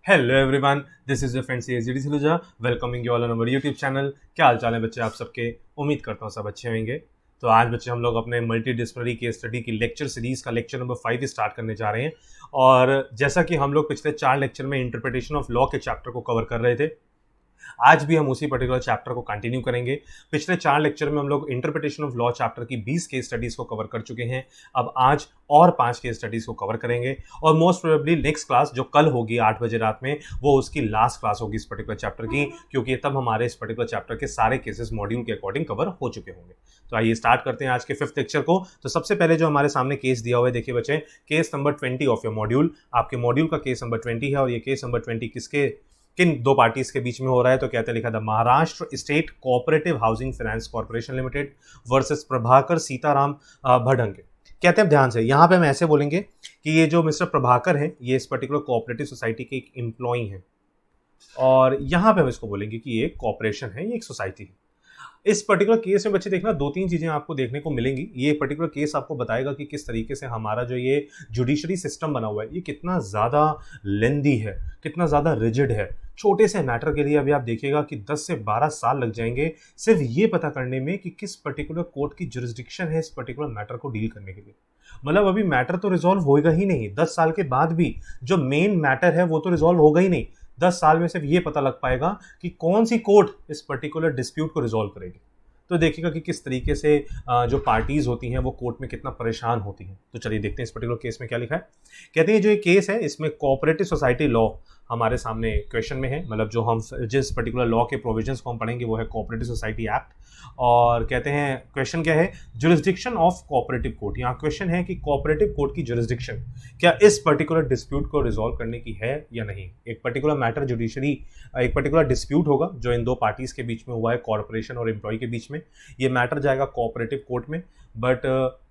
Hello everyone, this is your friend CSD Saluja welcoming you all on our YouTube channel. क्या हाल चाल है बच्चे आप सबके? उम्मीद करता हूँ सब अच्छे होंगे। तो आज बच्चे हम लोग अपने मल्टी डिसिप्लिनरी केस स्टडी की लेक्चर सीरीज का लेक्चर नंबर 5 स्टार्ट करने जा रहे हैं। और जैसा कि हम लोग पिछले 4 लेक्चर में इंटरप्रिटेशन ऑफ लॉ के चैप्टर को कवर कर रहे थे, आज भी हम उसी पर्टिकुलर चैप्टर को कंटिन्यू करेंगे। पिछले 4 लेक्चर में हम लोग इंटरप्रिटेशन ऑफ लॉ चैप्टर की 20 केस स्टडीज को कवर कर चुके हैं। अब आज और 5 केस स्टडीज को कवर करेंगे और मोस्ट प्रोबेबली नेक्स्ट क्लास जो कल होगी 8 बजे रात में, वो उसकी लास्ट क्लास होगी इस पर्टिकुलर चैप्टर की, क्योंकि तब हमारे इस पर्टिकुलर चैप्टर के सारे केसेस मॉड्यूल के अकॉर्डिंग कवर हो चुके होंगे। तो आइए स्टार्ट करते हैं आज के 5th लेक्चर को। तो सबसे पहले जो हमारे सामने केस दिया हुआ है, देखिए बच्चे, case number 20 of your module. आपके मॉड्यूल का केस नंबर 20 है और ये केस नंबर 20 किन दो पार्टीज के बीच में हो रहा है? तो कहते लिखा था Maharashtra state cooperative housing finance corporation limited versus Prabhakar Sitaram Bhadange. कहते हैं ध्यान से, यहाँ पे हम ऐसे बोलेंगे कि ये जो मिस्टर प्रभाकर है ये इस पर्टिकुलर कोऑपरेटिव सोसाइटी के एक एम्प्लॉई हैं, और यहाँ पे हम इसको बोलेंगे कि ये कॉर्पोरेशन है, ये एक सोसाइटी है। इस पर्टिकुलर केस में बच्चे देखना 2-3 चीजें आपको देखने को मिलेंगी। ये पर्टिकुलर केस आपको बताएगा कि किस तरीके से हमारा जो ये जुडिशरी सिस्टम बना हुआ है ये कितना ज़्यादा लेंदी है, कितना ज़्यादा रिजिड है। छोटे से मैटर के लिए अभी आप देखिएगा कि 10 से 12 साल लग जाएंगे सिर्फ ये पता करने में कि किस पर्टिकुलर कोर्ट की जुरिस्डिक्शन है इस पर्टिकुलर मैटर को डील करने के लिए। मतलब अभी मैटर तो रिजॉल्व होगा ही नहीं, 10 साल के बाद भी जो मेन मैटर है वो तो रिजॉल्व होगा ही नहीं। 10 साल में सिर्फ ये पता लग पाएगा कि कौन सी कोर्ट इस पर्टिकुलर डिस्प्यूट को रिजॉल्व करेगी। तो देखिएगा कि किस तरीके से जो पार्टीज होती हैं वो कोर्ट में कितना परेशान होती हैं। तो चलिए देखते हैं इस पर्टिकुलर केस में क्या लिखा है। कहते हैं जो ये केस है इसमें कोऑपरेटिव सोसाइटी लॉ हमारे सामने क्वेश्चन में है। मतलब जो हम जिस पर्टिकुलर लॉ के प्रोविजंस को हम पढ़ेंगे वो है कोऑपरेटिव सोसाइटी एक्ट। और कहते हैं क्वेश्चन क्या है, जुरिस्डिक्शन ऑफ कोऑपरेटिव कोर्ट। यहाँ क्वेश्चन है कि कोऑपरेटिव कोर्ट की जुरिस्डिक्शन क्या इस पर्टिकुलर डिस्प्यूट को रिजॉल्व करने की है या नहीं। एक पर्टिकुलर मैटर जुडिशरी, एक पर्टिकुलर डिस्प्यूट होगा जो इन दो पार्टीज के बीच में हुआ है, कॉर्पोरेशन और एम्प्लॉय के बीच में। ये मैटर जाएगा कोऑपरेटिव कोर्ट में, बट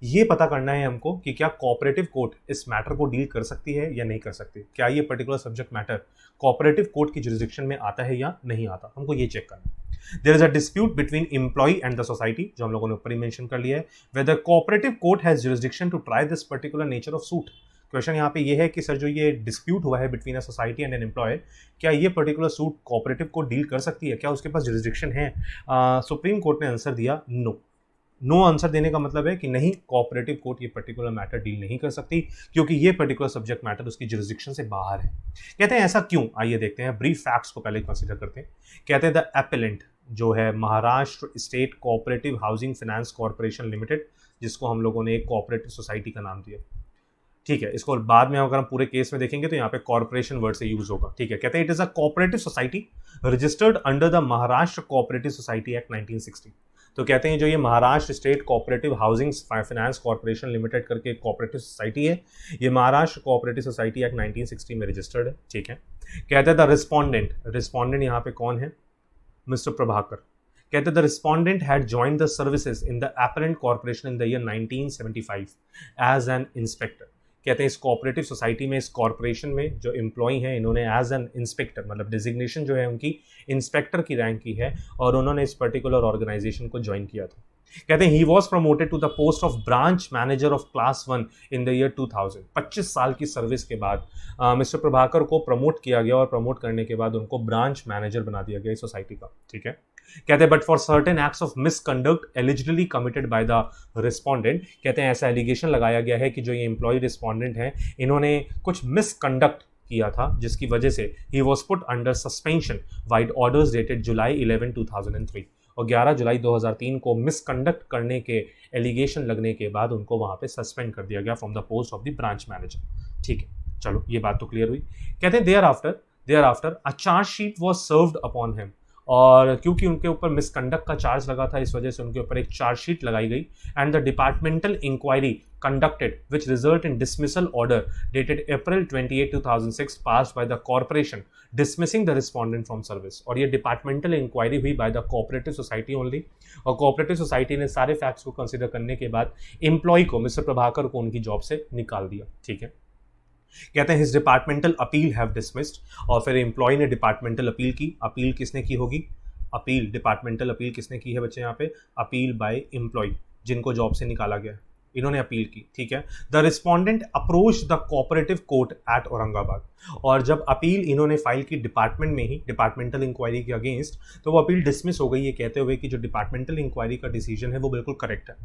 ये पता करना है हमको कि क्या कोऑपरेटिव कोर्ट इस मैटर को डील कर सकती है या नहीं कर सकती। क्या ये particular subject matter cooperative court की जुरिस्डिक्शन में आता है या नहीं आता, हमको ये चेक करना है। There is a dispute between employee and the society, जो हम लोगों ने ऊपर ही मेंशन कर लिया है। Whether cooperative court has jurisdiction to try this particular nature of suit। Question यहाँ पे ये है कि सर जो ये डिस्प्यूट हुआ है between a society and an employ, क्या ये particular suit cooperative court deal कर सकती है, क्या उसके पास जुरिस्डिक्शन है? सुप्रीम कोर्ट ने आंसर दिया नो। नो आंसर देने का मतलब है कि नहीं, कोऑपरेटिव कोर्ट ये पर्टिकुलर मैटर डील नहीं कर सकती क्योंकि ये पर्टिकुलर सब्जेक्ट मैटर उसकी जुरिस्डिक्शन से बाहर है। कहते हैं ऐसा क्यों, आइए देखते हैं। ब्रीफ फैक्ट्स को पहले कंसीडर करते हैं। कहते हैं द एपेलेंट जो है Maharashtra state cooperative housing finance corporation limited, जिसको हम लोगों ने एक कोऑपरेटिव सोसाइटी का नाम दिया, ठीक है। इसको बाद में अगर हम पूरे केस में देखेंगे तो यहाँ पे कॉर्पोरेशन वर्ड से यूज होगा, ठीक है। कहते हैं it is a cooperative society registered under the Maharashtra cooperative society act 1960। तो कहते हैं जो ये Maharashtra state cooperative housing finance corporation limited करके कोऑपरेटिव सोसाइटी है, ये महाराष्ट्र कोऑपरेटिव सोसाइटी एक्ट 1960 में रजिस्टर्ड है, ठीक है। कहते हैं द रिस्पॉन्डेंट, रिस्पॉन्डेंट यहाँ पे कौन है? मिस्टर प्रभाकर। कहते the respondent had joined the services in the apparent corporation in the year 1975 as an inspector. कहते हैं इस कोऑपरेटिव सोसाइटी में, इस कॉर्पोरेशन में जो एम्प्लॉय हैं इन्होंने एज एन इंस्पेक्टर, मतलब डिजिग्नेशन जो है उनकी इंस्पेक्टर की रैंक की है, और उन्होंने इस पर्टिकुलर ऑर्गेनाइजेशन को ज्वाइन किया था। कहते हैं ही was promoted to the post of branch manager of class 1 in the year 2000। 25 साल की सर्विस के बाद मिस्टर प्रभाकर को प्रमोट किया गया और प्रमोट करने के बाद उनको ब्रांच मैनेजर बना दिया गया इस सोसाइटी का, ठीक है। कहते हैं but for certain acts of misconduct eligibly committed by the respondent. कहते हैं ऐसा एलिगेशन लगाया गया है कि जो ये एम्प्लॉय रिस्पॉन्डेंट हैं इन्होंने कुछ मिसकंडक्ट किया था, जिसकी वजह से ही was put under suspension vide orders dated July 11, 2003। और 11 जुलाई 2003 को मिसकंडक्ट करने के एलिगेशन लगने के बाद उनको वहां पे सस्पेंड कर दिया गया from the post of the branch manager, ठीक है। चलो ये बात तो क्लियर हुई। कहते हैं thereafter a charge sheet was served upon him. और क्योंकि उनके ऊपर मिसकंडक्ट का चार्ज लगा था, इस वजह से उनके ऊपर एक चार्जशीट लगाई गई। And the departmental inquiry conducted which result in dismissal order dated April 28, 2006 passed by the corporation dismissing the respondent from service. और ये डिपार्टमेंटल इंक्वायरी हुई by the cooperative society only, और कोऑपरेटिव सोसाइटी ने सारे facts को consider करने के बाद एम्प्लॉय को, मिस्टर प्रभाकर को, उनकी जॉब से निकाल दिया, ठीक है। कहते हैं his departmental appeal have dismissed. और फिर एम्प्लॉय ने डिपार्टमेंटल अपील की। अपील किसने की होगी? अपील, डिपार्टमेंटल अपील किसने की है बच्चे यहाँ पे? अपील बाय एम्प्लॉय, जिनको जॉब से निकाला गया। इन्होंने अपील की, ठीक है। The respondent approach the cooperative court at Aurangabad, और जब अपील इन्होंने फाइल की डिपार्टमेंट में ही, डिपार्टमेंटल इंक्वायरी के अगेंस्ट, तो वो अपील डिसमिस हो गई ये कहते हुए कि जो डिपार्टमेंटल इंक्वायरी का डिसीजन है वो बिल्कुल करेक्ट है।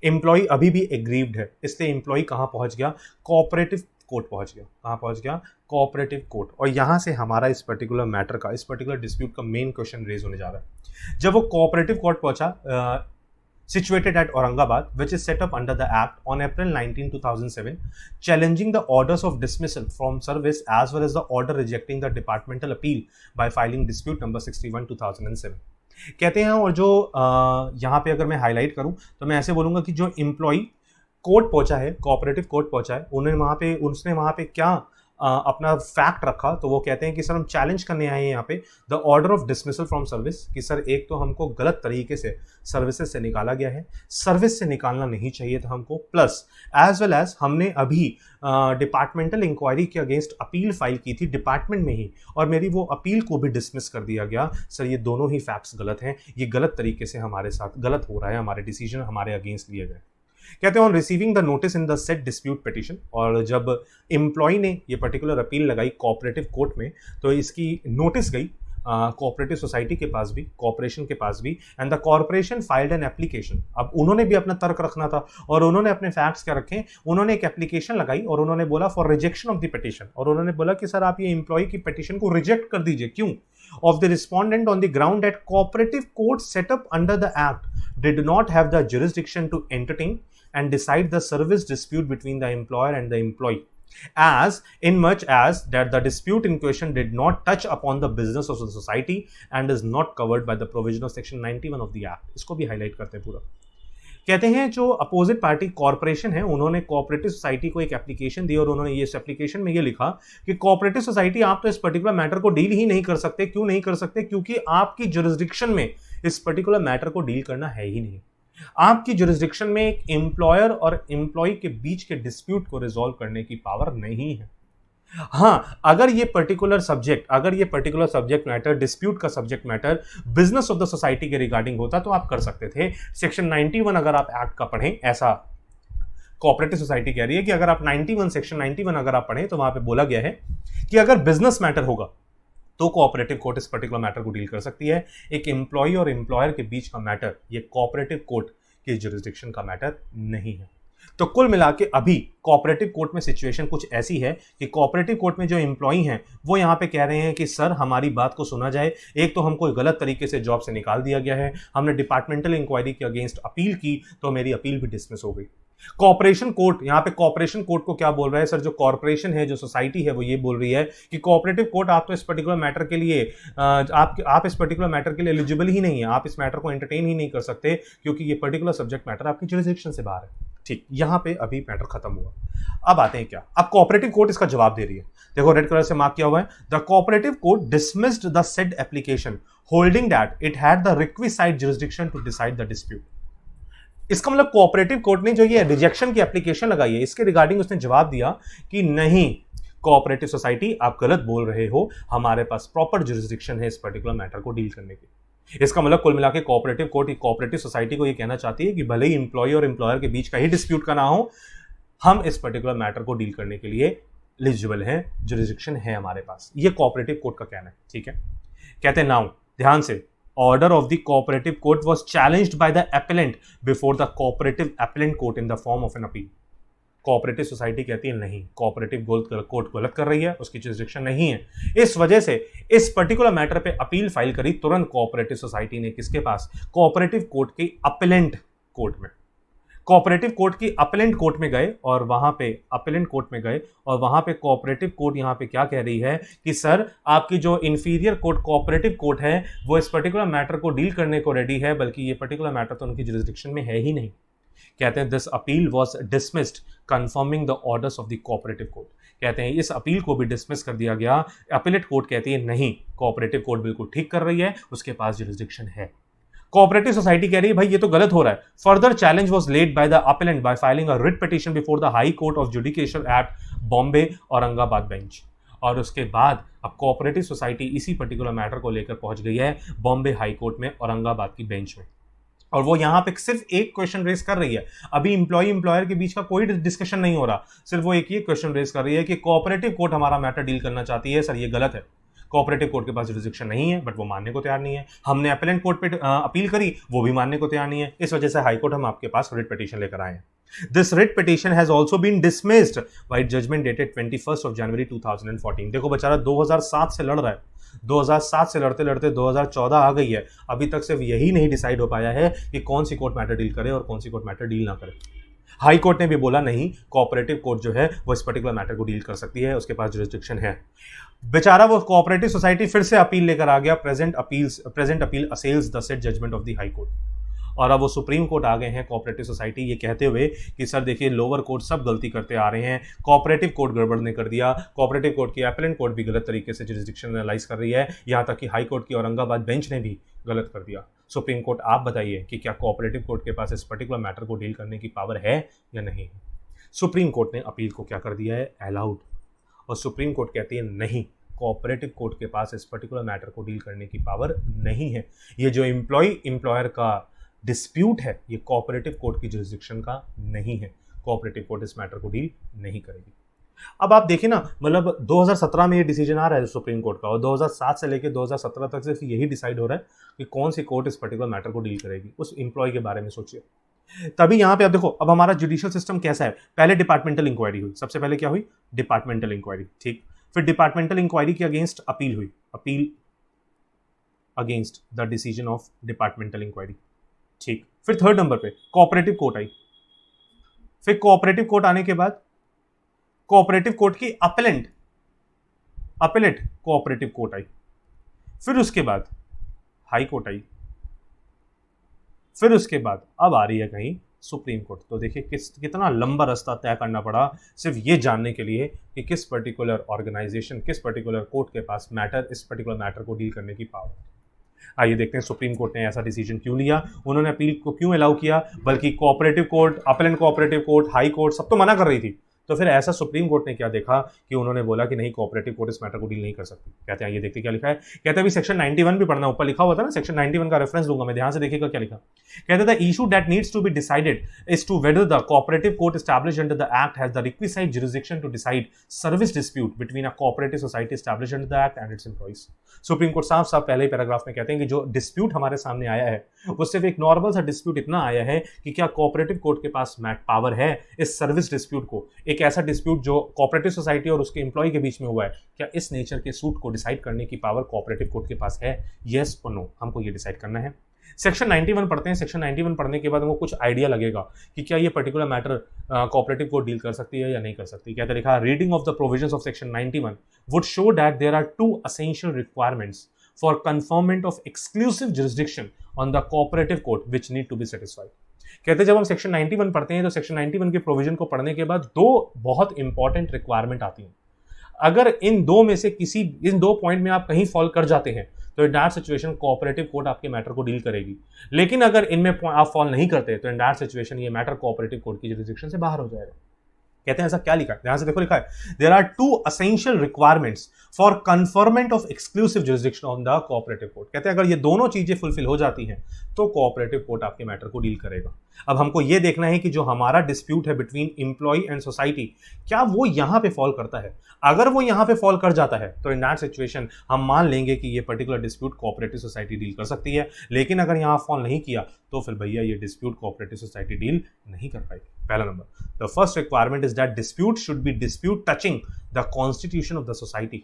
एम्प्लॉय अभी भी एग्रीव्ड है, इसलिए एम्प्लॉय कहाँ पहुंच गया, कोऑपरेटिव कोर्ट पहुंच गया। कहाँ पहुंच गया, कोऑपरेटिव कोर्ट। और यहां से हमारा इस पर्टिकुलर मैटर का, इस पर्टिकुलर डिस्प्यूट का मेन क्वेश्चन रेज होने जा रहा है। जब वो कोऑपरेटिव कोर्ट पहुंचा, situated at Aurangabad, which is set up under the Act on April 19, 2007, challenging the orders of dismissal from service as well as the order rejecting the departmental appeal by filing dispute number 61, 2007. कहते हैं, और जो यहाँ पे अगर मैं highlight करूँ तो मैं ऐसे बोलूँगा कि जो एम्प्लॉय कोर्ट पहुंचा है, कोऑपरेटिव कोर्ट पहुंचा है, उसने वहाँ पे क्या अपना फैक्ट रखा, तो वो कहते हैं कि सर हम चैलेंज करने आए हैं यहाँ पे the order of dismissal from service, कि सर एक तो हमको गलत तरीके से सर्विसेज से निकाला गया है, सर्विस से निकालना नहीं चाहिए था हमको, प्लस एज वेल एज हमने अभी डिपार्टमेंटल इंक्वायरी के अगेंस्ट अपील फाइल की थी डिपार्टमेंट में ही, और मेरी वो अपील को भी डिसमिस कर दिया गया। सर ये दोनों ही फैक्ट्स गलत हैं, ये गलत तरीके से हमारे साथ गलत हो रहा है, हमारे डिसीजन हमारे अगेंस्ट लिए गए। कहते हैं on receiving the notice in the set dispute petition, और जब एम्प्लॉय ने ये पर्टिकुलर अपील लगाई कोऑपरेटिव कोर्ट में, तो इसकी नोटिस गई कोऑपरेटिव सोसाइटी के पास भी, कॉर्पोरेशन के पास भी, and the corporation filed an application. अब उन्होंने भी अपना तर्क रखना था, और उन्होंने अपने फैक्ट्स क्या रखे, उन्होंने एक एप्लीकेशन लगाई और उन्होंने बोला for rejection of the petition, और उन्होंने बोला कि सर आप ये एम्प्लॉय की पिटिशन को रिजेक्ट कर दीजिए। क्यों? of the respondent on the ground that cooperative court set up under the act did not have the jurisdiction to entertain and decide the service dispute between the employer and the employee, as in much as that the dispute in question did not touch upon the business of the society and is not covered by the provision of section 91 of the act. इसको भी highlight करते हैं पूरा। कहते हैं जो opposite party corporation है, उन्होंने कोऑपरेटिव सोसाइटी को एक एप्लीकेशन दी, और उन्होंने ये इस एप्लीकेशन में ये लिखा कि कोऑपरेटिव सोसाइटी आप तो इस पर्टिकुलर मैटर को डील ही नहीं कर सकते। क्यों नहीं कर सकते? क्योंकि आपकी जुरिस्डिक्शन में इस पर्टिकुलर मैटर को डील करना है ही नहीं। आपकी जुरिस्डिक्शन में एक एम्प्लॉयर और एम्प्लॉय के बीच के डिस्प्यूट को रिजॉल्व करने की पावर नहीं है। हाँ, अगर ये पर्टिकुलर सब्जेक्ट मैटर, डिस्प्यूट का subject matter business of the society के रिगार्डिंग होता तो आप कर सकते थे। सेक्शन 91 अगर आप एक्ट का पढ़ें, ऐसा कोऑपरेटिव सोसाइटी कह रही है कि अगर आप सेक्शन 91 अगर आप पढ़ें तो वहां पे बोला गया है कि अगर बिजनेस मैटर होगा तो कोऑपरेटिव कोर्ट इस पर्टिकुलर मैटर को डील कर सकती है। एक एम्प्लॉय और एम्प्लॉयर के बीच का मैटर ये कोऑपरेटिव कोर्ट के जुरिस्डिक्शन का मैटर नहीं है। तो कुल मिला के अभी कोऑपरेटिव कोर्ट में सिचुएशन कुछ ऐसी है कि कोऑपरेटिव कोर्ट में जो एम्प्लॉई हैं वो यहाँ पे कह रहे हैं कि सर हमारी बात को सुना जाए। एक तो हमको गलत तरीके से जॉब से निकाल दिया गया है, हमने डिपार्टमेंटल इंक्वायरी के अगेंस्ट अपील की तो मेरी अपील भी डिसमिस हो गई। कॉर्पोरेशन कोर्ट, यहाँ पे कॉर्पोरेशन कोर्ट को क्या बोल रहा है? सर जो कॉर्पोरेशन है, जो सोसाइटी है, वो ये बोल रही है कि कोऑपरेटिव कोर्ट आप तो इस पर्टिकुलर मैटर के लिए आप इस पर्टिकुलर मैटर के लिए एलिजिबल ही नहीं है, आप इस मैटर को एंटरटेन ही नहीं कर सकते क्योंकि ये पर्टिकुलर सब्जेक्ट मैटर आपकी जुरिस्डिक्शन से बाहर है। ठीक, यहां पे अभी मैटर खत्म हुआ। अब आते हैं क्या, अब कोऑपरेटिव कोर्ट इसका जवाब दे रही है। देखो रेड कलर से मार्क किया हुआ है, the cooperative court dismissed the said application holding that it had the requisite jurisdiction to decide the dispute. इसका मतलब कोऑपरेटिव कोर्ट ने जो ये रिजेक्शन की एप्लीकेशन लगाई है इसके रिगार्डिंग उसने जवाब दिया कि नहीं, कोऑपरेटिव सोसाइटी आप गलत बोल रहे हो, हमारे पास प्रॉपर जुरिस्डिक्शन है इस पर्टिकुलर मैटर को डील करने की। इसका मतलब कुल मिला के कोऑपरेटिव कोर्ट कोऑपरेटिव सोसाइटी को ये कहना चाहती है कि भले ही एम्प्लॉय और एम्प्लॉयर के बीच का ही डिस्प्यूट का ना हो, हम इस पर्टिकुलर मैटर को डील करने के लिए एलिजिबल हैं, जुरिस्डिक्शन है हमारे पास। ये कोऑपरेटिव कोर्ट का कहना है। ठीक है, कहते हैं नाउ ध्यान से, order of the cooperative court was challenged by the appellant before the cooperative appellant court in the form of an appeal। Cooperative society कहती है नहीं, कोऑपरेटिव कोर्ट गलत कर रही है, उसकी जुरिस्डिक्शन नहीं है, इस वजह से इस पर्टिकुलर मैटर पे अपील फाइल करी तुरंत कोऑपरेटिव सोसाइटी ने। किसके पास? कोऑपरेटिव कोर्ट के अपीलेंट कोर्ट में। कोऑपरेटिव कोर्ट की अपीलेंट कोर्ट में गए और वहां पे अपीलेंट कोर्ट में गए और वहां पे कोऑपरेटिव कोर्ट यहां पे क्या कह रही है कि सर आपकी जो इंफीरियर कोर्ट कोऑपरेटिव कोर्ट है वो इस पर्टिकुलर मैटर को डील करने को रेडी है, बल्कि ये पर्टिकुलर मैटर तो उनकी जुरिस्डिक्शन में है ही नहीं। कहते हैं this appeal was dismissed confirming the orders of the cooperative court. कहते हैं इस अपील को भी डिसमिस कर दिया गया। अपीलेट कोर्ट कहती है नहीं, कोऑपरेटिव कोर्ट बिल्कुल ठीक कर रही है, उसके पास जुरिस्डिक्शन है। कोऑपरेटिव सोसाइटी कह रही है भाई ये तो गलत हो रहा है। Further challenge was laid by the appellant by filing a writ petition before the high court of judicial at Bombay Aurangabad bench. और उसके बाद अब कोऑपरेटिव सोसाइटी इसी पर्टिकुलर मैटर को लेकर पहुंच गई है बॉम्बे हाई कोर्ट में औरंगाबाद की बेंच में। और वो यहां पे सिर्फ एक क्वेश्चन रेस कर रही है। अभी इंप्लॉय इंप्लॉयर के बीच का कोई डिस्कशन नहीं हो रहा, सिर्फ वो एक ही क्वेश्चन रेस कर रही है कि कोऑपरेटिव कोर्ट हमारा मैटर डील करना चाहती है। सर ये गलत है, कोऑपरेटिव कोर्ट के पास जुरिसडिक्शन नहीं है, बट वो मानने को तैयार नहीं है। हमने अपीलेंट कोर्ट पे अपील करी, वो भी मानने को तैयार नहीं है। इस वजह से हाईकोर्ट हम आपके पास रिट पिटीशन लेकर आए हैं। This writ petition has also been dismissed by judgment dated 21st of January 2014। देखो बेचारा 2007 से लड़ रहा है, 2007 से लड़ते लड़ते 2014 आ गई है, अभी तक सिर्फ यही नहीं डिसाइड हो पाया है कि कौन सी कोर्ट मैटर डील करे और कौन सी कोर्ट मैटर डील ना करे। हाई कोर्ट ने भी बोला नहीं, कोऑपरेटिव कोर्ट जो है वो इस पर्टिकुलर मैटर को डील कर सकती है, उसके पास जुरिसडिक्शन है। बेचारा वो कोऑपरेटिव सोसाइटी फिर से अपील लेकर आ गया, present appeal assails the said judgment of the high court. और अब वो सुप्रीम कोर्ट आ गए हैं कोऑपरेटिव सोसाइटी ये कहते हुए कि सर देखिए लोअर कोर्ट सब गलती करते आ रहे हैं, कोऑपरेटिव कोर्ट गड़बड़ ने कर दिया, कोऑपरेटिव कोर्ट की अपीलेंट कोर्ट भी गलत तरीके से जुरिसडिक्शन एनालाइज कर रही है, यहां तक कि हाई कोर्ट की औरंगाबाद बेंच ने भी गलत कर दिया। सुप्रीम कोर्ट आप बताइए कि क्या कोऑपरेटिव कोर्ट के पास इस पर्टिकुलर मैटर को डील करने की पावर है या नहीं है। सुप्रीम कोर्ट ने अपील को क्या कर दिया है, अलाउड। और सुप्रीम कोर्ट कहती है नहीं, कोऑपरेटिव कोर्ट के पास इस पर्टिकुलर मैटर को डील करने की पावर नहीं है। ये जो एम्प्लॉय एम्प्लॉयर का डिस्प्यूट है ये कोऑपरेटिव कोर्ट की जुरिसडिक्शन का नहीं है, कोऑपरेटिव कोर्ट इस मैटर को डील नहीं करेगी। अब आप देखिए ना, मतलब 2017 में ये डिसीजन आ रहा है सुप्रीम कोर्ट का, और 2007 से लेकर 2017 तक सिर्फ यही डिसाइड हो रहा है कि कौन सी कोर्ट इस पर्टिकुलर मैटर को डील करेगी। उस एम्प्लॉय के बारे में सोचिए। तभी यहां पे आप देखो, अब हमारा जुडिशियल सिस्टम कैसा है। पहले डिपार्टमेंटल इंक्वायरी हुई, सबसे पहले क्या हुई, डिपार्टमेंटल इंक्वायरी, ठीक। फिर डिपार्टमेंटल इंक्वायरी के अगेंस्ट अपील हुई, appeal against the decision of departmental inquiry, ठीक। फिर थर्ड नंबर पे कोऑपरेटिव कोर्ट आई। फिर कोऑपरेटिव कोर्ट आने के बाद कोऑपरेटिव कोर्ट की अपीलेट कोऑपरेटिव कोर्ट आई। फिर उसके बाद हाई कोर्ट आई। फिर उसके बाद अब आ रही है कहीं सुप्रीम कोर्ट। तो देखिए कितना लंबा रास्ता तय करना पड़ा सिर्फ ये जानने के लिए कि किस पर्टिकुलर ऑर्गेनाइजेशन, किस पर्टिकुलर कोर्ट के पास इस पर्टिकुलर मैटर को डील करने की पावर। आइए देखते हैं सुप्रीम कोर्ट ने ऐसा डिसीजन क्यों लिया, उन्होंने अपील को क्यों अलाउ किया, बल्कि cooperative court, appellate cooperative court, high court सब तो मना कर रही थी। तो फिर ऐसा सुप्रीम कोर्ट ने क्या देखा कि उन्होंने बोला कि नहीं, कोऑपरेटिव कोर्ट इस मैटर को डील नहीं कर सकती। कहते हैं ये देखते क्या लिखा है, कहते हैं अभी सेक्शन 91 भी पढ़ना, ऊपर लिखा हुआ था ना, सेक्शन 91 का रेफरेंस दूंगा मैं, ध्यान से देखिएगा क्या लिखा। कहते थे issue that needs to be decided is to whether the cooperative court established under the act has the requisite jurisdiction to decide service dispute between a cooperative society established under the act and its employees. Supreme court साफ साफ पहले ही paragraph में कहते हैं कि जो dispute हमारे सामने आया है वो सिर्फ एक नॉर्मल सा डिस्प्यूट इतना आया है कि क्या कोऑपरेटिव कोर्ट के पास पावर है इस सर्विस डिस्प्यूट को, एक ऐसा डिस्प्यूट जो कोऑपरेटिव सोसाइटी और उसके एम्प्लॉय के बीच में हुआ है, क्या इस नेचर के सूट को डिसाइड करने की पावर कोऑपरेटिव कोर्ट के पास है, यस और नो, हमको ये डिसाइड करना है। सेक्शन 91 पढ़ते हैं। सेक्शन 91 पढ़ने के बाद हमको कुछ आइडिया लगेगा कि क्या ये particular matter cooperative court deal कर सकती है या नहीं कर सकती। क्या लिखा, reading of the provisions of section 91 would show that there are two essential requirements for conferment of exclusive jurisdiction on the cooperative court which need to be satisfied. कहते जब हम सेक्शन 91 पढ़ते हैं तो सेक्शन 91 के प्रोविजन को पढ़ने के बाद दो बहुत इंपॉर्टेंट रिक्वायरमेंट आती हैं। अगर इन दो पॉइंट में आप कहीं फॉल कर जाते हैं तो in that situation cooperative court आपके मैटर को डील करेगी, लेकिन अगर इनमें आप फॉल नहीं करते तो इन दैट सिचुएशन ये मैटर कोऑपरेटिव कोर्ट की जुरिसडिक्शन से बाहर हो जाएगा। कहते हैं ऐसा क्या लिखा है, ध्यान से देखो, लिखा है there are two essential requirements for conferment of exclusive jurisdiction on the cooperative court. कहते हैं अगर ये दोनों चीजें फुलफिल हो जाती हैं तो कोऑपरेटिव कोर्ट आपके मैटर को डील करेगा। अब हमको ये देखना है कि जो हमारा डिस्प्यूट है बिटवीन एम्प्लॉय एंड सोसाइटी, क्या वो यहां पे फॉल करता है। अगर वो यहां पे फॉल कर जाता है तो इन दैट सिचुएशन हम मान लेंगे कि ये particular dispute cooperative society deal कर सकती है, लेकिन अगर यहां फॉल नहीं किया तो फिर भैया ये डिस्प्यूट कोऑपरेटिव सोसाइटी डील नहीं कर पाएगी। पहला number, the first requirement is that dispute should be dispute touching the constitution of the society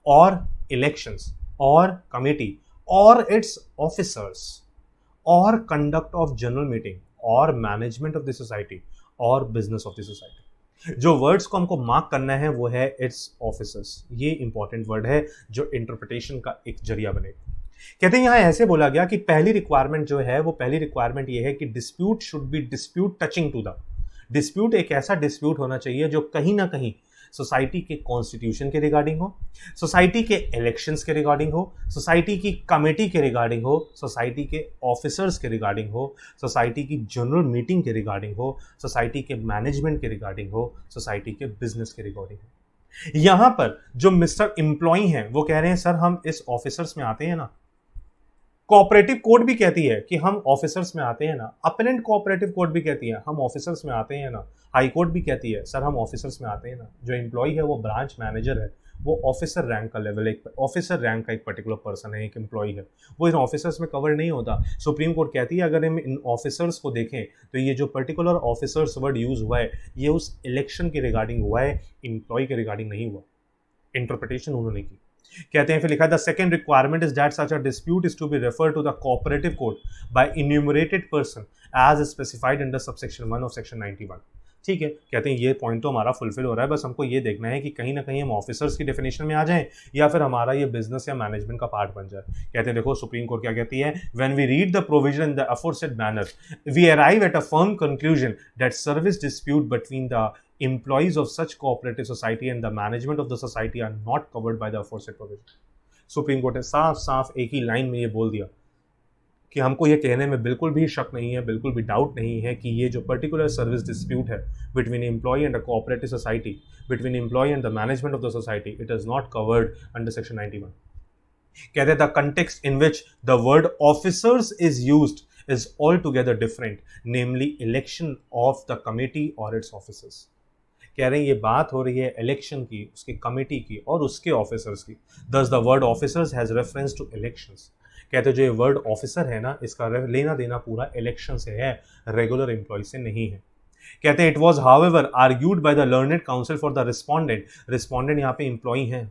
और इलेक्शंस और कमिटी और इट्स ऑफिसर्स और कंडक्ट ऑफ जनरल मीटिंग और मैनेजमेंट ऑफ द सोसाइटी और बिजनेस ऑफ द सोसाइटी। जो words को हमको mark करना है वो है इट्स ऑफिसर्स। ये इंपॉर्टेंट वर्ड है जो इंटरप्रिटेशन का एक जरिया बनेगा। कहते हैं यहां ऐसे बोला गया कि पहली रिक्वायरमेंट जो है वो पहली रिक्वायरमेंट ये है कि dispute should be dispute touching to the, dispute एक ऐसा डिस्प्यूट होना चाहिए जो कहीं ना कहीं सोसाइटी के कॉन्स्टिट्यूशन के रिगार्डिंग हो, सोसाइटी के इलेक्शंस के रिगार्डिंग हो, सोसाइटी की कमेटी के रिगार्डिंग हो, सोसाइटी के ऑफिसर्स के रिगार्डिंग हो, सोसाइटी की जनरल मीटिंग के रिगार्डिंग हो, सोसाइटी के मैनेजमेंट के रिगार्डिंग हो, सोसाइटी के बिजनेस के रिगार्डिंग हो। यहां पर जो मिस्टर एम्प्लॉय हैं वो कह रहे हैं सर हम इस ऑफिसर्स में आते हैं ना, कोऑपरेटिव कोड भी कहती है कि हम ऑफिसर्स में आते हैं ना, अपलेंट कोऑपरेटिव कोड भी कहती है हम ऑफिसर्स में आते हैं ना, हाई कोर्ट भी कहती है सर हम ऑफिसर्स में आते हैं ना। जो एम्प्लॉय है वो ब्रांच मैनेजर है, वो ऑफिसर रैंक का लेवल, एक ऑफिसर रैंक का एक पर्टिकुलर पर्सन है, एक एम्प्लॉय है, वो इन ऑफिसर्स में कवर नहीं होता। सुप्रीम कोर्ट कहती है अगर हम इन ऑफिसर्स को देखें तो ये जो पर्टिकुलर ऑफिसर्स वर्ड यूज हुआ है ये उस इलेक्शन के रिगार्डिंग हुआ है, एम्प्लॉय के रिगार्डिंग नहीं हुआ। इंटरप्रिटेशन उन्होंने की। कहते हैं फिर लिखा है the second requirement is that such a dispute is to be refer to the cooperative code by enumerated person as specified under subsection 1 of section 91। ठीक है, कहते हैं ये पॉइंट तो हमारा फुलफिल हो रहा है, बस हमको ये देखना है कि कहीं ना कहीं हम ऑफिसर्स की डेफिनेशन में आ जाएं या फिर हमारा ये बिजनेस या मैनेजमेंट का पार्ट बन जाए। कहते हैं देखो सुप्रीम कोर्ट क्या कहती है, when we read the provision in the aforesaid manner we arrive at a firm conclusion that service dispute between the employees of such cooperative society and the management of the society are not covered by the aforesaid provision। Supreme court ने साफ साफ एक ही line में ये बोल दिया कि हमको ये कहने में बिल्कुल भी शक नहीं है, बिल्कुल भी डाउट नहीं है कि ये जो पर्टिकुलर सर्विस डिस्प्यूट है between employee and a cooperative society, between employee and the management of the society, it is not covered under section 91। कहते हैं the context in which the word officers is used is altogether different, namely election of the committee और its officers. कह रहे हैं ये बात हो रही है इलेक्शन की, उसकी कमेटी की और उसके ऑफिसर्स की। Thus the word officers has reference to elections. कहते हैं जो ये वर्ड ऑफिसर है ना, इसका लेना देना पूरा इलेक्शन से है, रेगुलर एम्प्लॉय से नहीं है। कहते हैं it was however argued by the learned council for the respondent. Respondent यहाँ पे एम्प्लॉय है।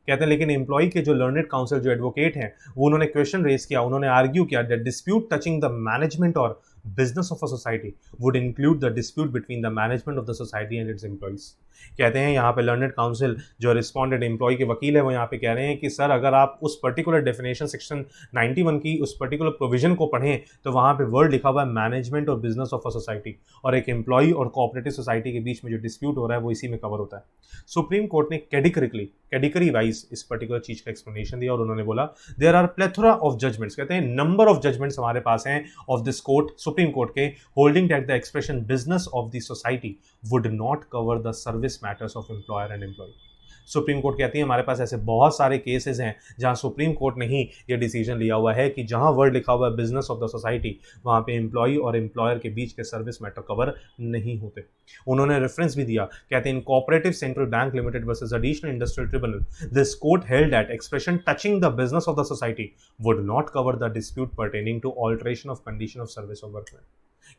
कहते हैं लेकिन एम्प्लॉय के जो लर्नेड काउंसिल, जो एडवोकेट हैं, वो उन्होंने क्वेश्चन रेज किया, उन्होंने आर्ग्यू किया that dispute touching the management और business of a society would include the dispute between the management of the society and its employees। कहते हैं यहाँ पे लर्नेड काउंसिल जो रिस्पॉन्डेंट एम्प्लॉय के वकील है वो यहाँ पे कह रहे हैं कि सर अगर आप उस पर्टिकुलर डेफिनेशन सेक्शन 91 की उस पर्टिकुलर प्रोविजन को पढ़ें तो वहाँ पे वर्ड लिखा हुआ है मैनेजमेंट और बिजनेस ऑफ अ सोसाइटी, और एक एम्प्लॉय और कोऑपरेटिव सोसाइटी के बीच में जो डिस्प्यूट हो रहा है वो इसी में कवर होता है। सुप्रीम कोर्ट ने कैटेगरी वाइज इस पर्टिकुलर चीज का एक्सप्लेनेशन दिया और उन्होंने बोला there are plethora of judgments. कहते हैं नंबर ऑफ जजमेंट्स हमारे पास हैं of this court, supreme court के, holding that the expression business of the society would not cover the service matters of employer and employee. Supreme court कहती है हमारे पास ऐसे बहुत सारे केसेस हैं जहां सुप्रीम कोर्ट ने ही ये डिसीजन लिया हुआ है कि जहां वर्ड लिखा हुआ है बिजनेस ऑफ द सोसाइटी, वहां पे एम्प्लॉय और एम्प्लॉयर के बीच के सर्विस मैटर कवर नहीं होते। उन्होंने रेफरेंस भी दिया, कहते हैं in cooperative central bank limited versus additional industrial tribunal this court held that expression touching the business of the society would not cover the dispute pertaining to alteration of condition of service of workman.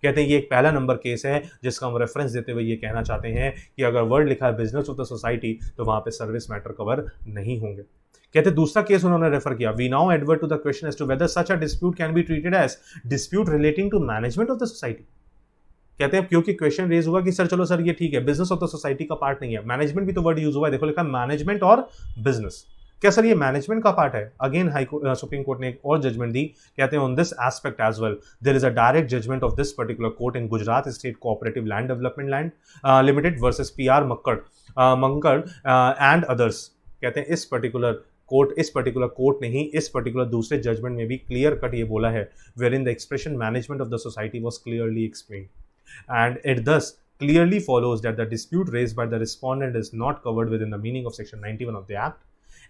कहते हैं ये एक पहला number case है जिसका हम reference देते हुए ये कहना चाहते हैं कि अगर वर्ड लिखा है बिजनेस ऑफ द सोसाइटी तो वहां पे सर्विस मैटर कवर नहीं होंगे। कहते हैं दूसरा केस उन्होंने रेफर किया, we now advert to the question as to whether such a dispute can be treated as dispute relating to management of the society. कहते हैं क्योंकि क्वेश्चन रेज हुआ कि सर चलो सर ये ठीक है बिजनेस ऑफ द सोसाइटी का पार्ट नहीं है, मैनेजमेंट भी तो वर्ड यूज हुआ है, देखो लिखा मैनेजमेंट और बिजनेस, क्या सर ये मैनेजमेंट का पार्ट है? अगेन सुप्रीम कोर्ट ने एक और जजमेंट दी, कहते हैं on this aspect as well there is a direct judgment of this particular court in Gujarat state cooperative land development land limited versus PR Mankad and others. कहते हैं इस पर्टिकुलर कोर्ट ने ही इस पर्टिकुलर दूसरे जजमेंट में भी क्लियर कट ये बोला है, wherein the expression management of the society was clearly explained and it thus clearly follows that the dispute raised by the respondent is not covered within the meaning of section 91 of the act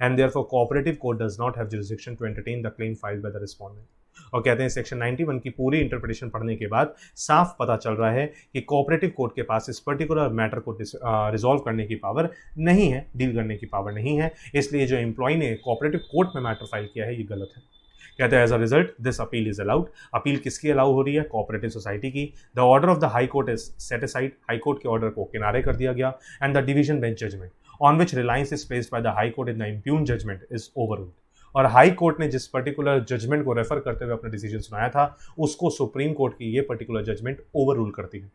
and therefore cooperative court does not have jurisdiction to entertain the claim filed by the respondent। और कहते हैं section 91 की पूरी interpretation पढ़ने के बाद साफ पता चल रहा है कि कोऑपरेटिव कोर्ट के पास इस पर्टिकुलर मैटर को रिजॉल्व करने की पावर नहीं है, डील करने की पावर नहीं है, इसलिए जो एम्प्लॉय ने कोऑपरेटिव कोर्ट में मैटर फाइल किया है ये गलत है। कहते हैं as a result this appeal is allowed. Appeal किसकी अलाउ हो रही है? कोऑपरेटिव सोसाइटी की। The order of the high court is set aside, high court के ऑर्डर को किनारे कर दिया गया and the division bench judgment on which reliance is placed by the high court in the impugned judgment is overruled. और high court ने जिस particular judgement को रेफर करते हुए अपना डिसीजन सुनाया था उसको सुप्रीम कोर्ट की ये पर्टिकुलर जजमेंट ओवररूल करती है।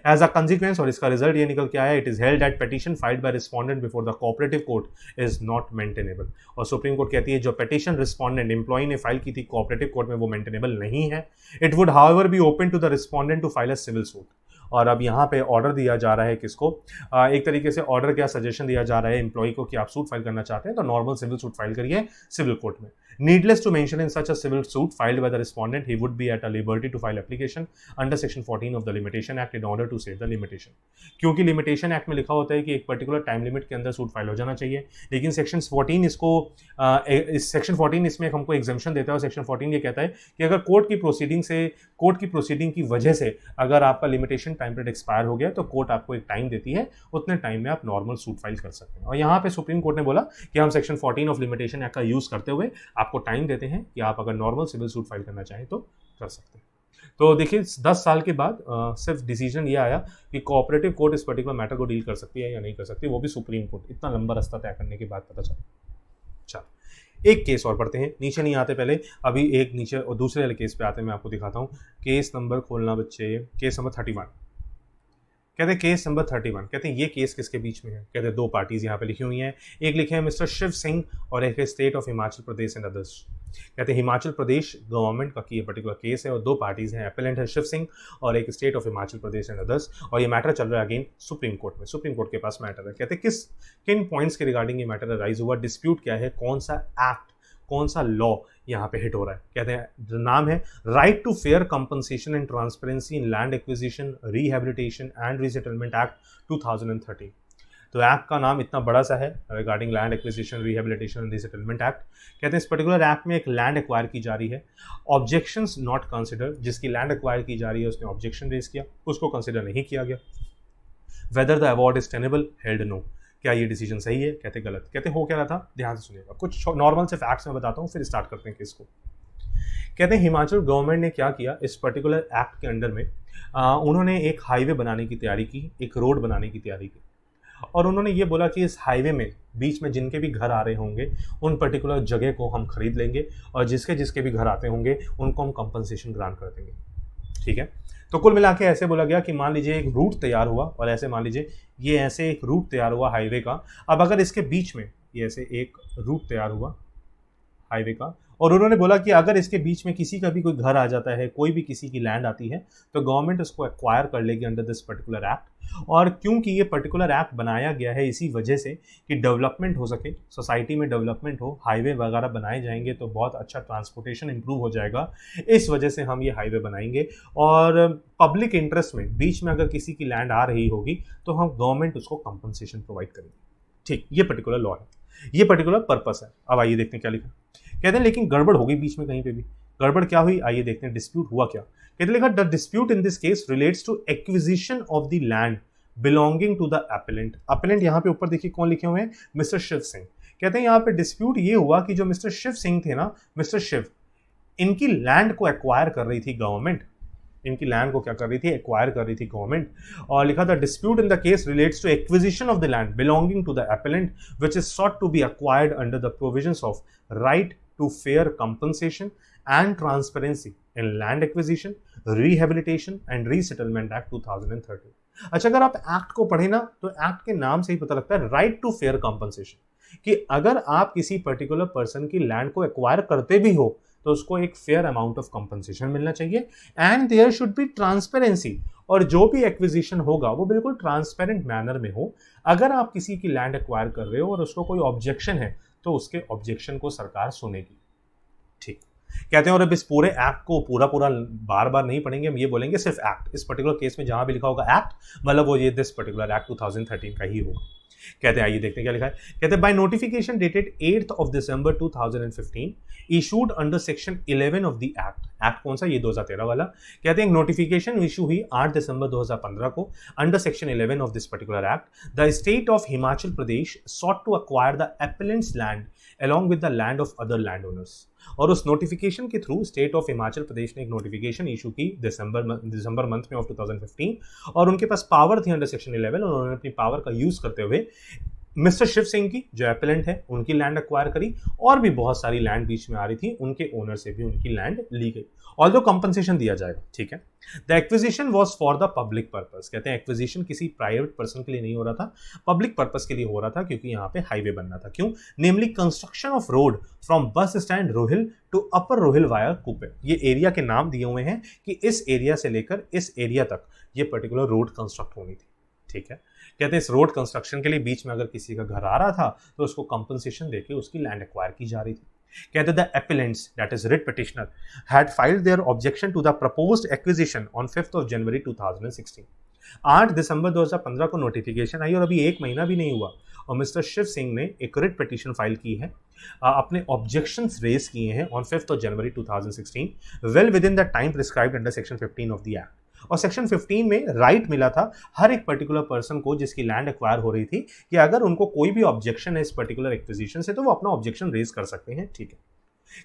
एज अ कंसिक्वेंस, और इसका रिजल्ट ये निकल के आया, it is held that petition filed by respondent before the cooperative court is not maintainable. और सुप्रीम कोर्ट कहती है जो पिटीशन रिस्पोंडेंट एम्प्लॉय ने फाइल की थी कोऑपरेटिव कोर्ट में वो मेंटेनेबल नहीं है। It would however be open to the respondent to file a civil suit. और अब यहाँ पे ऑर्डर दिया जा रहा है किसको, एक तरीके से ऑर्डर क्या सजेशन दिया जा रहा है एम्प्लॉय को कि आप सूट फाइल करना चाहते हैं तो नॉर्मल सिविल सूट फाइल करिए सिविल कोर्ट में. Needless to mention, in such a civil suit filed by the respondent, he would be at a liberty to file application under section 14 of the Limitation Act in order to save the limitation. क्योंकि limitation act में लिखा होता है कि एक particular time limit के अंदर suit file हो जाना चाहिए, लेकिन सेक्शन 14 इसको सेक्शन 14 इसमें हमको एग्जाम्पशन देता है. और सेक्शन 14 ये कहता है कि अगर कोर्ट की प्रोसीडिंग की वजह से अगर आपका लिमिटेशन टाइम पीरियड एक्सपायर हो गया तो कोर्ट आपको एक टाइम देती है, उतने टाइम में आप नॉर्मल सूट फाइल कर सकते हैं. और यहाँ पे सुप्रीम कोर्ट ने बोला कि हम सेक्शन 14 ऑफ लिमिटेशन एक्ट का यूज करते हुए आपको टाइम देते हैं कि आप अगर नॉर्मल सिविल सूट फाइल करना चाहें तो कर सकते हैं. तो देखिए 10 साल के बाद सिर्फ डिसीजन ये आया कि कोऑपरेटिव कोर्ट इस पर्टिकुलर मैटर को डील कर सकती है या नहीं कर सकती, वो भी सुप्रीम कोर्ट. इतना लंबा रास्ता तय करने के बाद पता चला. चलो एक केस और पढ़ते हैं, नीचे नहीं आते पहले, अभी एक नीचे और दूसरे वाले केस पे आते हैं. मैं आपको दिखाता हूँ. केस नंबर खोलना बच्चे, केस नंबर 31. कहते हैं केस नंबर 31. कहते हैं ये केस किसके बीच में है. कहते हैं दो पार्टीज यहाँ पे लिखी हुई हैं, एक लिखे हैं मिस्टर शिव सिंह और एक है state of Himachal Pradesh and others. कहते हैं हिमाचल प्रदेश गवर्नमेंट का कि ये पर्टिकुलर केस है और दो पार्टीज हैं, एपेलेंट है शिव सिंह और एक state of Himachal Pradesh and others. और ये मैटर चल रहा है अगेन सुप्रीम कोर्ट में. सुप्रीम कोर्ट के पास मैटर है. कहते हैं किन पॉइंट्स के रिगार्डिंग ये मैटर राइज हुआ, डिस्प्यूट क्या है, कौन सा एक्ट कौन सा लॉ यहाँ पे हिट हो रहा है. कहते हैं नाम है right to fair compensation and transparency in land acquisition rehabilitation and resettlement act 2013. तो एक्ट का नाम इतना बड़ा सा है, regarding land acquisition rehabilitation and resettlement act. कहते हैं इस पर्टिकुलर एक्ट में एक लैंड एक्वायर की जा रही है, ऑब्जेक्शंस नॉट कंसिडर. जिसकी लैंड एक्वायर की जा रही है उसने ऑब्जेक्शन रेज किया, उसको कंसिडर नहीं किया गया. Whether the award is tenable, held no. क्या ये डिसीजन सही है, कहते गलत. कहते हो क्या रहा था, ध्यान से सुनिएगा. कुछ नॉर्मल से फैक्ट्स मैं बताता हूँ फिर स्टार्ट करते हैं केस को. कहते हैं हिमाचल गवर्नमेंट ने क्या किया इस पर्टिकुलर एक्ट के अंडर में, उन्होंने एक हाईवे बनाने की तैयारी की, एक रोड बनाने की तैयारी की. और उन्होंने ये बोला कि इस हाईवे में बीच में जिनके भी घर आ रहे होंगे उन पर्टिकुलर जगह को हम खरीद लेंगे और जिसके भी घर आते होंगे उनको हम कंपनसेशन ग्रांट कर देंगे. ठीक है. तो कुल मिला के ऐसे बोला गया कि मान लीजिए एक रूट तैयार हुआ और ऐसे मान लीजिए ये ऐसे एक रूट तैयार हुआ हाईवे का. अब अगर इसके बीच में ये ऐसे एक रूट तैयार हुआ हाईवे का और उन्होंने बोला कि अगर इसके बीच में किसी का भी कोई घर आ जाता है, कोई भी किसी की लैंड आती है तो गवर्नमेंट उसको एक्वायर कर लेगी अंडर दिस पर्टिकुलर एक्ट. और क्योंकि ये पर्टिकुलर एक्ट बनाया गया है इसी वजह से कि डेवलपमेंट हो सके, सोसाइटी में डेवलपमेंट हो, हाईवे वगैरह बनाए जाएंगे तो बहुत अच्छा ट्रांसपोर्टेशन इंप्रूव हो जाएगा, इस वजह से हम ये हाईवे बनाएंगे. और पब्लिक इंटरेस्ट में बीच में अगर किसी की लैंड आ रही होगी तो हम गवर्नमेंट उसको कंपनसेशन प्रोवाइड करेंगे. ठीक, ये पर्टिकुलर लॉ है, ये पर्टिकुलर पर्पस है. अब आइए देखते हैं क्या लिखा. कहते हैं लेकिन गड़बड़ होगी बीच में, कहीं पे भी गड़बड़ क्या हुई, आइए देखते हैं डिस्प्यूट हुआ क्या. कहते हैं लिखा the dispute in this case relates to acquisition of the land belonging to the appellant. Appellant यहाँ पे ऊपर देखिए कौन लिखे हुए हैं, मिस्टर शिव सिंह. कहते हैं यहाँ पे डिस्प्यूट ये हुआ कि जो मिस्टर शिव सिंह थे ना, मिस्टर शिव, इनकी लैंड को एक्वायर कर रही थी गवर्नमेंट. इनकी लैंड को क्या कर रही थी, एक्वायर कर रही थी गवर्नमेंट. और लिखा था dispute in the case relates to acquisition of the land belonging to the appellant which is sought to be acquired under the provisions of right to fair compensation and transparency in land acquisition rehabilitation and resettlement act 2013. अच्छा, अगर आप act को पढ़े ना तो act के नाम से ही पता लगता है राइट टू फेयर कंपनसेशन, कि अगर आप किसी पर्टिकुलर पर्सन की लैंड को एक्वायर करते भी हो तो उसको एक फेयर अमाउंट ऑफ कंपनसेशन मिलना चाहिए. And there should be transparency, और जो भी एक्विजिशन होगा वो बिल्कुल ट्रांसपेरेंट मैनर में हो. अगर आप किसी की लैंड एक्वायर कर रहे हो और उसको कोई ऑब्जेक्शन है तो उसके ऑब्जेक्शन को सरकार सुनेगी. ठीक, कहते हैं. और अब इस पूरे एक्ट को पूरा बार बार नहीं पढ़ेंगे, हम ये बोलेंगे सिर्फ एक्ट. इस पर्टिकुलर केस में जहां भी लिखा होगा एक्ट, मतलब वो ये दिस पर्टिकुलर एक्ट 2013 का ही होगा. कहते हैं आइए देखते हैं क्या लिखा है. कहते हैं by notification dated 8th of December 2015 issued under section 11 of the act. Act कौन सा, ये 2013 वाला. कहते हैं नोटिफिकेशन इशू हुई 8 दिसंबर 2015 को under section 11 of this particular act. The state of Himachal Pradesh sought to acquire the appellants land along with the land of other landowners. और उस नोटिफिकेशन के थ्रू स्टेट ऑफ हिमाचल प्रदेश ने एक नोटिफिकेशन इशू की दिसंबर मंथ में ऑफ 2015, और उनके पास पावर थी अंडर सेक्शन 11, और उन्होंने अपनी पावर का यूज करते हुए मिस्टर शिव सिंह की जो एपेलेंट है उनकी लैंड एक्वायर करी, और भी बहुत सारी लैंड बीच में आ रही थी, उनके ओनर से भी उनकी लैंड ली गई, ऑल्दो कंपनसेशन दिया जाएगा, ठीक है। The acquisition was for the public purpose, कहते हैं एक्विजिशन किसी प्राइवेट पर्सन के लिए नहीं हो रहा था, पब्लिक पर्पस के लिए हो रहा था, क्योंकि यहाँ पे हाईवे बनना था। क्यों? Namely construction of road from bus stand Rohil to upper Rohil via Kupe. ये एरिया के नाम दिए हुए हैं कि इस एरिया से लेकर इस एरिया तक ये पर्टिकुलर रोड कंस्ट्रक्ट होनी थी, ठीक है। कहते हैं इस रोड कंस्ट्रक्शन के लिए बीच में अगर किसी का घर आ रहा था तो उसको कंपनसेशन देके उसकी लैंड एक्वायर की जा रही थी। कहते the appellants that is writ petitioner had filed their objection to the proposed acquisition on 5th of January 2016। 8 दिसंबर 2015 को नोटिफिकेशन आई और अभी एक महीना भी नहीं हुआ और मिस्टर शिव सिंह ने एक रिट पिटीशन फाइल की है, अपने ऑब्जेक्शंस रेज किए हैं on 5th of January 2016 well with in the time prescribed under section 15 of the act. और सेक्शन 15 में राइट मिला था हर एक पर्टिकुलर पर्सन को जिसकी लैंड एक्वायर हो रही थी कि अगर उनको कोई भी ऑब्जेक्शन है इस पर्टिकुलर एक्विजिशन से तो वो अपना ऑब्जेक्शन रेज कर सकते हैं, ठीक है।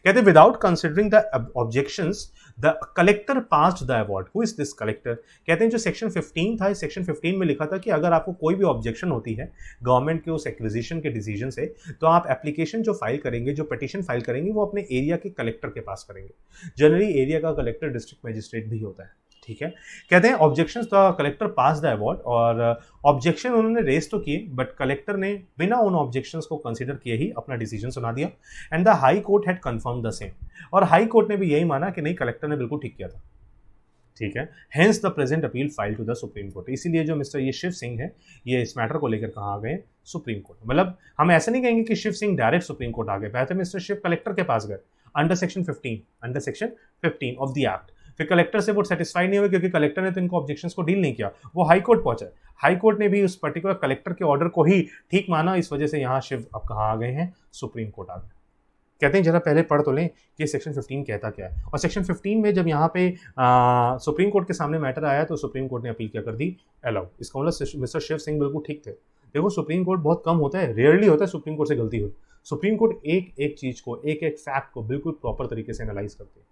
कहते without considering the objections the collector passed the award. Who is this collector? कहते हैं जो सेक्शन 15 था, इस सेक्शन 15 में लिखा था कि अगर आपको कोई भी ऑब्जेक्शन होती है गवर्नमेंट के उस एक्विजिशन के डिसीजन से तो आप एप्लीकेशन जो फाइल करेंगे, जो पिटीशन फाइल करेंगे, वो अपने एरिया के कलेक्टर के पास करेंगे। जनरली एरिया का कलेक्टर डिस्ट्रिक्ट मजिस्ट्रेट भी होता है, ठीक है। कहते हैं objections the collector pass the award, और ऑब्जेक्शन उन्होंने रेज तो किए बट कलेक्टर ने बिना उन ऑब्जेक्शंस को कंसीडर किए ही अपना डिसीजन सुना दिया and the high court had confirm the same. और हाई कोर्ट ने भी यही माना कि नहीं, कलेक्टर ने बिल्कुल ठीक किया था, ठीक है। Hence the present appeal file to the supreme court. इसीलिए जो मिस्टर ये शिव सिंह है ये इस मैटर को लेकर कहाँ आ गए? Supreme court. मतलब हम ऐसे नहीं कहेंगे कि Shiv Singh direct supreme court आ गए, पहले मिस्टर शिव कलेक्टर के पास गए under section 15 of the act. फिर कलेक्टर से वो सेटिस्फाइड नहीं हुए क्योंकि कलेक्टर ने तो इनको ऑब्जेक्शंस को डील नहीं किया, वो हाई कोर्ट पहुंचा। हाई कोर्ट ने भी उस पर्टिकुलर कलेक्टर के ऑर्डर को ही ठीक माना, इस वजह से यहाँ शिव अब कहाँ आ गए हैं? सुप्रीम कोर्ट आ गए। कहते हैं जरा पहले पढ़ तो लें कि सेक्शन 15 कहता क्या है। और सेक्शन 15 में जब यहाँ पे सुप्रीम कोर्ट के सामने मैटर आया तो सुप्रीम कोर्ट ने अपील क्या कर दी? अलाउ। इसका मतलब मिस्टर शिव सिंह बिल्कुल ठीक थे। देखो सुप्रीम कोर्ट बहुत कम होता है, रेयरली होता है सुप्रीम कोर्ट से गलती हुई। सुप्रीम कोर्ट एक एक चीज को, एक एक फैक्ट को बिल्कुल प्रॉपर तरीके से एनालाइज करते हैं।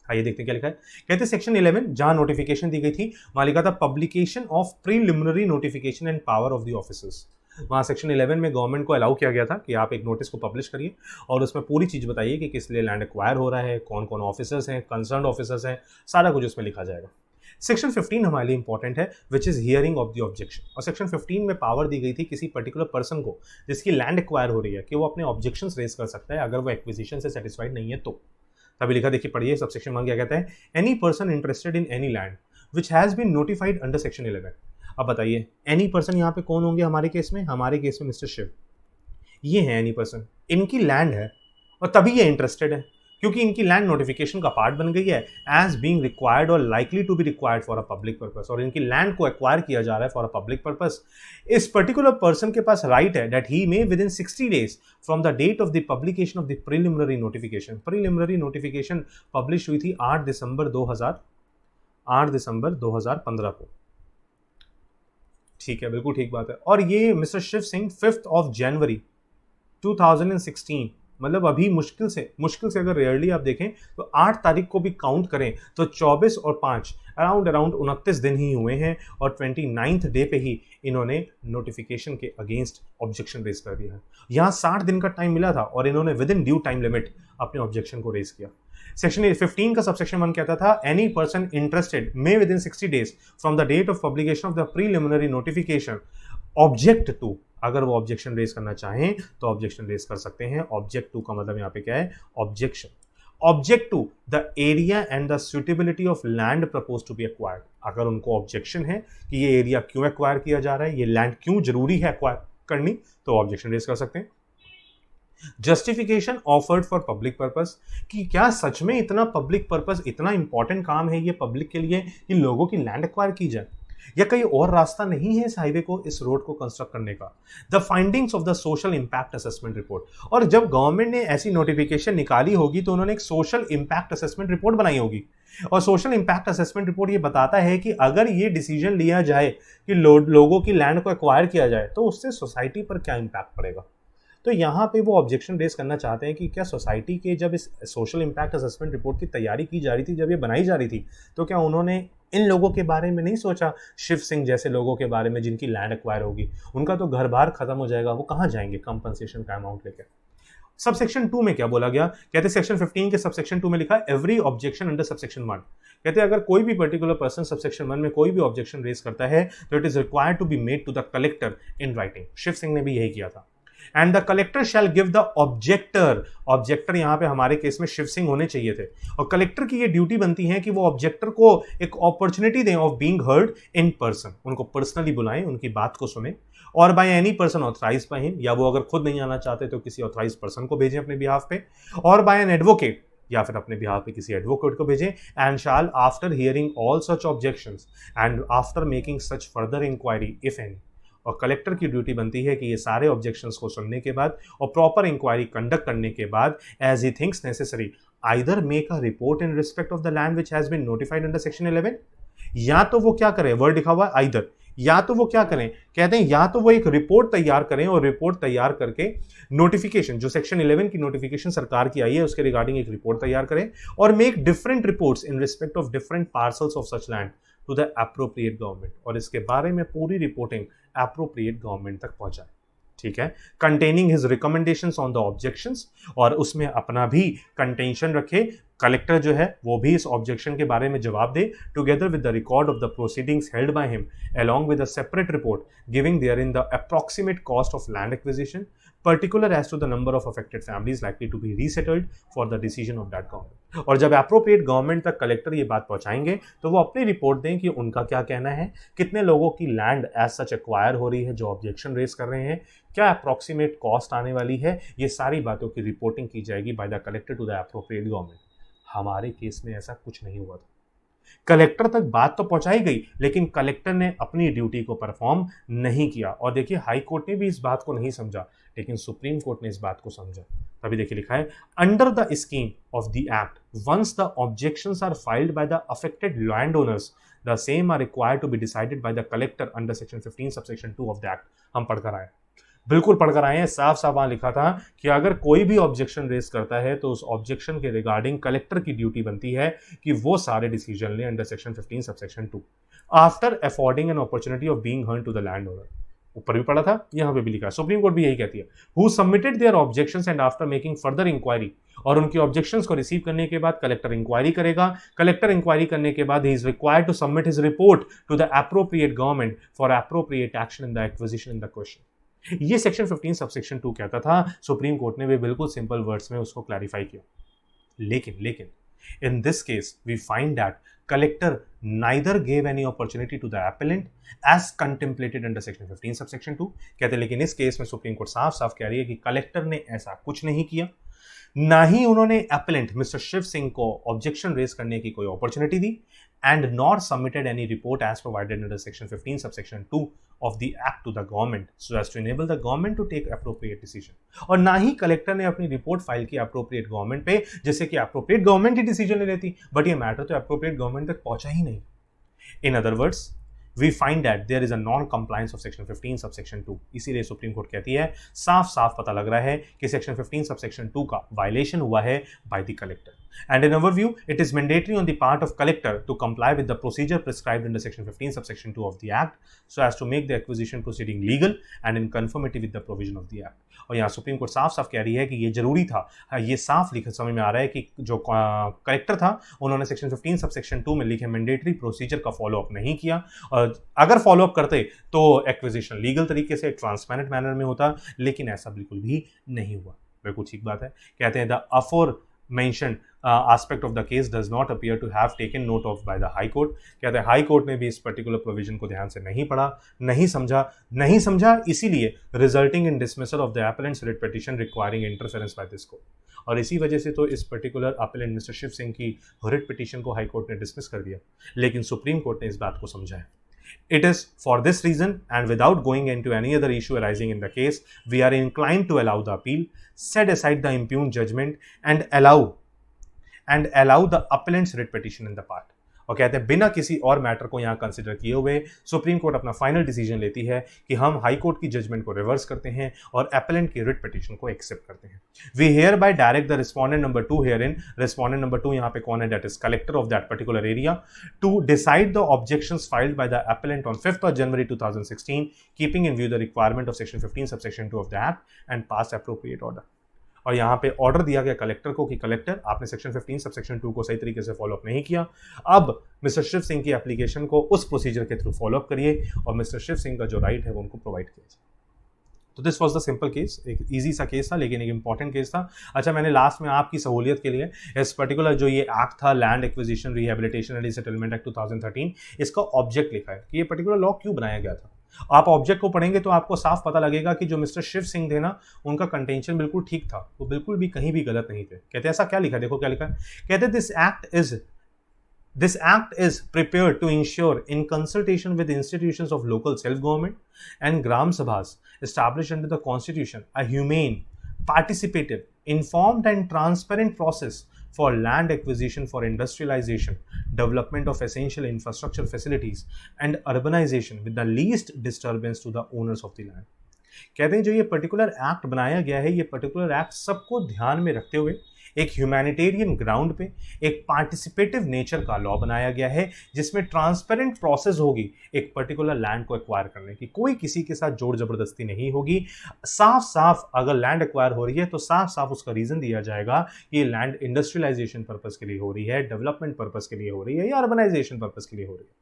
आइए देखते हैं क्या लिखा है। कहते हैं सेक्शन 11 जहां नोटिफिकेशन दी गई थी वहां लिखा था publication of preliminary notification and power of the officers. वहां सेक्शन 11 में गवर्नमेंट को अलाउ किया गया था कि आप एक नोटिस को पब्लिश करिए और उसमें पूरी चीज बताइए कि किस लिए लैंड एक्वायर हो रहा है, कौन कौन ऑफिसर्स हैं, कंसर्न ऑफिसर्स हैं, सारा कुछ उसमें लिखा जाएगा। सेक्शन 15 हमारे लिए इंपॉर्टेंट है which is hearing of the objection. और सेक्शन 15 में पावर दी गई थी किसी पर्टिकुलर पर्सन को जिसकी लैंड एक्वायर हो रही है कि वो अपने ऑब्जेक्शन रेज कर सकता है अगर वो एक्विजिशन से सेटिस्फाइड नहीं है तो। तभी लिखा, देखिए पढ़िए सब सेक्शन 1 क्या कहता है। Any person interested in any land which has been notified under section 11। अब बताइए एनी पर्सन यहाँ पे कौन होंगे हमारे केस में? हमारे केस में मिस्टर शिव, ये है एनी पर्सन, इनकी लैंड है और तभी ये इंटरेस्टेड है क्योंकि इनकी लैंड नोटिफिकेशन का पार्ट बन गई है एज बीइंग रिक्वायर्ड और likely to be required for a public purpose, और इनकी लैंड को एक्वायर किया जा रहा है फॉर अ पब्लिक पर्पस। इस पर्टिकुलर पर्सन के पास राइट है that he may within 60 days from the date of the publication of the preliminary notification. Preliminary notification publish हुई थी 8 दिसंबर 2015 को, ठीक है, बिल्कुल ठीक बात है। और ये mister Shiv Singh 5th of January 2016, मतलब अभी मुश्किल से अगर रेयरली आप देखें तो 8 तारीख को भी काउंट करें तो 24 और 5 अराउंड 29 दिन ही हुए हैं और 29th डे पे ही इन्होंने नोटिफिकेशन के अगेंस्ट ऑब्जेक्शन रेज कर दिया है। यहाँ 60 दिन का टाइम मिला था और इन्होंने within due time limit अपने ऑब्जेक्शन को रेज किया। सेक्शन 15 का सबसेक्शन 1 कहता था any person interested may within 60 days from the date of publication of the preliminary notification object to. अगर वो ऑब्जेक्शन रेज करना चाहें तो ऑब्जेक्शन रेज कर सकते हैं। ऑब्जेक्ट टू का मतलब यहाँ पे क्या है? Objection. Object to the area and the suitability of land propose to be acquired. अगर उनको ऑब्जेक्शन है कि ये एरिया क्यों एक्वायर किया जा रहा है, ये लैंड क्यों जरूरी है एक्वायर करनी, तो ऑब्जेक्शन रेज कर सकते हैं। Justification offered for public purpose, कि क्या सच में इतना पब्लिक पर्पस, इतना इंपॉर्टेंट काम है ये पब्लिक के लिए कि लोगों की लैंड एक्वायर की जाए, या कहीं और रास्ता नहीं है इस हाईवे को, इस रोड को कंस्ट्रक्ट करने का। The findings of the social impact assessment report, और जब गवर्नमेंट ने ऐसी नोटिफिकेशन निकाली होगी तो उन्होंने एक सोशल इंपैक्ट असेसमेंट रिपोर्ट बनाई होगी, और सोशल इंपैक्ट असेसमेंट रिपोर्ट ये बताता है कि अगर ये डिसीजन लिया जाए कि लोगों की लैंड को एक्वायर किया जाए तो उससे सोसाइटी पर क्या इंपैक्ट पड़ेगा। तो यहाँ पे वो ऑब्जेक्शन रेस करना चाहते हैं कि क्या सोसाइटी के जब इस सोशल इम्पैक्ट असेसमेंट रिपोर्ट की तैयारी की जा रही थी, जब ये बनाई जा रही थी, तो क्या उन्होंने इन लोगों के बारे में नहीं सोचा, शिव सिंह जैसे लोगों के बारे में जिनकी लैंड एक्वायर होगी, उनका तो घर बार खत्म हो जाएगा, वो कहाँ जाएंगे कंपनसेशन का अमाउंट लेकर। सबसेक्शन 2 में क्या बोला गया, कहते सेक्शन 15 के सबसेक्शन 2 में लिखा है एवरी ऑब्जेक्शन अंडर सबसेक्शन 1, कहते अगर कोई भी पर्टिकुलर पर्सन सबसेक्शन 1 में कोई भी ऑब्जेक्शन रेज करता है तो it is required to be made to the collector in writing. Shiv Singh ने भी यही किया था। And the collector shall give the objector, objector यहां पे हमारे केस में शिव सिंह होने चाहिए थे, और कलेक्टर की ये ड्यूटी बनती है कि वो ऑब्जेक्टर को एक अपॉर्चुनिटी दें of being heard in person, उनको पर्सनली बुलाएं, उनकी बात को सुने, और by any person authorize by him, या वो अगर खुद नहीं आना चाहते तो किसी ऑथराइज पर्सन को भेजें अपने बिहाफ पे, और बाय एन एडवोकेट, या फिर अपने बिहाफ पे किसी एडवोकेट को भेजें। And shall after hearing all such objections and after making such further inquiry if any, और कलेक्टर की ड्यूटी बनती है कि ये सारे ऑब्जेक्शंस को सुनने के बाद और प्रॉपर इंक्वायरी कंडक्ट करने के बाद as he thinks necessary either make a report in respect of the land which has been notified under section 11, या तो वो क्या करें, वर्ड लिखा हुआ आइदर, या तो वो क्या करें, कहते हैं या तो वो एक रिपोर्ट तैयार करें, और रिपोर्ट तैयार करके नोटिफिकेशन, जो सेक्शन 11 की नोटिफिकेशन सरकार की आई है उसके रिगार्डिंग एक रिपोर्ट तैयार करें, और make different reports in respect of different parcels of such land to the appropriate government, और इसके बारे में पूरी रिपोर्टिंग एप्रोप्रिएट गवर्नमेंट तक पहुंचाए। ठीक है, containing his recommendations on the objections, और उसमें अपना भी कंटेंशन रखे, कलेक्टर जो है वो भी इस ऑब्जेक्शन के बारे में जवाब दे, together with the record of the proceedings held by him along with a separate report giving therein the approximate cost of land acquisition, particular as to the number of affected families likely to be resettled for the decision of that government। और जब appropriate government तक collector ये बात पहुंचाएंगे तो वो अपनी report दें कि उनका क्या कहना है, कितने लोगों की लैंड एज सच एक्वायर हो रही है जो ऑब्जेक्शन रेज कर रहे हैं, क्या अप्रोक्सीमेट कॉस्ट आने वाली है, ये सारी बातों की रिपोर्टिंग की जाएगी by the collector to the appropriate government. हमारे केस में ऐसा कुछ नहीं हुआ था, कलेक्टर तक बात तो पहुंचाई गई लेकिन कलेक्टर ने अपनी ड्यूटी को परफॉर्म नहीं किया। और देखिए हाई कोर्ट ने भी इस बात को नहीं समझा लेकिन सुप्रीम कोर्ट ने इस बात को समझा। तभी देखिए लिखा है under the scheme of the act once the objections are filed by the affected land owners the same are required to be decided by the collector under section 15 subsection 2 of the act. हम पढ़कर आए, बिल्कुल पढ़कर आए हैं, साफ साफ वहां लिखा था कि अगर कोई भी ऑब्जेक्शन रेज करता है तो उस ऑब्जेक्शन के रिगार्डिंग कलेक्टर की ड्यूटी बनती है कि वो सारे डिसीजन ले under section 15 subsection 2 after affording an opportunity of being heard to the land owner. ऊपर भी पढ़ा था, यहां पे भी लिखा है, सुप्रीम कोर्ट भी यही कहती है, who submitted their objections and after making further inquiry, और उनकी ऑब्जेक्शंस को रिसीव करने के बाद कलेक्टर इंक्वायरी करेगा, कलेक्टर इंक्वायरी करने के बाद ही is required to submit his report to the appropriate government for appropriate action in the acquisition in the question. ये सेक्शन 15 सबसेक्शन 2 कहता था, सुप्रीम कोर्ट ने भी बिल्कुल सिंपल वर्ड्स में उसको क्लैरिफाई किया। लेकिन in this case we find that collector neither gave any opportunity to the appellant as contemplated under section 15 subsection 2। कहते लेकिन इस केस में सुप्रीम कोर्ट साफ साफ कह रही है कि कलेक्टर ने ऐसा कुछ नहीं किया, ना ही उन्होंने एपेलेंट मिस्टर शिव सिंह को ऑब्जेक्शन रेज करने की कोई अपॉर्चुनिटी दी, and nor submitted any report as provided under section 15 subsection 2 of the act to the government so as to enable the government to take appropriate decision. और ना ही collector ने अपनी रिपोर्ट फाइल की एप्रोप्रिएट गवर्नमेंट पे, जैसे कि appropriate government ही decision ले लेती, बट ये मैटर तो एप्रोप्रिएट गवर्नमेंट तक पहुंचा ही नहीं। इन other words we find that there is a non-compliance of section 15 subsection 2। इसीलिए सुप्रीम कोर्ट कहती है साफ साफ पता लग रहा है कि सेक्शन 15 सबसेक्शन 2 का वायलेशन हुआ है by the collector, and in our view it is mandatory on the part of collector to comply with the procedure prescribed under section 15 subsection 2 of the act so as to make the acquisition proceeding legal and in conformity with the provision of the act. और यहाँ supreme court साफ साफ कह रही है कि ये जरूरी था, ये साफ लिखा समझ में आ रहा है कि जो कलेक्टर था उन्होंने सेक्शन 15 सबसेक्शन 2 में लिखे मैंडेटरी प्रोसीजर का फॉलोअप नहीं किया, और अगर फॉलोअप करते तो एक्विजिशन लीगल तरीके से ट्रांसपेरेंट मैनर में होता, लेकिन ऐसा बिल्कुल भी नहीं हुआ। बिल्कुल ठीक बात है। कहते हैं the अफोर mentioned aspect of the case does not appear to have taken note of by the high court। कहते हैं हाई कोर्ट ने भी इस पर्टिकुलर प्रोविजन को ध्यान से नहीं पढ़ा, नहीं समझा, इसीलिए resulting in dismissal of the appellant's writ petition requiring interference by this court। और इसी वजह से तो इस particular appellant mister Shiv Singh की रिट पिटीशन को हाई कोर्ट ने डिसमिस कर दिया, लेकिन सुप्रीम कोर्ट ने इस बात को समझा है। It is for this reason and without going into any other issue arising in the case, we are inclined to allow the appeal, set aside the impugned judgment and allow the appellant's writ petition in the part। और कहते हैं बिना किसी और matter को यहां consider किए हुए सुप्रीम कोर्ट अपना फाइनल डिसीजन लेती है कि हम हाई कोर्ट की जजमेंट को रिवर्स करते हैं और एपेलेंट की रिट पिटीशन को एक्सेप्ट करते हैं। We hereby direct the respondent number 2 here in, respondent number 2 यहां पे कौन है, that is collector of that particular area, to decide the objections filed by the appellant on 5th January 2016 keeping in view the requirement of section 15 subsection 2 of the act and pass appropriate order. और यहाँ पे order दिया गया collector को कि collector आपने section 15 subsection 2 को सही तरीके से फॉलो अप नहीं किया, अब मिस्टर शिव सिंह की एप्लीकेशन को उस प्रोसीजर के थ्रू फॉलो अप करिए और मिस्टर शिव सिंह का जो राइट है वो उनको प्रोवाइड किया जाए। तो this was the simple case, एक इजी सा केस था लेकिन एक इंपॉर्टेंट केस था। अच्छा, मैंने लास्ट में आपकी सहूलियत के लिए इस पर्टिकुलर जो ये एक्ट था land acquisition rehabilitation and settlement act 2013, इसका ऑब्जेक्ट लिखा है कि ये पर्टिकुलर लॉ क्यों बनाया गया था। आप ऑब्जेक्ट को पढ़ेंगे तो आपको साफ पता लगेगा कि जो मिस्टर शिव सिंह थे ना, उनका कंटेंशन बिल्कुल ठीक था, वो बिल्कुल भी कहीं भी गलत नहीं थे। कहते ऐसा क्या लिखा, देखो क्या लिखा है, कहते This act is prepared to ensure, in consultation with institutions of local self-government and Gram Sabhas established under the Constitution, a humane, participative, informed and transparent process for land acquisition for industrialization, development of essential infrastructure facilities and urbanization with the least disturbance to the owners of the land. कहते हैं जो ये particular act बनाया गया है, ये particular act सबको ध्यान में रखते हुए एक ह्यूमैनिटेरियन ग्राउंड पे एक पार्टिसिपेटिव नेचर का लॉ बनाया गया है, जिसमें ट्रांसपेरेंट प्रोसेस होगी एक पर्टिकुलर लैंड को एक्वायर करने की, कोई किसी के साथ जोर जबरदस्ती नहीं होगी। साफ साफ अगर लैंड एक्वायर हो रही है तो साफ साफ उसका रीजन दिया जाएगा कि ये लैंड इंडस्ट्रियलाइजेशन पर्पस के लिए हो रही है, डेवलपमेंट पर्पस के लिए हो रही है या अर्बनाइजेशन पर्पस के लिए हो रही है,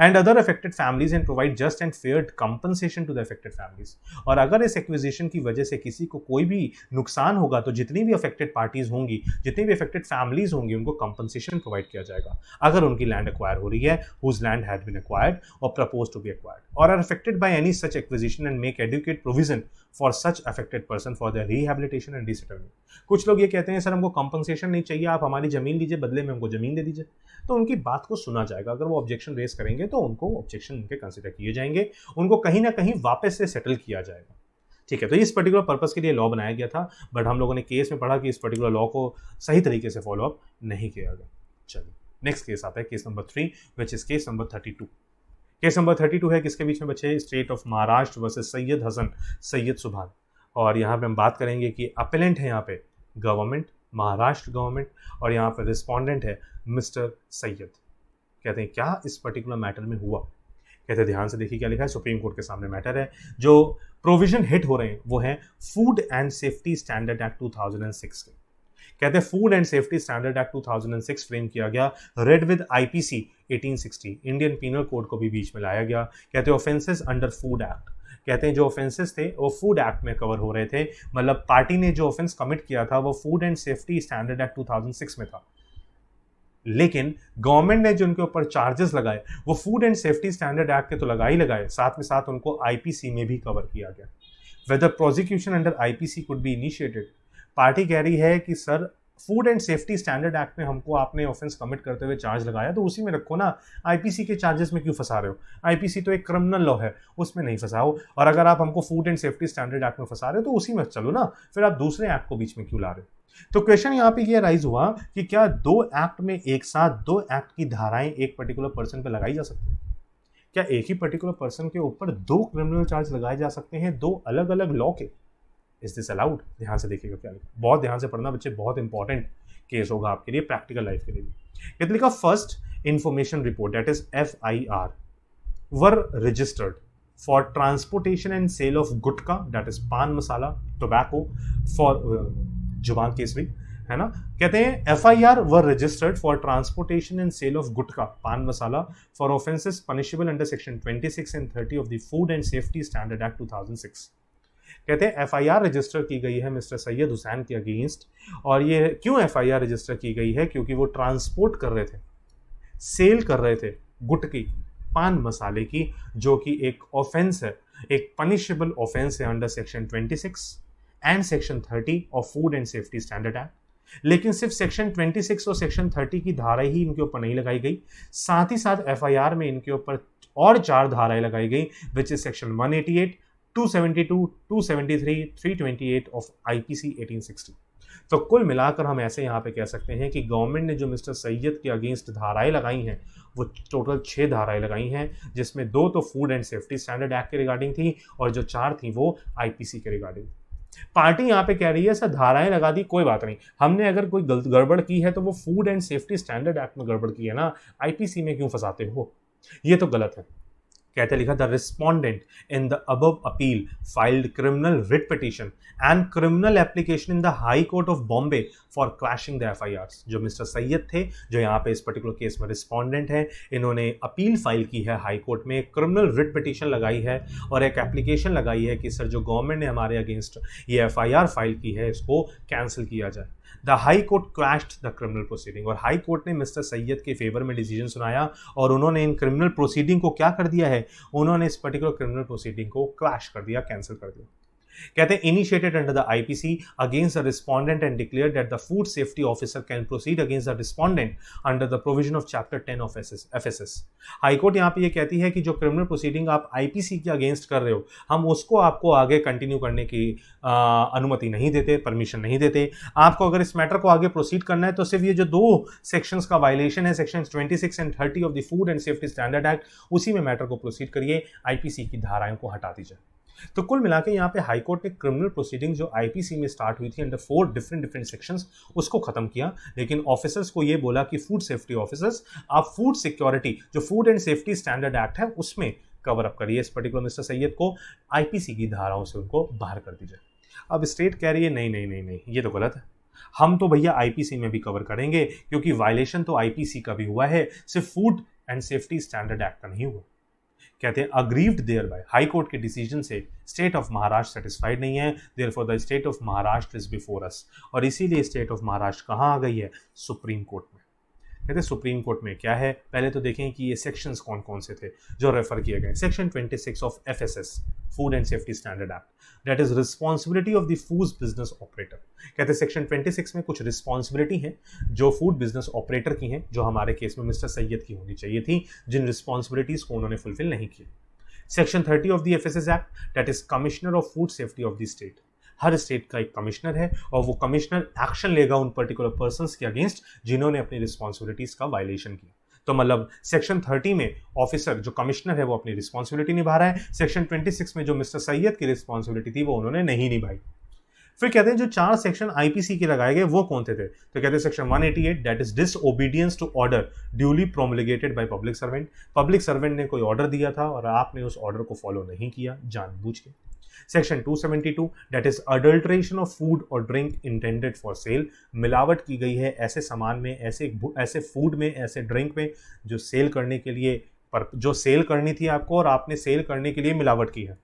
and other affected families and provide just and fair compensation to the affected families। और अगर इस एक्विजिशन की वजह से किसी को कोई भी नुकसान होगा तो जितनी भी अफेक्टेड पार्टीज होंगी, जितनी भी अफेक्टेड फैमिलीज होंगी, उनको कंपनसेशन प्रोवाइड किया जाएगा अगर उनकी लैंड एक्वायर हो रही है, whose land had been acquired or proposed to be acquired or are affected by any such acquisition and make adequate provision for such affected person for their rehabilitation and resettlement। कुछ लोग ये कहते हैं sir हमको compensation नहीं चाहिए, आप हमारी जमीन लीजिए, बदले में हमको जमीन दे दीजिए, तो उनकी बात को सुना जाएगा। अगर वो ऑब्जेक्शन रेस करेंगे तो उनको ऑब्जेक्शन उनके कंसिडर किए जाएंगे, उनको कहीं ना कहीं वापस से सेटल किया जाएगा। ठीक है, तो इस पर्टिकुलर पर्पस के लिए लॉ बनाया गया था, बट हम लोगों ने केस में पढ़ा कि इस पर्टिकुलर लॉ को सही तरीके से फॉलो अप नहीं किया गया। चलिए नेक्स्ट केस आता है, case number 3 which is case number 32। Case number 32 है किसके बीच में बच्चे, state of Maharashtra versus Syed Hasan Syed Subhan. और यहाँ पे हम बात करेंगे कि अपेलेंट है यहाँ पे गवर्नमेंट, महाराष्ट्र गवर्नमेंट, और यहाँ पे रिस्पोंडेंट है मिस्टर सैयद। कहते हैं क्या इस पर्टिकुलर मैटर में हुआ, कहते हैं ध्यान से देखिए क्या लिखा है। सुप्रीम कोर्ट के सामने मैटर है, जो प्रोविजन हिट हो रहे हैं वो है food and safety standard act 2006 के। कहते हैं food and safety standard act 2006 frame किया गया, read with IPC 1860, Indian penal code को भी बीच में लाया गया। कहते हैं ऑफेंसेस अंडर फूड एक्ट, कहते हैं जो ऑफेंसेस थे वो फूड एक्ट में कवर हो रहे थे, मतलब पार्टी ने जो ऑफेंस कमिट किया था वो food and safety standard act 2006 में था, लेकिन गवर्नमेंट ने जो उनके ऊपर चार्जेस लगाए वो food and safety standard act के तो लगाए, साथ में साथ उनको आईपीसी में भी कवर किया गया। Whether prosecution under IPC could be initiated, party कह रही है कि sir food and safety standard act में हमको आपने ऑफेंस कमिट करते हुए चार्ज लगाया तो उसी में रखो ना, आईपीसी के चार्जेस में क्यों फंसा रहे हो, आईपीसी तो एक क्रिमिनल लॉ है उसमें नहीं फंसाओ, और अगर आप हमको food and safety standard act में फंसा रहे हो तो उसी में चलो ना, फिर आप दूसरे एक्ट को बीच में क्यों ला रहे हो। तो क्वेश्चन यहाँ पे ये राइज हुआ कि क्या दो एक्ट में एक साथ दो एक्ट की धाराएं एक पर्टिकुलर पर्सन पे लगाई जा सकती है, क्या एक ही पर्टिकुलर पर्सन के ऊपर दो क्रिमिनल चार्ज लगाए जा सकते हैं दो अलग अलग लॉ के, इज दिस अलाउड। ध्यान से देखिएगा क्या लिखा, बहुत ध्यान से पढ़ना बच्चे, बहुत इंपॉर्टेंट केस होगा आपके लिए प्रैक्टिकल लाइफ के लिए भी। ये लिखा first information report that is FIR were registered for transportation and sale of gutkha that is paan masala tobacco for जुबान केसरी है ना। कहते हैं FIR were registered for transportation and sale of gutkha pan masala for offences punishable under section 26 and 30 of the food and safety standard act 2006। कहते हैं FIR register की गई है मिस्टर सैयद हुसैन के अगेंस्ट, और ये क्यों FIR रजिस्टर की गई है, क्योंकि वो ट्रांसपोर्ट कर रहे थे, सेल कर रहे थे गुटकी पान मसाले की, जो कि एक ऑफेंस है, एक पनिशेबल ऑफेंस है under section 26 and section 30 of food and safety standard act. लेकिन सिर्फ सेक्शन 26 और सेक्शन 30 की धारा ही इनके ऊपर नहीं लगाई गई, साथ ही साथ FIR में इनके ऊपर और 4 धाराएं लगाई गई, which is section 188, 272, 273, 328 of IPC 1860। तो कुल मिलाकर हम ऐसे यहाँ पे कह सकते हैं कि गवर्नमेंट ने जो मिस्टर सैयद के अगेंस्ट धाराएं लगाई हैं वो टोटल 6 धाराएं लगाई हैं, जिसमें 2 तो food and safety standard act के रिगार्डिंग थी और जो 4 थी वो आईपीसी के रिगार्डिंग। पार्टी यहाँ पे कह रही है सर धाराएं लगा दी कोई बात नहीं, हमने अगर कोई गड़बड़ की है तो वो food and safety standard act में गड़बड़ की है ना, आईपीसी में क्यों फंसाते हो, ये तो गलत है। कहते लिखा the respondent in the above appeal filed criminal writ petition and criminal application in the high court of Bombay for clashing the FIRs. जो मिस्टर सैयद थे जो यहाँ पे इस पर्टिकुलर केस में रिस्पोंडेंट है, इन्होंने अपील फाइल की है हाई कोर्ट में, क्रिमिनल रिट पिटीशन लगाई है और एक एप्लीकेशन लगाई है कि सर जो गवर्नमेंट ने हमारे अगेंस्ट ये एफआईआर फाइल की है इसको कैंसिल किया जाए। The high court clashed the criminal proceeding, और हाई कोर्ट ने मिस्टर सैयद के फेवर में डिसीजन सुनाया और उन्होंने इन क्रिमिनल प्रोसीडिंग को क्या कर दिया है, उन्होंने इस पर्टिकुलर क्रिमिनल प्रोसीडिंग को क्लैश कर दिया, कैंसिल कर दिया। कहते हैं initiated under the IPC against the respondent and declared that the food safety officer can proceed against the respondent under the provision of chapter 10 of FSS. High court यहाँ पे ये कहती है कि जो क्रिमिनल प्रोसीडिंग आप आईपीसी के अगेंस्ट कर रहे हो, हम उसको आपको आगे कंटिन्यू करने की अनुमति नहीं देते, परमिशन नहीं देते। आपको अगर इस मैटर को आगे प्रोसीड करना है तो सिर्फ ये जो 2 सेक्शंस का वायलेशन है, section 26 and 30 of the food and safety standard act, उसी में मैटर को प्रोसीड करिए, आईपीसी की धाराओं को हटा दीजिए। तो कुल मिला के यहाँ पे हाईकोर्ट ने क्रिमिनल प्रोसीडिंग जो आईपीसी में स्टार्ट हुई थी अंडर 4 डिफरेंट सेक्शंस उसको खत्म किया, लेकिन ऑफिसर्स को ये बोला कि फूड सेफ्टी ऑफिसर्स आप फूड सिक्योरिटी जो food and safety standard act है उसमें कवर अप करिए, इस पर्टिकुलर मिस्टर सैयद को आईपीसी की धाराओं से उनको बाहर कर दीजिए। अब स्टेट कह रही है नहीं नहीं नहीं नहीं, ये तो गलत है, हम तो भैया आईपीसी में भी कवर करेंगे क्योंकि वायलेशन तो आईपीसी का भी हुआ है, सिर्फ food and safety standard act का नहीं हुआ। कहते हैं aggrieved thereby, high court के डिसीजन से स्टेट ऑफ महाराष्ट्र सेटिस्फाइड नहीं है, therefore the state of Maharashtra is before us, और इसीलिए स्टेट ऑफ महाराष्ट्र कहाँ आ गई है, सुप्रीम कोर्ट में। कहते हैं सुप्रीम कोर्ट में क्या है, पहले तो देखें कि ये सेक्शंस कौन कौन से थे जो रेफर किए गए। Section 26 of FSS food and safety standard act, that is responsibility of the food business operator. कहते हैं सेक्शन 26 में कुछ रिस्पॉन्सिबिलिटी है जो फूड बिजनेस ऑपरेटर की हैं, जो हमारे केस में मिस्टर सैयद की होनी चाहिए थी, जिन रिस्पॉन्सिबिलिटीज को उन्होंने फुलफिल नहीं की। Section 30 of the FSS act, that is commissioner of food safety of the state. Her state का एक कमिश्नर है और वो कमिश्नर एक्शन लेगा उन पर्टिकुलर पर्संस के अगेंस्ट जिन्होंने अपनी रिस्पॉन्सिबिलिटीज का वायलेशन किया। तो मतलब सेक्शन 30 में ऑफिसर जो कमिश्नर है वो अपनी रिस्पॉन्सिबिलिटी निभा रहा है, सेक्शन 26 में जो मिस्टर सैयद की रिस्पॉन्सिबिलिटी थी वो उन्होंने नहीं निभाई। फिर कहते हैं जो 4 सेक्शन आईपीसी के लगाए गए वो कौन थे, तो कहते हैं section 188 that is disobedience to order duly promulgated by public servant. Public servant ने कोई ऑर्डर दिया था और आपने उस ऑर्डर को फॉलो नहीं किया जानबूझ के। Section 272 that is adulteration of food और ड्रिंक इंटेंडेड फॉर सेल, मिलावट की गई है ऐसे सामान में, ऐसे फूड में, ऐसे ड्रिंक में जो सेल करने के लिए जो सेल करनी थी आपको और आपने सेल करने के लिए मिलावट की है।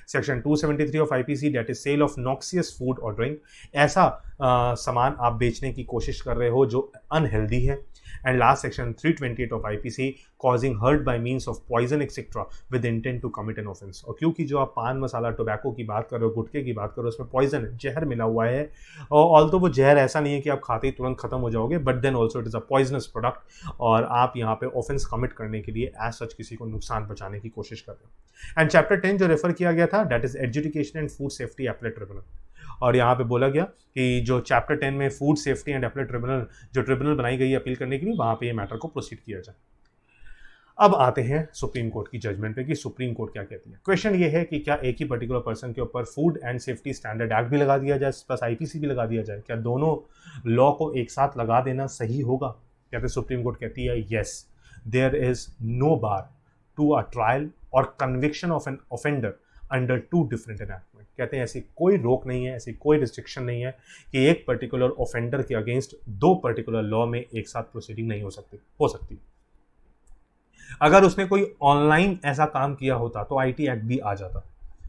Section 273 of IPC that is sale of noxious food और ड्रिंक, ऐसा सामान आप बेचने की कोशिश कर रहे हो जो अनहेल्दी है। And last section 328 of IPC causing hurt by means of poison etcetera with intent to commit an offence. और क्योंकि जो आप पान मसाला टोबैको की बात कर रहे हो, गुटखे की बात कर रहे हो, उसमें पॉइजन जहर मिला हुआ है, और ऑल्दो वो जहर ऐसा नहीं है कि आप खाते ही तुरंत खत्म हो जाओगे, but then also it is a poisonous product और आप यहाँ पे ऑफेंस कमिट करने के लिए एज सच किसी को नुकसान पहुंचाने की कोशिश कर रहे हो। एंड चैप्टर 10 जो रेफर किया गया था that is education and food safety appellate tribunal, और यहाँ पे बोला गया कि जो चैप्टर 10 में food safety and appellate tribunal जो ट्रिब्यूनल बनाई गई है अपील करने के लिए, वहाँ पे ये मैटर को प्रोसीड किया जाए। अब आते हैं सुप्रीम कोर्ट की जजमेंट पे कि सुप्रीम कोर्ट क्या कहती है। क्वेश्चन ये है कि क्या एक ही पर्टिकुलर पर्सन के ऊपर food and safety standard act भी लगा दिया जाए प्लस आईपीसी भी लगा दिया जाए, क्या दोनों लॉ को एक साथ लगा देना सही होगा? कहते सुप्रीम कोर्ट कहती है yes, there is no bar to a trial or conviction of an offender under 2 different enactment. कहते हैं ऐसी कोई रोक नहीं है, ऐसी कोई रिस्ट्रिक्शन नहीं है कि एक पर्टिकुलर ऑफेंडर के अगेंस्ट 2 पर्टिकुलर लॉ में एक साथ प्रोसीडिंग नहीं हो सकती। अगर उसने कोई ऑनलाइन ऐसा काम किया होता तो आईटी एक्ट भी आ जाता,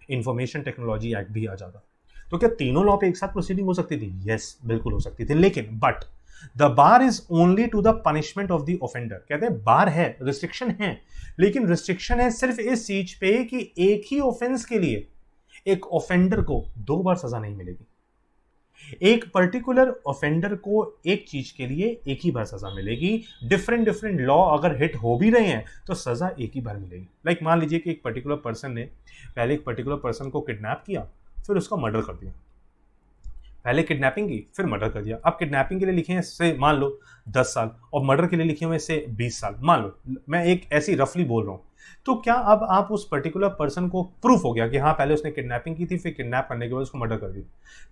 इंफॉर्मेशन टेक्नोलॉजी एक्ट भी आ जाता। तो क्या तीनों लॉ पे एक साथ प्रोसीडिंग हो सकती थी? यस, बिल्कुल हो सकती थी, लेकिन but the bar is only to the punishment of the offender. कहते हैं बार है, रिस्ट्रिक्शन है, लेकिन रिस्ट्रिक्शन है सिर्फ इस चीज पे कि एक ही ऑफेंस के लिए एक ऑफेंडर को 2 बार सजा नहीं मिलेगी। एक पर्टिकुलर ऑफेंडर को एक चीज के लिए एक ही बार सजा मिलेगी। डिफरेंट लॉ अगर हिट हो भी रहे हैं तो सजा एक ही बार मिलेगी। लाइक मान लीजिए कि एक पर्टिकुलर पर्सन ने पहले एक पर्टिकुलर पर्सन को किडनैप किया, फिर उसका मर्डर कर दिया, पहले किडनैपिंग की फिर मर्डर कर दिया। अब किडनैपिंग के लिए लिखे हैं से मान लो 10 साल और मर्डर के लिए लिखे हुए से 20 साल, मान लो, मैं एक ऐसी रफली बोल रहा हूं। तो क्या अब आप उस पर्टिकुलर पर्सन को प्रूफ हो गया कि हाँ पहले उसने किडनैपिंग की थी, फिर किडनैप करने के बाद उसको मर्डर कर दिया,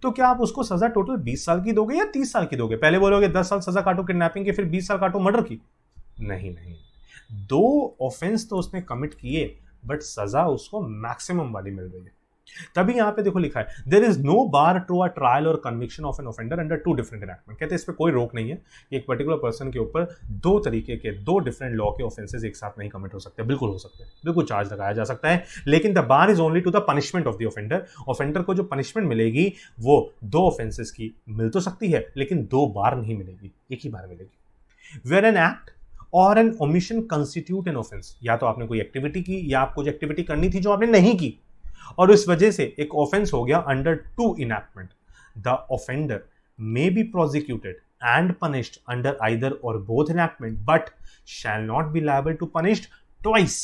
तो क्या आप उसको सजा टोटल 20 साल की दोगे या 30 साल की दोगे? पहले बोलोगे 10 साल सजा काटो किडनैपिंग की, फिर 20 साल काटो मर्डर की? नहीं नहीं, दो ऑफेंस तो उसने कमिट किए बट सजा उसको मैक्सिमम वाली मिल रही है। तभी यहां पे देखो लिखा है there is no bar to a trial or conviction of an offender under two different enactment. कहते हैं इस पे कोई रोक नहीं है कि एक पर्टिकुलर पर्सन के ऊपर दो तरीके के, दो डिफरेंट लॉ के ऑफेंसेस एक साथ नहीं कमिट हो सकते। बिल्कुल हो सकते हैं, बिल्कुल चार्ज लगाया जा सकता है, लेकिन the bar is only to the punishment of the offender. Offender को जो पनिशमेंट मिलेगी वो दो ऑफेंसेस की मिल तो सकती है लेकिन दो बार नहीं मिलेगी, एक ही बार मिलेगी। वेयर एन एक्ट और an omission constitute an offence, या तो आपने कोई एक्टिविटी की या आपको जो एक्टिविटी करनी थी जो आपने नहीं की और इस वजह से एक ऑफेंस हो गया under two enactment, the offender may be prosecuted and punished under either or both enactment but shall not be liable to punished twice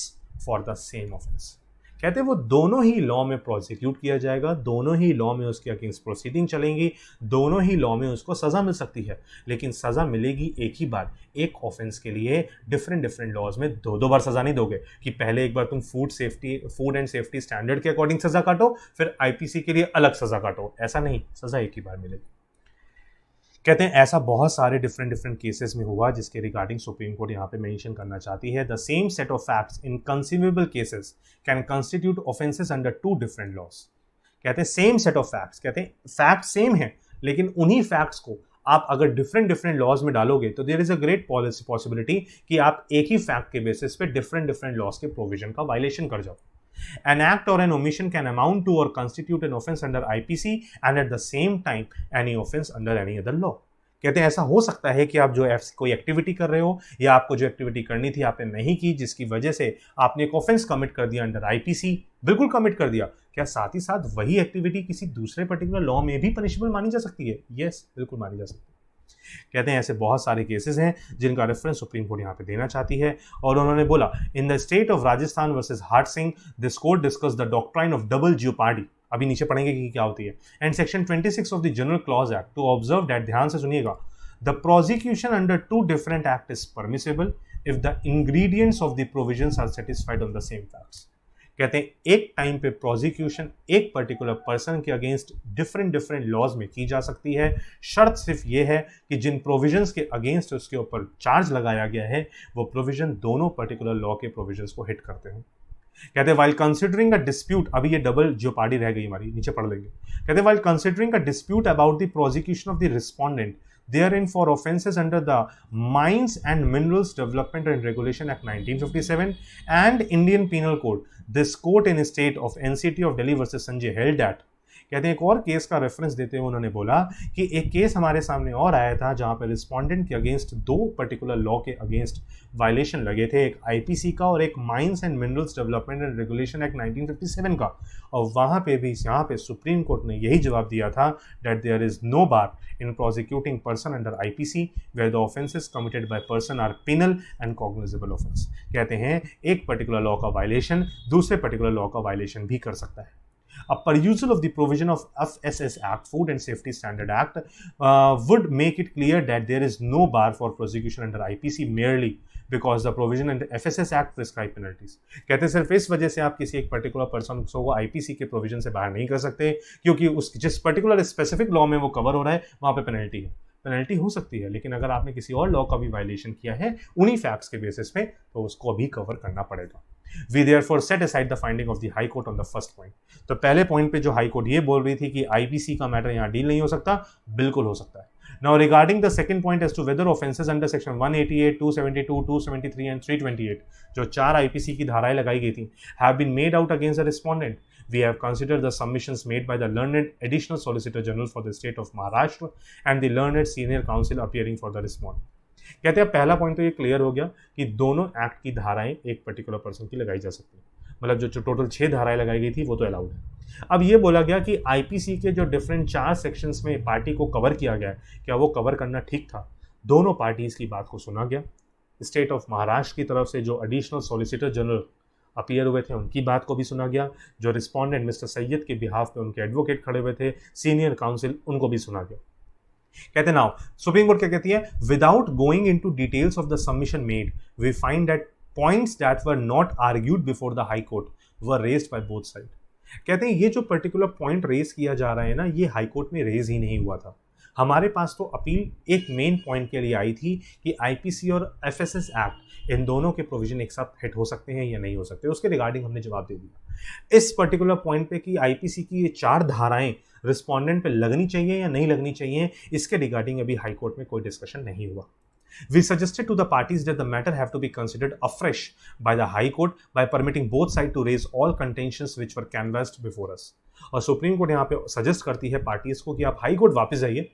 for the same offence. कहते हैं वो दोनों ही लॉ में प्रोसिक्यूट किया जाएगा, दोनों ही लॉ में उसके अगेंस्ट प्रोसीडिंग चलेंगी, दोनों ही लॉ में उसको सजा मिल सकती है, लेकिन सजा मिलेगी एक ही बार। एक ऑफेंस के लिए डिफरेंट डिफरेंट लॉज में दो दो बार सजा नहीं दोगे कि पहले एक बार तुम फूड एंड सेफ्टी स्टैंडर्ड के अकॉर्डिंग सजा काटो फिर आईपीसी के लिए अलग सजा काटो, ऐसा नहीं, सजा एक ही बार मिलेगी। कहते हैं ऐसा बहुत सारे डिफरेंट डिफरेंट केसेस में हुआ जिसके रिगार्डिंग सुप्रीम कोर्ट यहाँ पे मेंशन करना चाहती है। The same set of facts in conceivable cases can constitute offences under two different laws. कहते हैं सेम सेट ऑफ फैक्ट्स, कहते हैं फैक्ट सेम है लेकिन उन्हीं फैक्ट्स को आप अगर डिफरेंट डिफरेंट लॉज में डालोगे तो there is a great possibility कि आप एक ही फैक्ट के बेसिस पे डिफरेंट डिफरेंट लॉज के प्रोविजन का वायलेशन कर जाओ। An act or an omission can amount to or constitute an offense under IPC and at the same time any offense under any other law। कहते हैं ऐसा हो सकता है कि आप जो कोई एक्टिविटी कर रहे हो या आपको जो एक्टिविटी करनी थी आपने नहीं की जिसकी वजह से आपने एक ऑफेंस कमिट कर दिया अंडर आईपीसी, बिल्कुल कमिट कर दिया, क्या साथ ही साथ वही एक्टिविटी किसी दूसरे पर्टिकुलर लॉ में भी पनिशेबल मानी जा सकती है? यस, बिल्कुल मानी जा सकती है। कहते हैं ऐसे बहुत सारे केसेस हैं जिनका रेफरेंस सुप्रीम कोर्ट यहाँ पे देना चाहती है और उन्होंने बोला in the state of Rajasthan versus Hat Singh this court discuss the doctrine of double jeopardy. अभी नीचे पढ़ेंगे कि क्या होती है। And section 26 of the general clause act to observe that, ध्यान से सुनिएगा, the prosecution under two different act is permissible if the ingredients of the provisions are satisfied on the same facts. कहते हैं एक टाइम पे prosecution एक particular person के against different different laws में की जा सकती है, शर्त सिर्फ ये है कि जिन प्रोविजंस के अगेंस्ट उसके ऊपर चार्ज लगाया गया है वो प्रोविजन दोनों पर्टिकुलर लॉ के प्रोविजंस को हिट करते हैं। कहते हैं वाइल कंसिडरिंग अ डिस्प्यूट, अभी ये डबल ज्योपार्डी रह गई हमारी, नीचे पढ़ लेंगे। कहते हैं while considering a dispute about the prosecution of the respondent therein for offences under the Mines and Minerals Development and Regulation Act 1957 and Indian Penal Code, this court in state of NCT of Delhi versus Sanjay held that। कहते हैं एक और case का reference देते हुए उन्होंने बोला कि एक केस हमारे सामने और आया था जहां पर रिस्पोंडेंट के अगेंस्ट दो पर्टिकुलर लॉ के अगेंस्ट वायलेशन लगे थे, एक आईपीसी का और एक mines and minerals development and regulation act 1957 का, और वहां पे भी यहाँ पे सुप्रीम कोर्ट ने यही जवाब दिया था that there is no bar in prosecuting person under IPC where the offenses committed by person are penal and cognizable offense। कहते हैं एक पर्टिकुलर लॉ का वायलेशन दूसरे पर्टिकुलर लॉ का वायलेशन भी कर सकता है। A perusal of the provision of FSS Act, Food and Safety Standard Act, would make it clear that there is no bar for prosecution under IPC merely because the provision under FSS Act prescribe penalties। कहते हैं सिर्फ इस वजह से आप किसी एक particular person को आईपीसी के प्रोविजन से बाहर नहीं कर सकते क्योंकि उस जिस पर्टिकुलर स्पेसिफिक लॉ में वो कवर हो रहा है वहां पे पेनल्टी है। पेनल्टी हो सकती है लेकिन अगर आपने किसी और लॉ का भी वायलेशन किया है उन्हीं फैक्ट्स के बेसिस पे तो उसको भी कवर करना पड़ेगा। We therefore set aside the finding of the High Court on the first point। तो पहले पॉइंट पे जो हाई कोर्ट ये बोल रही थी कि आईपीसी का मैटर यहाँ डील नहीं हो सकता, बिल्कुल हो सकता है। Now regarding the second point as to whether offences under section 188, 272, 273 and 328 जो चार आईपीसी की धाराएं लगाई गई थी have been made out against the respondent, we have considered the submissions made by the learned additional solicitor general for the state of Maharashtra and the learned senior counsel appearing for the respondent। कहते हैं पहला point तो ये clear हो गया कि दोनों act की धाराएं एक पर्टिकुलर पर्सन की लगाई जा सकती है, मतलब जो टोटल 6 धाराएं लगाई गई थी वो तो अलाउड है। अब ये बोला गया कि आईपीसी के जो डिफरेंट 4 सेक्शंस में पार्टी को कवर किया गया है क्या वो कवर करना ठीक था? दोनों पार्टीज की बात को सुना गया। स्टेट ऑफ महाराष्ट्र की तरफ से जो एडिशनल सॉलिसिटर जनरल अपीयर हुए थे उनकी बात को भी सुना गया, जो रिस्पोंडेंट मिस्टर सैयद के बिहाफ पे उनके एडवोकेट खड़े हुए थे, सीनियर काउंसिल, उनको भी सुना गया। कहते नाउ सुप्रीम कोर्ट क्या कहती है, without going into details of the submission made we find that points that were not argued before the high court were raised by both side. कहते हैं ये जो पर्टिकुलर पॉइंट रेज किया जा रहा है ना, ये हाई कोर्ट में रेज ही नहीं हुआ था। हमारे पास तो अपील एक मेन पॉइंट के लिए आई थी कि आईपीसी और एफएसएस एक्ट, इन दोनों के प्रोविजन एक साथ हिट हो सकते हैं या नहीं हो सकते, उसके रिगार्डिंग हमने जवाब दे दिया। इस पर्टिकुलर पॉइंट पे कि आईपीसी की ये 4 धाराएं रिस्पोंडेंट पे लगनी चाहिए या नहीं लगनी चाहिए, इसके रिगार्डिंग अभी हाई कोर्ट में कोई डिस्कशन नहीं हुआ। We suggested to the parties that the matter have to be considered afresh by the High Court by permitting both sides to raise all contentions which were canvassed before us. और supreme court यहाँ पे suggest करती है parties को कि आप high court वापस जाइए,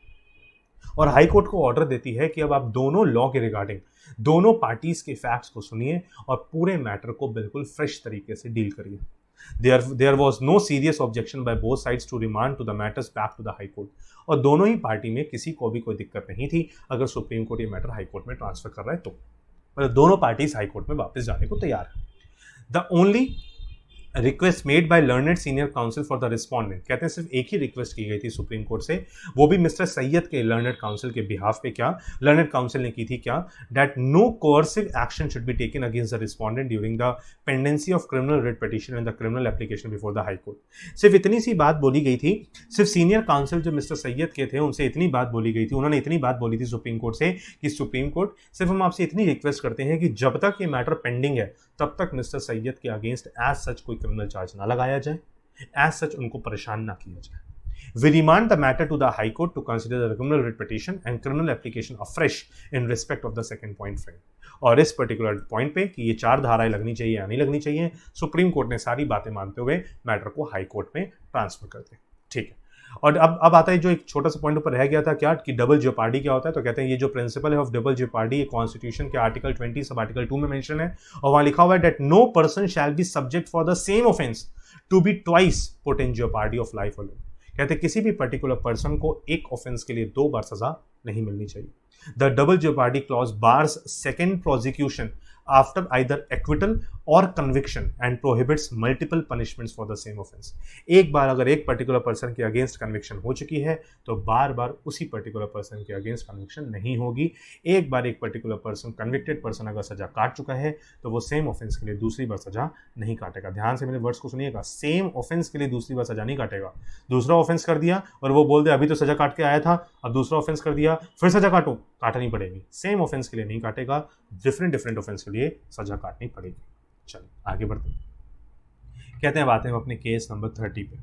और हाई कोर्ट को ऑर्डर देती है कि अब आप दोनों लॉ के रिगार्डिंग दोनों पार्टीज के फैक्ट्स को सुनिए और पूरे मैटर को बिल्कुल फ्रेश तरीके से डील करिए। There was no serious objection by both sides to remand to the matters back to the High Court. और दोनों ही पार्टी में किसी को भी कोई दिक्कत नहीं थी अगर सुप्रीम कोर्ट ये मैटर हाई कोर्ट में ट्रांसफर कर रहा है तो, मतलब दोनों पार्टीज हाई कोर्ट में वापस जाने को तैयार है। The only request made by learned senior council for the respondent, कहते हैं सिर्फ एक ही रिक्वेस्ट की गई थी सुप्रीम कोर्ट से, वो भी मिस्टर सैयद के लर्नेड काउंसिल के बिहाफ पे। क्या लर्नेड काउंसिल ने की थी, क्या that no coercive action should be taken against the respondent during the pendency of criminal writ petition and the criminal application before the high court. सिर्फ इतनी सी बात बोली गई थी, सिर्फ सीनियर काउंसिल जो मिस्टर सैयद के थे उनसे इतनी बात बोली गई थी, उन्होंने इतनी बात बोली थी सुप्रीम कोर्ट से कि सुप्रीम कोर्ट सिर्फ हम आपसे इतनी रिक्वेस्ट करते हैं कि जब तक ये मैटर पेंडिंग है तब तक मिस्टर सैयद के अगेंस्ट एज सच कोई क्रिमिनल चार्ज ना लगाया जाए, एज सच उनको परेशान ना किया जाए। We remand the matter to the High Court to consider the criminal writ petition and criminal application afresh in respect of the second point frame. और इस पर्टिकुलर पॉइंट पे कि ये 4 धाराएं लगनी चाहिए या नहीं लगनी चाहिए, सुप्रीम कोर्ट ने सारी बातें मानते हुए मैटर को हाई कोर्ट में ट्रांसफर कर दिया। ठीक है, और अब आता है जो एक छोटा सा पॉइंट ऊपर रह गया था, क्या कि डबल जेओपार्डी क्या होता है। तो कहते हैं ये जो प्रिंसिपल है ऑफ डबल जेओपार्डी, ये कॉन्स्टिट्यूशन के आर्टिकल 20 सब आर्टिकल 2 में मेंशन है, और वहां लिखा हुआ है that no person shall be subject for the same offence to be twice put in jeopardy of life or limb. कहते हैं किसी भी पर्टिकुलर पर्सन को एक ऑफेंस के लिए 2 बार सजा नहीं मिलनी चाहिए। The double jeopardy clause bars second prosecution after either acquittal or conviction and prohibits multiple punishments for the same offense. एक बार अगर एक पर्टिकुलर पर्सन के अगेंस्ट कन्विक्शन हो चुकी है तो बार बार उसी पर्टिकुलर पर्सन के अगेंस्ट कन्विक्शन नहीं होगी। एक बार एक पर्टिकुलर पर्सन कन्विक्टेड पर्सन अगर सजा काट चुका है तो वो सेम ऑफेंस के लिए दूसरी बार सजा नहीं काटेगा। ध्यान से मेरे वर्ड्स को सुनिएगा, सेम ऑफेंस के लिए दूसरी बार सजा नहीं काटेगा। दूसरा ऑफेंस कर दिया और वो बोल दे अभी तो सजा काट के आया था, अब दूसरा ऑफेंस कर दिया फिर सजा काटो, काटनी पड़ेगी। सेम ऑफेंस के लिए नहीं काटेगा, डिफरेंट ऑफेंस के लिए सजा काटनी पड़ेगी। चलो आगे बढ़ते हैं। कहते हैं बातें हम अपने केस नंबर 30 पे।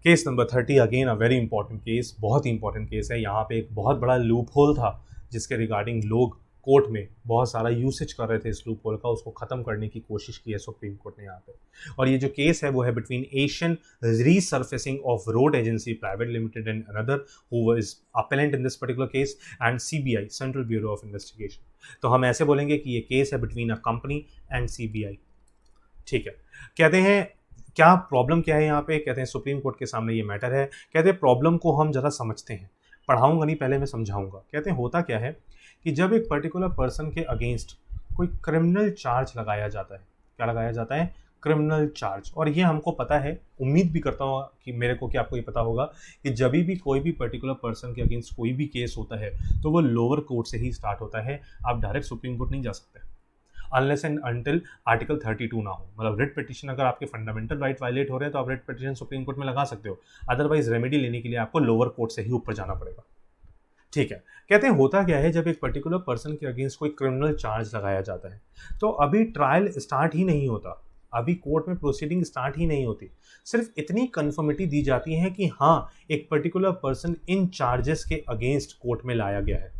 Case number 30 again a very important case, बहुत ही इंपॉर्टेंट केस है। यहाँ पे एक बहुत बड़ा लूप होल था जिसके रिगार्डिंग लोग कोर्ट में बहुत सारा यूसेज कर रहे थे इस लूप होल का, उसको खत्म करने की कोशिश की है सुप्रीम कोर्ट ने यहाँ पे। और ये जो केस है वो है between Asian resurfacing of road agency private limited and another who is appellant in this particular case and CBI central bureau of investigation. तो हम ऐसे बोलेंगे कि ये केस है between a company and CBI. ठीक है, कहते हैं क्या प्रॉब्लम क्या है यहाँ पे। कहते हैं सुप्रीम कोर्ट के सामने ये मैटर है। कहते हैं प्रॉब्लम को हम ज़रा समझते हैं, पढ़ाऊंगा नहीं, पहले मैं समझाऊंगा। कहते हैं होता क्या है कि जब एक पर्टिकुलर पर्सन के अगेंस्ट कोई क्रिमिनल चार्ज लगाया जाता है, क्या लगाया जाता है, क्रिमिनल चार्ज। और ये हमको पता है, उम्मीद भी करता हूँ कि मेरे को कि आपको ये पता होगा कि जब भी कोई भी पर्टिकुलर पर्सन के अगेंस्ट कोई भी केस होता है तो वो लोअर कोर्ट से ही स्टार्ट होता है। आप डायरेक्ट सुप्रीम कोर्ट नहीं जा सकते अनलेस एंड अनटिल आर्टिकल 32 ना हो। मतलब रिट पिटीशन अगर आपके फंडामेंटल राइट वायलेट हो रहे हैं तो आप रिट पिटीशन सुप्रीम कोर्ट में लगा सकते हो, अदरवाइज रेमेडी लेने के लिए आपको लोअर कोर्ट से ही ऊपर जाना पड़ेगा। ठीक है, कहते हैं होता क्या है जब एक पर्टिकुलर पर्सन के अगेंस्ट कोई क्रिमिनल चार्ज लगाया जाता है तो अभी ट्रायल स्टार्ट ही नहीं होता, अभी कोर्ट में प्रोसीडिंग स्टार्ट ही नहीं होती। सिर्फ इतनी कन्फर्मिटी दी जाती है कि हाँ एक पर्टिकुलर पर्सन इन चार्जेस के अगेंस्ट कोर्ट में लाया गया है।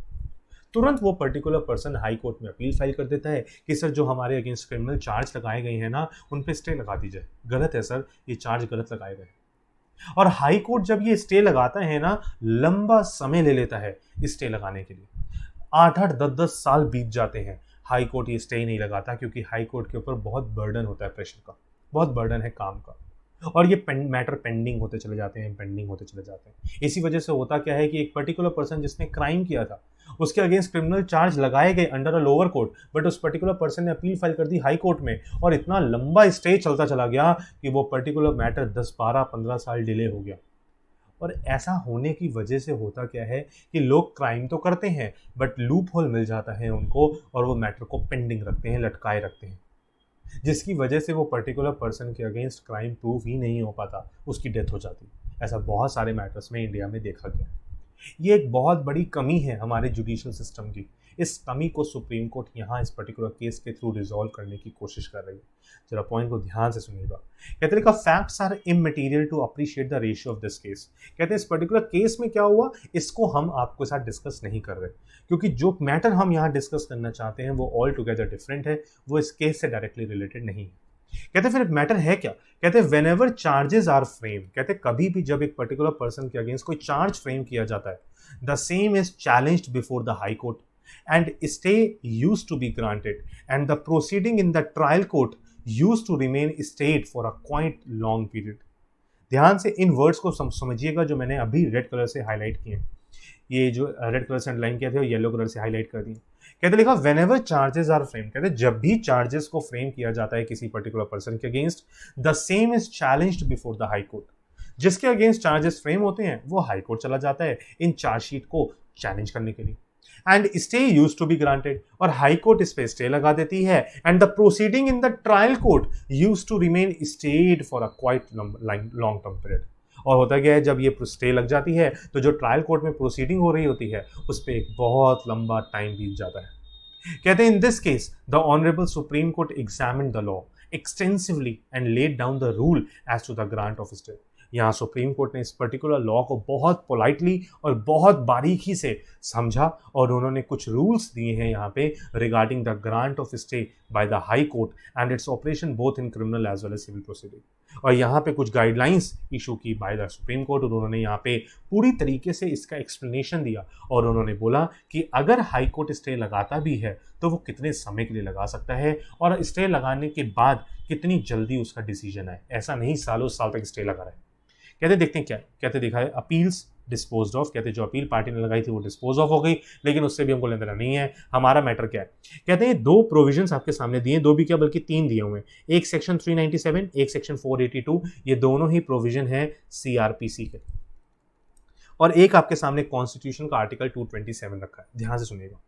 तुरंत वो पर्टिकुलर पर्सन हाई कोर्ट में अपील फाइल कर देता है कि सर जो हमारे अगेंस्ट क्रिमिनल चार्ज लगाए गए हैं ना उन पे स्टे लगा दीजिए, गलत है सर, ये चार्ज गलत लगाए गए। और हाई कोर्ट जब ये स्टे लगाता है ना, लंबा समय ले लेता है इस स्टे लगाने के लिए, 8-8 10-10 साल बीत जाते हैं, हाई कोर्ट ये स्टे नहीं लगाता क्योंकि हाई कोर्ट के ऊपर बहुत बर्डन होता है, प्रेशर का बहुत बर्डन है काम का। और ये मैटर पेंडिंग होते चले जाते हैं, पेंडिंग होते चले जाते हैं। इसी वजह से होता क्या है कि एक पर्टिकुलर पर्सन जिसने क्राइम किया था, उसके अगेंस्ट क्रिमिनल चार्ज लगाए गए under a lower court, but उस पर्टिकुलर पर्सन ने अपील फाइल कर दी हाई कोर्ट में, और इतना लंबा स्टे चलता चला गया कि वो पर्टिकुलर मैटर 10, 12, 15 साल डिले हो गया। और ऐसा होने की वजह से होता क्या है कि लोग क्राइम तो करते हैं, बट लूप होल मिल जाता है उनको, और वो मैटर को पेंडिंग रखते हैं, लटकाए रखते हैं, जिसकी वजह से वो पर्टिकुलर पर्सन के अगेंस्ट क्राइम प्रूफ ही नहीं हो पाता, उसकी डेथ हो जाती। ऐसा बहुत सारे मैटर्स में इंडिया में देखा गया। ये एक बहुत बड़ी कमी है हमारे जुडिशियल सिस्टम की। इस कमी को सुप्रीम कोर्ट यहाँ इस पर्टिकुलर केस के थ्रू रिजॉल्व करने की कोशिश कर रही है। जरा पॉइंट को ध्यान से सुनिएगा। कहते हैं facts are immaterial to appreciate the ratio of this case. कहते हैं इस पर्टिकुलर केस में क्या हुआ, इसको हम आपके साथ डिस्कस नहीं कर रहे, क्योंकि जो मैटर हम यहाँ डिस्कस करना चाहते हैं वो ऑल टुगेदर डिफरेंट है, वो इस केस से डायरेक्टली रिलेटेड नहीं है। कहते फिर मैटर है क्या, कहते हैं whenever charges are frame, कहते कभी भी जब एक पर्टिकुलर पर्सन के अगेंस्ट कोई चार्ज फ्रेम किया जाता है, the same is challenged before the high court and stay used to be granted and the proceeding in the trial court used to remain stayed for a quite long period. ध्यान से इन words को समझिएगा जो मैंने अभी red colour से highlight किए, ये जो रेड कलर से अंडरलाइन किया था येलो कलर से हाईलाइट कर दिए। कहते लिखा whenever charges are frame, कहते जब भी चार्जेस को फ्रेम किया जाता है किसी पर्टिकुलर पर्सन के against, the same is challenged before the high court. जिसके अगेंस्ट चार्जेस फ्रेम होते हैं वो हाई कोर्ट चला जाता है इन चार्जशीट को चैलेंज करने के लिए, and stay used to be granted, और हाई कोर्ट इस पे स्टे लगा देती है, and the proceeding in the trial court used to remain stayed for a quite long term period. और होता क्या है, जब ये स्टे लग जाती है तो जो ट्रायल कोर्ट में प्रोसीडिंग हो रही होती है उस पर एक बहुत लंबा टाइम बीत जाता है। कहते हैं in this case the honourable supreme court examined the law extensively and laid down the rule as to the grant of stay. यहाँ सुप्रीम कोर्ट ने इस पर्टिकुलर लॉ को बहुत पोलाइटली और बहुत बारीकी से समझा, और उन्होंने कुछ रूल्स दिए हैं यहाँ पे regarding the grant of stay by the high court and its operation both in criminal as well as civil proceeding. और यहाँ पे कुछ गाइडलाइंस इशू की बाय द सुप्रीम कोर्ट, और उन्होंने यहाँ पे पूरी तरीके से इसका एक्सप्लेनेशन दिया, और उन्होंने बोला कि अगर हाई कोर्ट स्टे लगाता भी है तो वो कितने समय के लिए लगा सकता है, और स्टे लगाने के बाद कितनी जल्दी उसका डिसीजन आए। ऐसा नहीं सालों साल तक स्टे लगा रहा है। कहते देखते हैं क्या, कहते देखा है अपील्स डिस्पोज्ड ऑफ, कहते जो अपील पार्टी ने लगाई थी वो डिस्पोज ऑफ हो गई, लेकिन उससे भी हमको लेना देना नहीं है। हमारा मैटर क्या है, कहते हैं दो प्रोविजंस आपके सामने दिए, दो भी क्या बल्कि तीन दिए हुए हैं, एक सेक्शन 397, एक सेक्शन 482, ये दोनों ही प्रोविजन है सीआरपीसी के, और एक आपके सामने कॉन्स्टिट्यूशन का आर्टिकल 227 रखा है। ध्यान से सुनिएगा।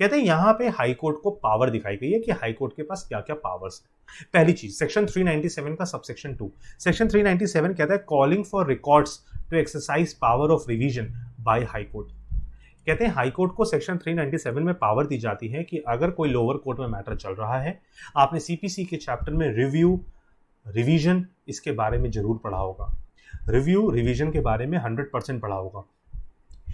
कहते हैं यहां पे हाई कोर्ट को पावर दिखाई गई है कि हाई कोर्ट के पास क्या क्या पावर्स है। पहली चीज सेक्शन 397 का सबसेक्शन 2, सेक्शन 397 कहता है calling for records to exercise power of revision by high court. कहते हैं हाई कोर्ट को सेक्शन 397 में पावर दी जाती है कि अगर कोई लोअर कोर्ट में मैटर चल रहा है, आपने सीपीसी के चैप्टर में रिव्यू रिवीजन इसके बारे में जरूर पढ़ा होगा, रिव्यू रिवीजन के बारे में 100% पढ़ा होगा।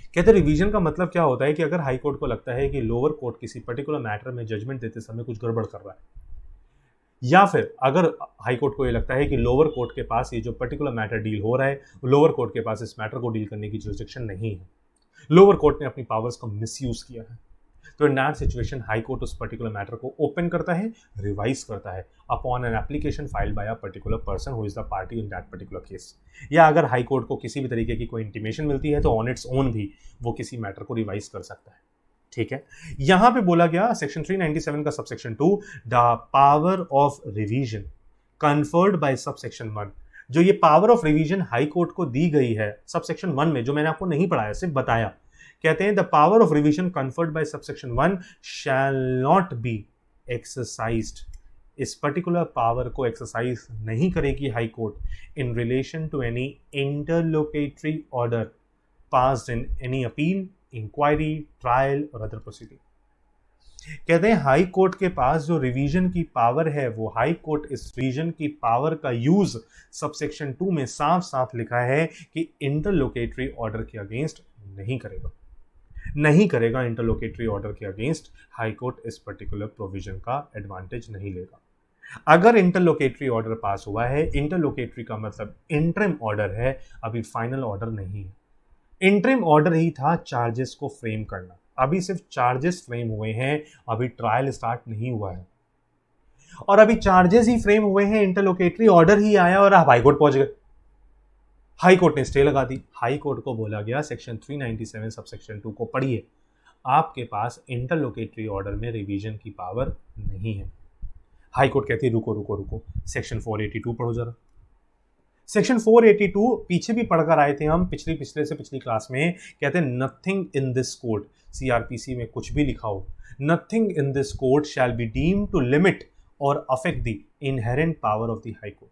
कहते हैं रिवीजन का मतलब क्या होता है कि अगर हाई कोर्ट को लगता है कि लोअर कोर्ट किसी पर्टिकुलर मैटर में जजमेंट देते समय कुछ गड़बड़ कर रहा है, या फिर अगर हाई कोर्ट को ये लगता है कि लोअर कोर्ट के पास ये जो पर्टिकुलर मैटर डील हो रहा है, लोअर कोर्ट के पास इस मैटर को डील करने की जुरिसडिक्शन नहीं है, लोअर कोर्ट ने अपनी पावर्स का मिसयूज किया है, तो in that situation high court उस पर्टिकुलर मैटर को ओपन करता है, रिवाइज करता है upon an application filed by a particular person who is the party in that particular case. या अगर हाई कोर्ट को किसी भी तरीके की कोई इंटीमेशन मिलती है तो ऑन इट्स ओन भी वो किसी मैटर को रिवाइज कर सकता है। ठीक है, यहां पे बोला गया सेक्शन 397 का subsection 2, the power of revision conferred by subsection 1। जो ये power of revision high court को दी गई है सबसेक्शन 1 में, जो मैंने आपको नहीं पढ़ाया सिर्फ बताया, कहते हैं the power of revision conferred by subsection 1 shall not be exercised. इस पर्टिकुलर पावर को एक्सरसाइज नहीं करेगी high court in relation to any interlocutory order passed in any appeal, inquiry, trial और अदर प्रोसीडिंग। कहते हैं हाई कोर्ट के पास जो revision की पावर है, वो हाई कोर्ट इस रिवीजन की पावर का यूज सबसेक्शन 2 में साफ साफ लिखा है कि इंटरलोकेटरी ऑर्डर के अगेंस्ट नहीं करेगा, नहीं करेगा। इंटरलोकेटरी ऑर्डर के अगेंस्ट हाई कोर्ट इस पर्टिकुलर प्रोविजन का एडवांटेज नहीं लेगा। अगर इंटरलोकेटरी ऑर्डर पास हुआ है, इंटरलोकेटरी का मतलब इंटरिम ऑर्डर है, अभी फाइनल ऑर्डर नहीं है। इंटरिम ऑर्डर ही था चार्जेस को फ्रेम करना, अभी सिर्फ चार्जेस फ्रेम हुए हैं, अभी ट्रायल स्टार्ट नहीं हुआ है। और अभी चार्जेस ही फ्रेम हुए हैं, इंटरलोकेटरी ऑर्डर ही आया और आप हाईकोर्ट पहुंच गए। हाई कोर्ट ने स्टे लगा दी। हाई कोर्ट को बोला गया सेक्शन 397 सबसेक्शन 2 को पढ़िए, आपके पास इंटरलोकेटरी ऑर्डर में रिवीजन की पावर नहीं है। हाई कोर्ट कहती है रुको रुको रुको, सेक्शन 482 पढ़ो जरा। सेक्शन 482 पीछे भी पढ़कर आए थे हम, पिछले से पिछली क्लास में। कहते हैं nothing in this code, CrPC में कुछ भी लिखा हो, nothing in this code shall be deemed to limit or affect the inherent power of the high court.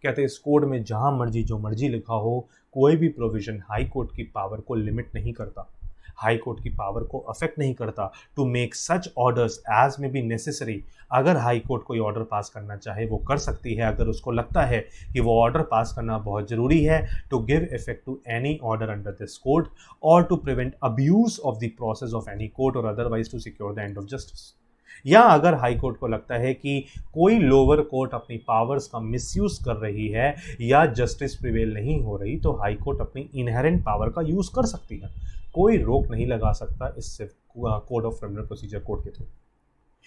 कहते हैं इस कोड में जहां मर्जी जो मर्जी लिखा हो, कोई भी प्रोविजन हाई कोर्ट की पावर को लिमिट नहीं करता, हाई कोर्ट की पावर को अफेक्ट नहीं करता to make such orders as may be necessary. अगर हाई कोर्ट कोई ऑर्डर पास करना चाहे वो कर सकती है, अगर उसको लगता है कि वो ऑर्डर पास करना बहुत जरूरी है to give effect to any order under this code or to prevent abuse of the process of any court or otherwise to secure the end of justice. या अगर हाई कोर्ट को लगता है कि कोई लोअर कोर्ट अपनी powers का misuse कर रही है या जस्टिस प्रिवेल नहीं हो रही, तो हाई कोर्ट अपनी इनहेरेंट पावर का यूज कर सकती है। कोई रोक नहीं लगा सकता इससे code of criminal procedure code के थ्रू।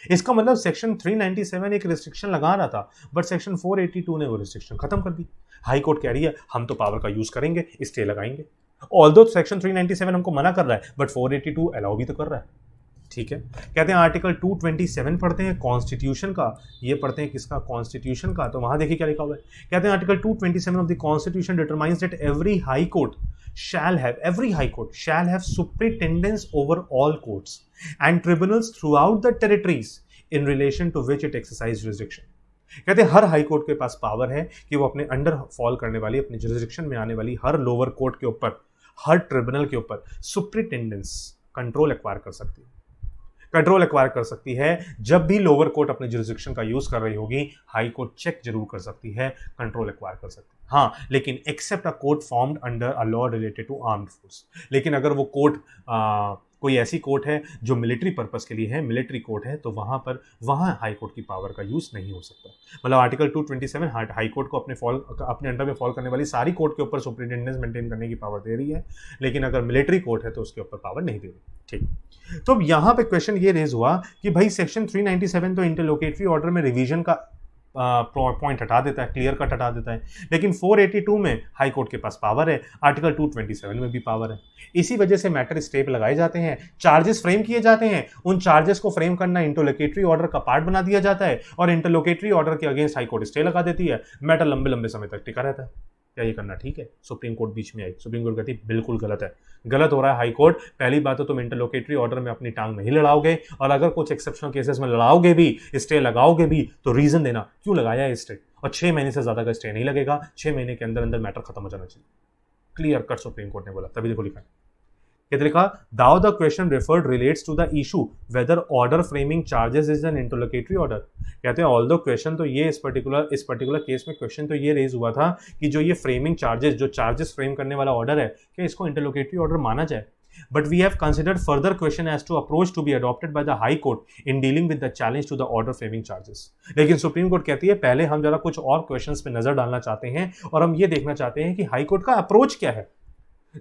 इसका मतलब सेक्शन 397 एक रिस्ट्रिक्शन लगा रहा था, बट सेक्शन 482 ने वो रिस्ट्रिक्शन खत्म कर दी। हाई कोर्ट कह रही है हम तो पावर का यूज करेंगे, स्टे लगाएंगे। ऑल्दो सेक्शन 397 हमको मना कर रहा है, बट 482 अलाउ भी तो कर रहा है। ठीक है, कहते हैं आर्टिकल 227 पढ़ते हैं कॉन्स्टिट्यूशन का, ये पढ़ते हैं किसका, कॉन्स्टिट्यूशन का। तो वहां देखिए क्या लिखा हुआ है। कहते हैं article 227 of the constitution determines that every high court shall have superintendence over all courts and tribunals throughout the territories in relation to which it exercise jurisdiction। कहते हैं हर हाई कोर्ट के पास पावर है कि वो अपने अंडर फॉल करने वाली, अपने जुरिस्डिक्शन में आने वाली हर लोअर कोर्ट के ऊपर, हर ट्रिब्यूनल के ऊपर सुपरिटेंडेंस, कंट्रोल एक्वायर कर सकती है। कंट्रोल एक्वायर कर सकती है। जब भी लोअर कोर्ट अपने जुरिस्डिक्शन का यूज कर रही होगी, हाई कोर्ट चेक जरूर कर सकती है, कंट्रोल एक्वायर कर सकती है। हाँ, लेकिन except a court formed under a law related to armed force. लेकिन अगर वो कोर्ट कोई ऐसी कोर्ट है जो मिलिट्री पर्पस के लिए है, मिलिट्री कोर्ट है, तो वहां हाई कोर्ट की पावर का यूज नहीं हो सकता। मतलब आर्टिकल 227 हाई कोर्ट को अपने अंडर में फॉल करने वाली सारी कोर्ट के ऊपर सुपरिटेंडेंस मेंटेन करने की पावर दे रही है, लेकिन अगर मिलिट्री कोर्ट है तो उसके ऊपर पावर नहीं दे रही। ठीक, तो अब यहां पे क्वेश्चन ये रेज हुआ कि भाई सेक्शन 397 तो इंटरलोकेटरी ऑर्डर में रिवीजन का पॉइंट हटा देता है, क्लियर कट हटा देता है, लेकिन 482 में हाई कोर्ट के पास पावर है, आर्टिकल 227 में भी पावर है। इसी वजह से मैटर स्टे पे लगाए जाते हैं, चार्जेस फ्रेम किए जाते हैं, उन चार्जेस को फ्रेम करना इंटरलोकेटरी ऑर्डर का पार्ट बना दिया जाता है और इंटरलोकेटरी ऑर्डर के अगेंस्ट हाई कोर्ट स्टे लगा देती है। मैटर लंबे लंबे समय तक टिका रहता है। क्या ये करना ठीक है? सुप्रीम कोर्ट बीच में आई, सुप्रीम कोर्ट कहती बिल्कुल गलत है, गलत हो रहा है हाई कोर्ट। पहली बात तो तुम इंटरलोकेटरी ऑर्डर में अपनी टांग नहीं लड़ाओगे, और अगर कुछ एक्सेप्शनल केसेस में लड़ाओगे भी, स्टे लगाओगे भी, तो रीजन देना क्यों लगाया है स्टे, और 6 महीने से ज्यादा का स्टे नहीं लगेगा, 6 महीने के अंदर अंदर मैटर खत्म हो जाना चाहिए। क्लियर कट सुप्रीम कोर्ट ने बोला, तभी देखो लिखा है। कहते लिखा though the question referred relates to the issue whether order framing charges is an interlocutory order. कहते हैं ऑल्दो क्वेश्चन तो ये इस पर्टिकुलर केस में क्वेश्चन तो ये रेज हुआ था कि जो ये फ्रेमिंग चार्जेस, जो चार्जेस फ्रेम करने वाला ऑर्डर है, क्या इसको इंटरलोकेटरी ऑर्डर माना जाए? But we have considered further question as to approach to be adopted by the High Court in dealing with the challenge to the order framing charges। लेकिन supreme court कहती है पहले हम जरा कुछ और क्वेश्चंस पे नजर डालना चाहते हैं और हम ये देखना चाहते हैं कि हाई कोर्ट का अप्रोच क्या है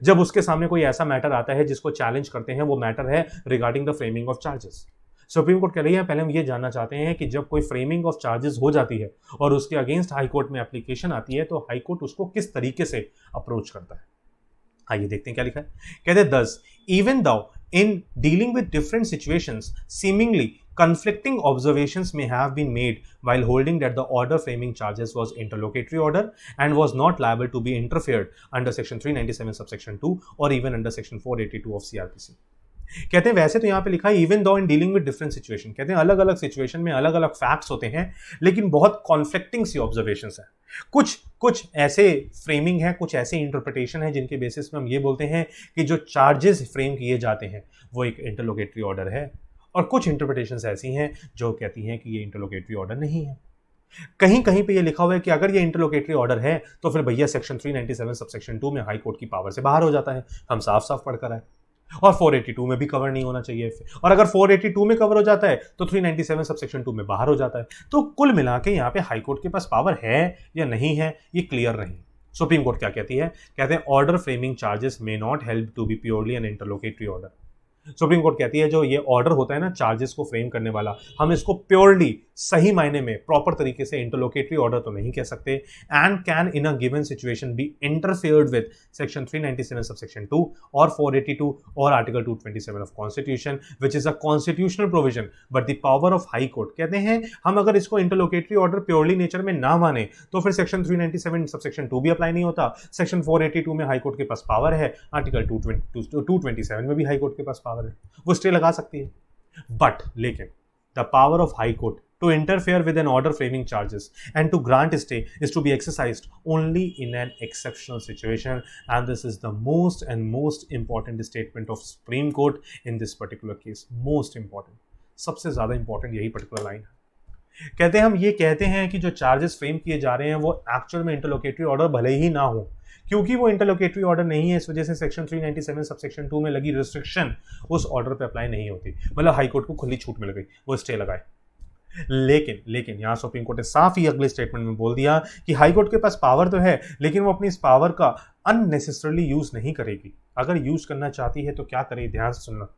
जब उसके सामने कोई ऐसा मैटर आता है जिसको चैलेंज करते हैं। वो मैटर है regarding the framing of charges. Supreme court कह रही है पहले हम ये जानना चाहते हैं कि जब कोई फ्रेमिंग ऑफ चार्जेस हो जाती है और उसके अगेंस्ट हाई कोर्ट में एप्लीकेशन आती है, तो हाई कोर्ट उसको किस तरीके से अप्रोच करता है। आइए देखते हैं क्या लिखा है। कहते हैं thus even though in dealing with different situations seemingly conflicting observations may have been made while holding that the order framing charges was interlocutory order and was not liable to be interfered under section 397 subsection 2 or even under section 482 of CRPC। कहते हैं वैसे तो यहाँ पे लिखा है even though in dealing with different situation. कहते हैं अलग अलग सिचुएशन में अलग अलग फैक्ट्स होते हैं, लेकिन बहुत कॉन्फ्लिक्टिंग सी ऑब्जर्वेशंस हैं। कुछ ऐसे फ्रेमिंग है, कुछ ऐसे इंटरप्रिटेशन है जिनके बेसिस में हम ये बोलते हैं कि जो चार्जेस फ्रेम किए जाते हैं वो एक इंटरलोकेटरी ऑर्डर है, और कुछ इंटरप्रिटेशंस ऐसी हैं जो कहती हैं कि ये इंटरलोकेटरी ऑर्डर नहीं है। कहीं कहीं पे ये लिखा हुआ है कि अगर ये इंटरलोकेटरी ऑर्डर है तो फिर भैया सेक्शन 397 सबसेक्शन 2 में हाई कोर्ट की पावर से बाहर हो जाता है। हम साफ साफ पढ़कर आए, और 482 में भी कवर नहीं होना चाहिए, और अगर 482 में कवर हो जाता है तो 397 सबसेक्शन 2 में बाहर हो जाता है। तो कुल मिला के यहाँ पे हाई कोर्ट के पास पावर है या नहीं है ये क्लियर नहीं। सुप्रीम कोर्ट क्या कहती है? कहते हैं order framing charges may not held to be purely an interlocutory order. Supreme court कहती है जो ये ऑर्डर होता है ना चार्जेस को फ्रेम करने वाला, हम इसको प्योरली सही मायने में प्रॉपर तरीके से इंटरलोकेटरी ऑर्डर तो नहीं कह सकते, and can in a given situation be interfered with section 397 subsection 2 और 482 और article 227 of constitution which is a constitutional provision, but the power of high court, कहते हैं हम अगर इसको इंटरलोकेटरी ऑर्डर प्योरली नेचर में ना माने तो फिर सेक्शन 397 सबसेक्शन 2 भी अप्लाई नहीं होता, सेक्शन 482 में हाई कोर्ट के पास पावर है, आर्टिकल 227 में भी हाई कोर्ट के पास पावर है, वो स्टे लगा सकती है। बट लेकिन the power of high court to interfere with an order framing charges and to grant stay is to be exercised only in an exceptional situation, and this is the most important statement of Supreme Court in this particular case. Most important, सबसे ज्यादा important यही particular line है। कहते हैं हम ये कहते हैं कि जो चार्जेस फ्रेम किए जा रहे हैं वो एक्चुअल में इंटरलोकेटरी ऑर्डर भले ही ना हो, क्योंकि वो इंटरलोकेटरी ऑर्डर नहीं है, इस वजह से सेक्शन 397 सबसेक्शन 2 में लगी रिस्ट्रिक्शन उस ऑर्डर पे अप्लाई नहीं होती, मतलब हाई कोर्ट को खुली छूट मिल गई, वो स्टे लगाए। लेकिन यहां सुप्रीम कोर्ट ने साफ ही अगले स्टेटमेंट में बोल दिया कि हाई कोर्ट के पास पावर तो है, लेकिन वो अपनी इस पावर का अननेसेसरली यूज नहीं करेगी। अगर यूज करना चाहती है तो क्या करे, ध्यान से सुनना।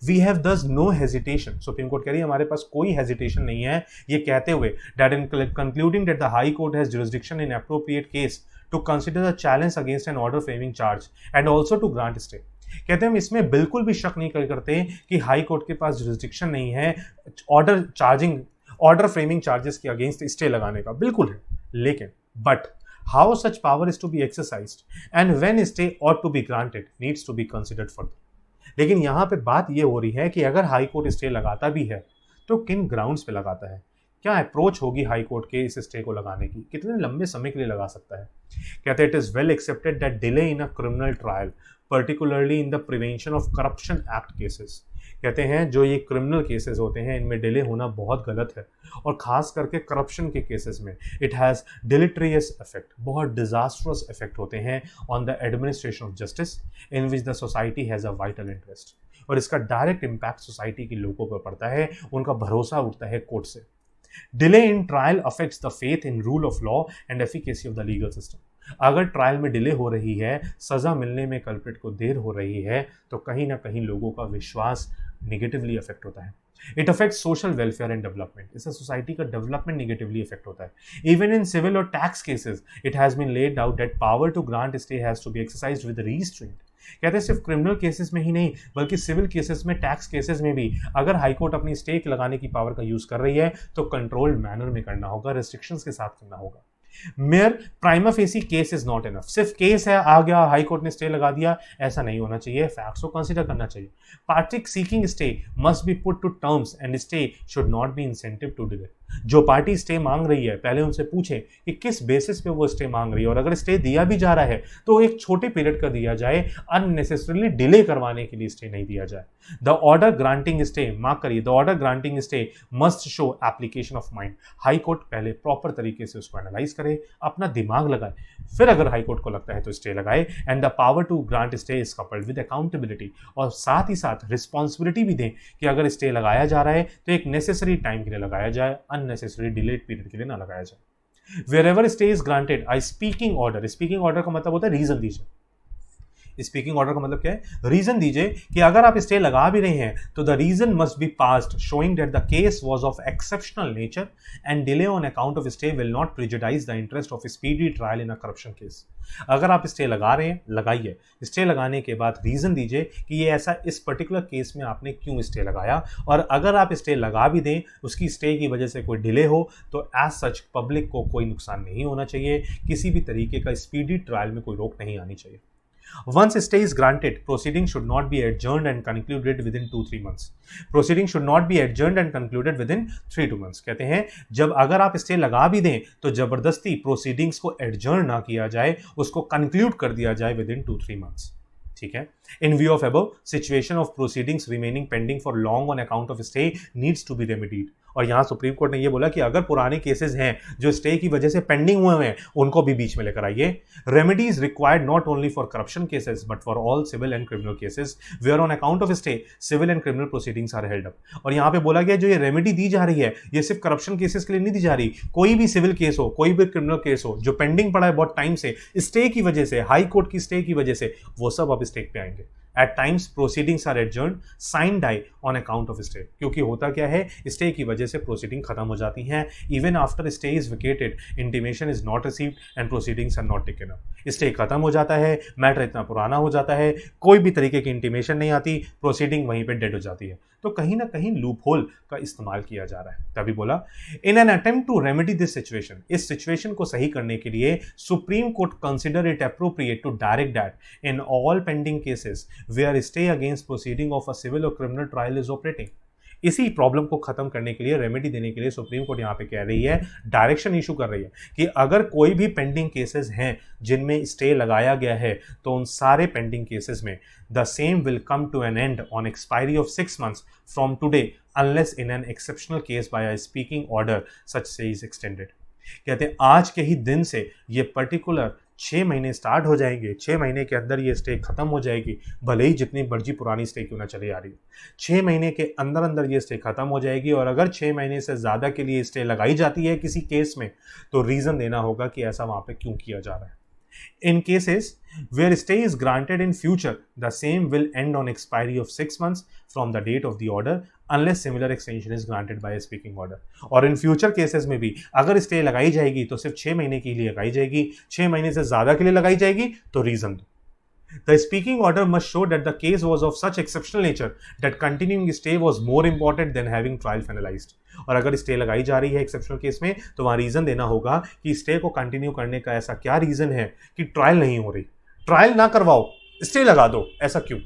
वी हैव दस नो हेजिटेशन, सुप्रीम कोर्ट कह रही है हमारे पास कोई हेजिटेशन नहीं है ये कहते हुए that in concluding that the high court has jurisdiction in appropriate case to consider the challenge against an order framing charge and also to grant stay. कहते हैं हम इसमें बिल्कुल भी शक नहीं करते कि हाई कोर्ट के पास जुरिसडिक्शन नहीं है ऑर्डर फ्रेमिंग चार्जेस के अगेंस्ट स्टे लगाने का, बिल्कुल है, लेकिन but how such power is to be exercised and when stay ought to be granted needs to be considered further. लेकिन यहां पे बात ये हो रही है कि अगर हाई कोर्ट स्टे लगाता भी है तो किन ग्राउंड्स पे लगाता है, क्या अप्रोच होगी हाई कोर्ट के इस स्टे को लगाने की, कितने लंबे समय के लिए लगा सकता है। कहते हैं it is well accepted that delay in a criminal trial particularly in the prevention of corruption act cases. कहते हैं जो ये क्रिमिनल केसेस होते हैं इनमें डिले होना बहुत गलत है, और खास करके करप्शन के केसेस में इट हैज़ डिलिटरियस इफेक्ट, बहुत डिजास्ट्रस इफेक्ट होते हैं on the administration of justice in which the society has a vital interest, और इसका डायरेक्ट इम्पैक्ट सोसाइटी के लोगों पर पड़ता है, उनका भरोसा उठता है कोर्ट से। Delay in trial affects the faith in rule of law and efficacy of the legal system. अगर ट्रायल में डिले हो रही है, सजा मिलने में कल्प्रिट को देर हो रही है, तो कहीं ना कहीं लोगों का विश्वास नेगेटिवली अफेक्ट होता है। It affects social welfare and development, इससे सोसाइटी का डेवलपमेंट नेगेटिवली अफेक्ट होता है। इवन इन सिविल और tax cases it has been laid out that power to grant stay has to be exercised with restraint. कहते हैं सिर्फ criminal cases में ही नहीं बल्कि सिविल केसेस में, टैक्स केसेस में भी अगर हाईकोर्ट अपनी स्टे लगाने की पावर का यूज कर रही है तो कंट्रोल्ड मैनर में करना होगा, रेस्ट्रिक्शंस के साथ करना होगा। Mayor prima facie case is not enough, सिर्फ केस है आ गया हाई कोर्ट ने स्टे लगा दिया, ऐसा नहीं होना चाहिए, फैक्ट्स को कंसीडर करना चाहिए। Party seeking stay must be put to terms and stay should not be incentive to delay. जो पार्टी स्टे मांग रही है पहले उनसे पूछे कि किस बेसिस पे वो स्टे मांग रही है, और अगर स्टे दिया भी जा रहा है तो एक छोटे पीरियड का दिया जाए, अननेसेसरीली डिले करवाने के लिए स्टे नहीं दिया जाए। The order granting stay, mark करिए, the order granting stay must show application of mind. High court पहले प्रॉपर तरीके से उसको एनालाइज करे, अपना दिमाग लगाए, फिर अगर हाई कोर्ट को लगता है तो स्टे लगाए। And the power to grant stay is coupled with accountability, और साथ ही साथ रिस्पॉन्सिबिलिटी भी दें कि अगर स्टे लगाया जा रहा है तो एक नेसेसरी टाइम के लिए लगाया जाए, अननेसेसरी डिलेड पीरियड के लिए ना लगाया जाए। Wherever stay is granted I speaking order, speaking order का मतलब होता है रीजन दीजिए। स्पीकिंग ऑर्डर का मतलब क्या है, रीजन दीजिए कि अगर आप स्टे लगा भी रहे हैं तो the reason must be passed showing that the case was of exceptional nature and delay on account of stay will not prejudice the interest of speedy trial in a corruption case. अगर आप stay लगा रहे हैं, लगाइए, stay लगाने के बाद reason दीजिए कि ये ऐसा इस पर्टिकुलर केस में आपने क्यों स्टे लगाया, और अगर आप स्टे लगा भी दें, उसकी स्टे की वजह से कोई डिले हो तो एज सच पब्लिक को कोई नुकसान नहीं होना चाहिए, किसी भी तरीके का स्पीडी ट्रायल में कोई रोक नहीं आनी चाहिए। Once stay is granted, proceedings should not be adjourned and concluded within 2-3 months. Proceedings should not be adjourned and concluded within 3-2 months. कहते हैं जब अगर आप स्टे लगा भी दें तो जबरदस्ती प्रोसीडिंग्स को एडजर्न ना किया जाए, उसको कंक्लूड कर दिया जाए विदिन 2-3 months। ठीक है। In view of above, situation of proceedings remaining pending for long on account of stay needs to be remedied. और यहां सुप्रीम कोर्ट ने यह बोला कि अगर पुराने केसेस हैं जो स्टे की वजह से पेंडिंग हुए हैं उनको भी बीच में लेकर आइए। Remedies required not only for corruption cases but for all civil and criminal cases where on account of stay civil and criminal proceedings are held up. और यहां पे बोला गया जो ये रेमेडी दी जा रही है ये सिर्फ करप्शन केसेस के लिए नहीं दी जा रही, कोई भी सिविल केस हो, कोई भी क्रिमिनल केस हो जो पेंडिंग पड़ा है बहुत टाइम से, स्टे की वजह से, हाई कोर्ट की स्टे की वजह से, वो सब अब स्टे पे आएंगे। At times proceedings are adjourned sine die on account of stay, क्योंकि होता क्या है, स्टे की वजह से प्रोसीडिंग खत्म हो जाती हैं। Even after stay is vacated intimation is not received and proceedings are not taken up. Stay खत्म हो जाता है, मैटर इतना पुराना हो जाता है, कोई भी तरीके की इंटीमेशन नहीं आती, प्रोसीडिंग वहीं पे डेड हो जाती है। तो कहीं ना कहीं लूप होल का इस्तेमाल किया जा रहा है। तभी बोला in an attempt to remedy this situation, इस सिचुएशन को सही करने के लिए supreme court consider it appropriate to direct that in all pending cases where stay against proceeding of a civil और क्रिमिनल ट्रायल इज ऑपरेटिंग। इसी problem को खत्म करने के लिए, रेमेडी देने के लिए सुप्रीम कोर्ट यहां पे कह रही है, डायरेक्शन इशू कर रही है कि अगर कोई भी पेंडिंग केसेस हैं जिनमें स्टे लगाया गया है, तो उन सारे पेंडिंग केसेस में the same will come to an end on expiry of 6 months from today unless in an exceptional case by a speaking order such stay is extended. कहते हैं आज के ही दिन से ये पर्टिकुलर 6 महीने स्टार्ट हो जाएंगे, 6 महीने के अंदर ये स्टे खत्म हो जाएगी, भले ही जितनी मर्जी पुरानी स्टे क्यों ना चली आ रही है, 6 महीने के अंदर अंदर ये स्टे खत्म हो जाएगी। और अगर 6 महीने से ज़्यादा के लिए स्टे लगाई जाती है किसी केस में, तो रीज़न देना होगा कि ऐसा वहाँ पे क्यों किया जा रहा है। In cases where stay is granted in future, the same will end on expiry of 6 months from the date of the order unless similar extension is granted by a speaking order। और in future cases में भी अगर stay लगाई जाएगी तो सिर्फ 6 महीने के लिए लगाई जाएगी, 6 महीने से ज़्यादा के लिए लगाई जाएगी तो रीज़न दो। The speaking order must show that the case was of such exceptional nature that continuing stay was more important than having trial finalized। और अगर स्टे लगाई जा रही है एक्सेप्शनल केस में, तो वहां रीजन देना होगा कि स्टे को कंटिन्यू करने का ऐसा क्या रीजन है कि ट्रायल नहीं हो रही, ट्रायल ना करवाओ, स्टे लगा दो, ऐसा क्यों।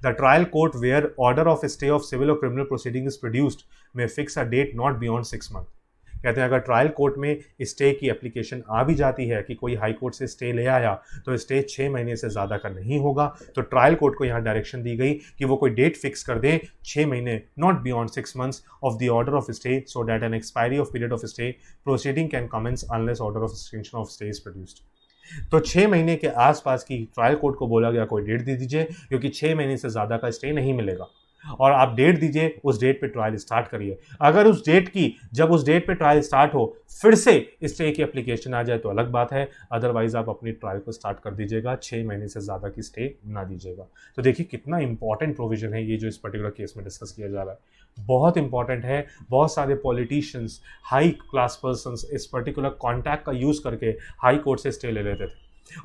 The trial court where order of stay of civil और criminal proceeding is produced may fix a date not beyond 6 months। कहते हैं अगर ट्रायल कोर्ट में स्टे की एप्लीकेशन आ भी जाती है कि कोई हाई कोर्ट से स्टे ले आया, तो स्टे 6 महीने से ज़्यादा का नहीं होगा। तो ट्रायल कोर्ट को यहाँ डायरेक्शन दी गई कि वो कोई डेट फिक्स कर दे, 6 महीने, not beyond 6 months of the order of stay, so that an expiry of period of stay proceeding can commence unless order of extension of stay is produced. तो 6 महीने के आसपास की ट्रायल कोर्ट को बोला गया कोई डेट दे दीजिए, क्योंकि 6 महीने से ज़्यादा का स्टे नहीं मिलेगा, और आप डेट दीजिए, उस डेट पे ट्रायल स्टार्ट करिए। अगर उस डेट की, जब उस डेट पे ट्रायल स्टार्ट हो फिर से स्टे की एप्लीकेशन आ जाए तो अलग बात है, अदरवाइज आप अपनी ट्रायल को स्टार्ट कर दीजिएगा, 6 महीने से ज़्यादा की स्टे ना दीजिएगा। तो देखिए कितना इंपॉर्टेंट प्रोविजन है ये जो इस पर्टिकुलर केस में डिस्कस किया जा रहा है, बहुत इंपॉर्टेंट है। बहुत सारे पॉलिटिशियंस, हाई क्लास पर्सनस इस पर्टिकुलर कॉन्टैक्ट का यूज़ करके हाई कोर्ट से स्टे ले लेते थे,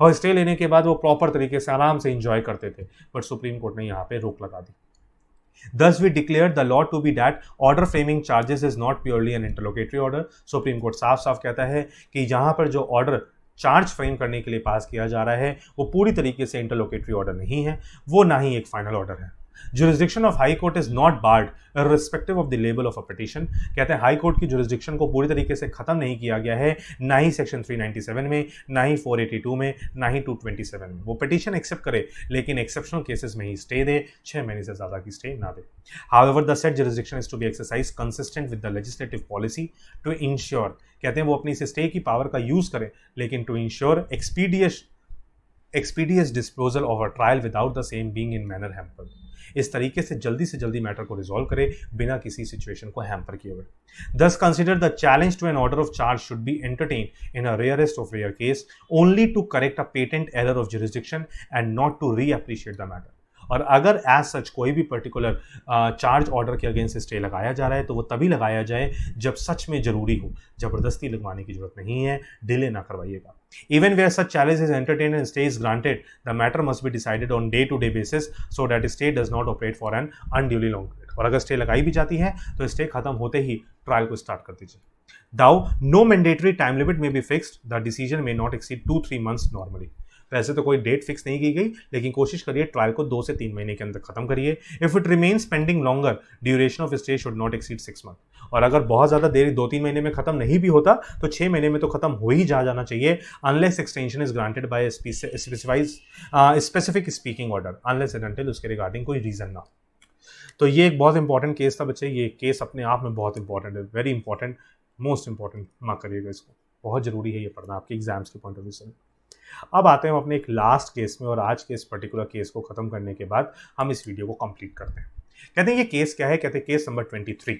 और स्टे लेने के बाद वो प्रॉपर तरीके से आराम से इंजॉय करते थे, बट सुप्रीम कोर्ट ने यहाँ पे रोक लगा दी। Thus, we declared the law to be that order framing charges is not purely an interlocutory order। Supreme court साफ साफ कहता है कि यहाँ पर जो ऑर्डर चार्ज फ्रेम करने के लिए पास किया जा रहा है वो पूरी तरीके से इंटरलोकेटरी ऑर्डर नहीं है, वो ना ही एक फाइनल ऑर्डर है। Jurisdiction of high court is not barred irrespective of the level of a petition. कहते हैं हाई कोर्ट की जुरिस्डिक्शन को पूरी तरीके से खत्म नहीं किया गया है, ना ही सेक्शन 397 में, ना ही 482 में, ना ही 227 में। वो पिटीशन एक्सेप्ट करे लेकिन एक्सेप्शनल केसेस में ही स्टे दे, 6 महीने से ज़्यादा की स्टे ना दे। However the said jurisdiction is to be exercise consistent with the legislative policy to ensure, कहते हैं वो अपनी स्टे की पावर का यूज़ करे लेकिन to ensure expeditious disposal of a trial without the same being in manner hampered। इस तरीके से जल्दी मैटर को रिजॉल्व करे बिना किसी सिचुएशन को हैम्पर किए हुए। Thus consider the challenge to an order of charge should be entertained in a rarest of rare case only to correct a patent error of jurisdiction and not to reappreciate the matter। और अगर as such कोई भी particular charge order के against stay लगाया जा रहा है तो वो तभी लगाया जाए जब सच में जरूरी हो, जबरदस्ती लगवाने की जरूरत नहीं है, डिले ना करवाइएगा। Even where such challenge is entertained and stay is granted, the matter must be decided on day-to-day basis so that stay does not operate for an unduly long period। और अगर स्टे लगाई भी जाती है तो stay खत्म होते ही trial को स्टार्ट कर दीजिए। Thou, no mandatory time limit may be fixed, the decision may not exceed 2-3 months normally। वैसे तो कोई डेट फिक्स नहीं की गई, लेकिन कोशिश करिए ट्रायल को 2 से 3 महीने के अंदर खत्म करिए। If it remains pending longer, duration of stay should not exceed 6 months। और अगर बहुत ज़्यादा देरी 2-3 महीने में खत्म नहीं भी होता तो 6 महीने में तो खत्म हो ही जाना चाहिए, unless extension is granted by specific speaking order, unless and until उसके रिगार्डिंग कोई रीजन ना। तो ये एक बहुत इंपॉर्टेंट केस था बच्चे, ये केस अपने आप में बहुत इंपॉर्टेंट है, very important, most important mark करिएगा इसको, बहुत जरूरी है ये पढ़ना आपके एग्जाम्स के पॉइंट ऑफ व्यू से। अब आते हैं हम अपने एक लास्ट केस में, और आज के इस पर्टिकुलर केस को खत्म करने के बाद हम इस वीडियो को कंप्लीट करते हैं। कहते हैं ये केस क्या है, कहते हैं केस नंबर 23।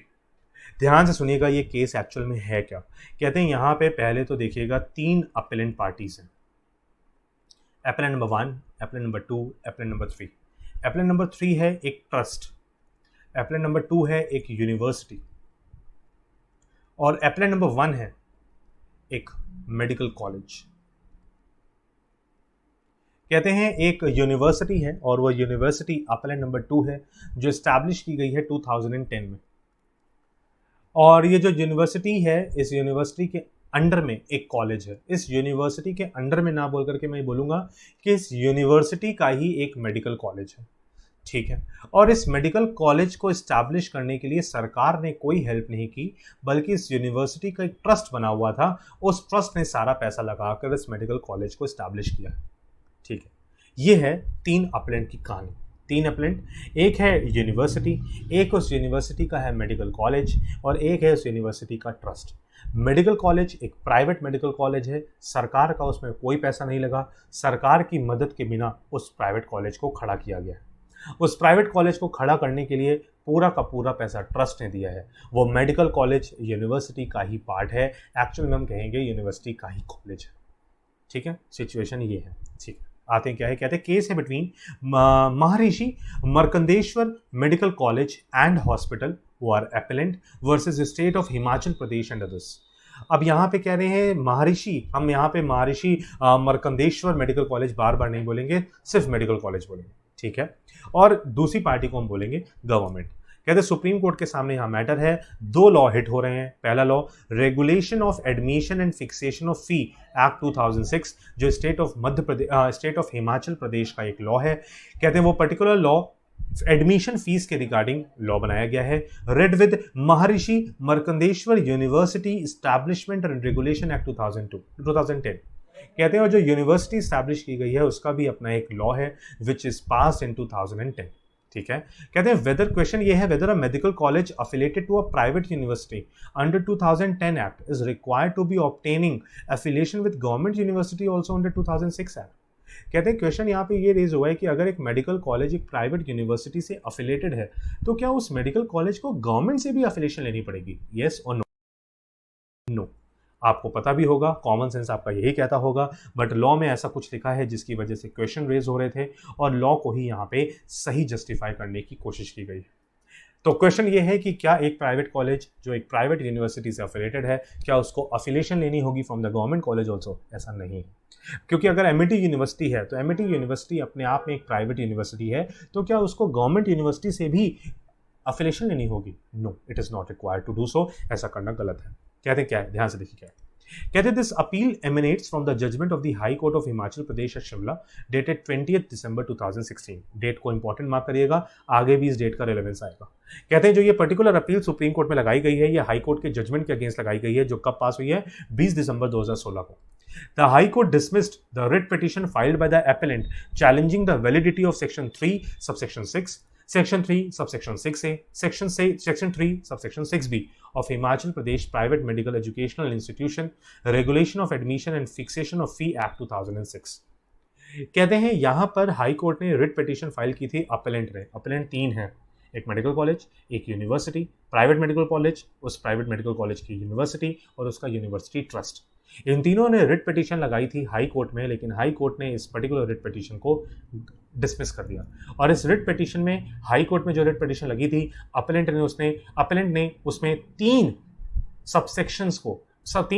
ध्यान से सुनिएगा ये केस एक्चुअल में है क्या। कहते हैं यहाँ पे पहले तो देखिएगा 3 अपेलेंट पार्टीज हैं, appellant number 1, appellant number 2, appellant number 3। Appellant number 3 है एक ट्रस्ट, एप्लेट नंबर 2 है एक यूनिवर्सिटी, और एप्लेट नंबर 1 है एक मेडिकल कॉलेज। कहते हैं एक यूनिवर्सिटी है और वो यूनिवर्सिटी एप्लेट नंबर 2 है जो इस्टेब्लिश की गई है 2010 में, और ये जो यूनिवर्सिटी है इस यूनिवर्सिटी के अंडर में एक कॉलेज है। इस यूनिवर्सिटी के अंडर में ना बोल करके मैं बोलूँगा कि इस यूनिवर्सिटी का ही एक मेडिकल कॉलेज है, ठीक है। और इस मेडिकल कॉलेज को इस्टेब्लिश करने के लिए सरकार ने कोई हेल्प नहीं की, बल्कि इस यूनिवर्सिटी का एक ट्रस्ट बना हुआ था, उस ट्रस्ट ने सारा पैसा लगाकर इस मेडिकल कॉलेज को इस्टेब्लिश किया, ठीक है। ये है 3 अपलेंट की कहानी, 3 अपलेंट, एक है यूनिवर्सिटी, एक उस यूनिवर्सिटी का है मेडिकल कॉलेज, और एक है उस यूनिवर्सिटी का ट्रस्ट। मेडिकल कॉलेज एक प्राइवेट मेडिकल कॉलेज है, सरकार का उसमें कोई पैसा नहीं लगा, सरकार की मदद के बिना उस प्राइवेट कॉलेज को खड़ा किया गया। उस प्राइवेट कॉलेज को खड़ा करने के लिए पूरा का पूरा पैसा ट्रस्ट ने दिया है। वो मेडिकल कॉलेज यूनिवर्सिटी का ही पार्ट है, एक्चुअल में हम कहेंगे यूनिवर्सिटी का ही कॉलेज है, ठीक है। सिचुएशन ये है, ठीक है। आते हैं क्या है, कहते हैं केस है between Maharishi Markandeshwar medical college and hospital who are appellant versus state of Himachal Pradesh and others. अब यहाँ पे कह रहे हैं महर्षि, हम यहाँ पे महर्षि मार्कंडेश्वर मेडिकल कॉलेज बार बार नहीं बोलेंगे, सिर्फ मेडिकल कॉलेज बोलेंगे, ठीक है। और दूसरी पार्टी को हम बोलेंगे गवर्नमेंट। कहते हैं सुप्रीम कोर्ट के सामने यहाँ मैटर है, 2 लॉ हिट हो रहे हैं। पहला law regulation of admission and fixation of fee act 2006, जो स्टेट ऑफ हिमाचल प्रदेश का एक लॉ है। कहते हैं वो पर्टिकुलर लॉ एडमिशन फीस के रिगार्डिंग लॉ बनाया गया है, read with Maharshi Markandeshwar university establishment and regulation act 2010। कहते हैं जो यूनिवर्सिटी स्टैब्लिश की गई है उसका भी अपना एक लॉ है विच इज पास इन 2010, ठीक है। कहते हैं वेदर, क्वेश्चन ये है whether a medical college affiliated to a private university under 2010 act is required to be obtaining affiliation with government university also under 2006 act. कहते हैं क्वेश्चन यहाँ पे ये रेज हुआ है कि अगर एक मेडिकल कॉलेज एक प्राइवेट यूनिवर्सिटी से अफिलिएटेड है तो क्या उस मेडिकल कॉलेज को गवर्नमेंट से भी अफिलिएशन लेनी पड़ेगी, येस और नो? नो। आपको पता भी होगा, कॉमन सेंस आपका यही कहता होगा, बट लॉ में ऐसा कुछ लिखा है जिसकी वजह से क्वेश्चन रेज हो रहे थे और लॉ को ही यहाँ पे सही जस्टिफाई करने की कोशिश की गई। तो क्वेश्चन ये है कि क्या एक प्राइवेट कॉलेज जो एक प्राइवेट यूनिवर्सिटी से अफिलिएटेड है, क्या उसको अफिलिएशन लेनी होगी from the government college also? ऐसा नहीं है, क्योंकि अगर एमिटी यूनिवर्सिटी है तो एमिटी यूनिवर्सिटी अपने आप में एक प्राइवेट यूनिवर्सिटी है, तो क्या उसको गवर्नमेंट यूनिवर्सिटी से भी अफिलिएशन लेनी होगी? No, it is not required to do so. ऐसा करना गलत है। कहते हैं क्या है, ध्यान से देखिए क्या है। कहते this appeal emanates from the judgment of the high court of Himachal Pradesh at Shimla dated 20 December 2016। Date को इंपॉर्टेंट मार्क करिएगा, आगे भी इस डेट का रेलेवेंस आएगा। कहते हैं जो ये पर्टिकुलर अपील सुप्रीम कोर्ट में लगाई गई है, ये हाई कोर्ट के जजमेंट के अगेंस्ट लगाई गई है, जो कब पास हुई है? 20 दिसंबर 2016 को। The High Court dismissed the writ petition filed by the appellant challenging the validity of Section 3, subsection 6, Section 3, subsection 6A, Section 3, subsection 6B of Himachal Pradesh Private Medical Educational Institution Regulation of Admission and Fixation of Fee Act 2006। कहते हैं यहाँ पर high court ने writ petition file की थी appellate ने। Appellate 3 हैं, एक मेडिकल कॉलेज, एक यूनिवर्सिटी, प्राइवेट मेडिकल कॉलेज, उस प्राइवेट मेडिकल कॉलेज की यूनिवर्सिटी और उसका यूनिवर्सिटी ट्रस्ट। इन तीनों ने रिट पिटीशन लगाई थी हाई कोर्ट में, लेकिन हाई कोर्ट ने इस पर्टिकुलर रिट पिटीशन को डिसमिस कर दिया। और इस रिट पिटीशन में, हाई कोर्ट में जो रिट पिटीशन लगी थी, अपलेंट ने उसमें 3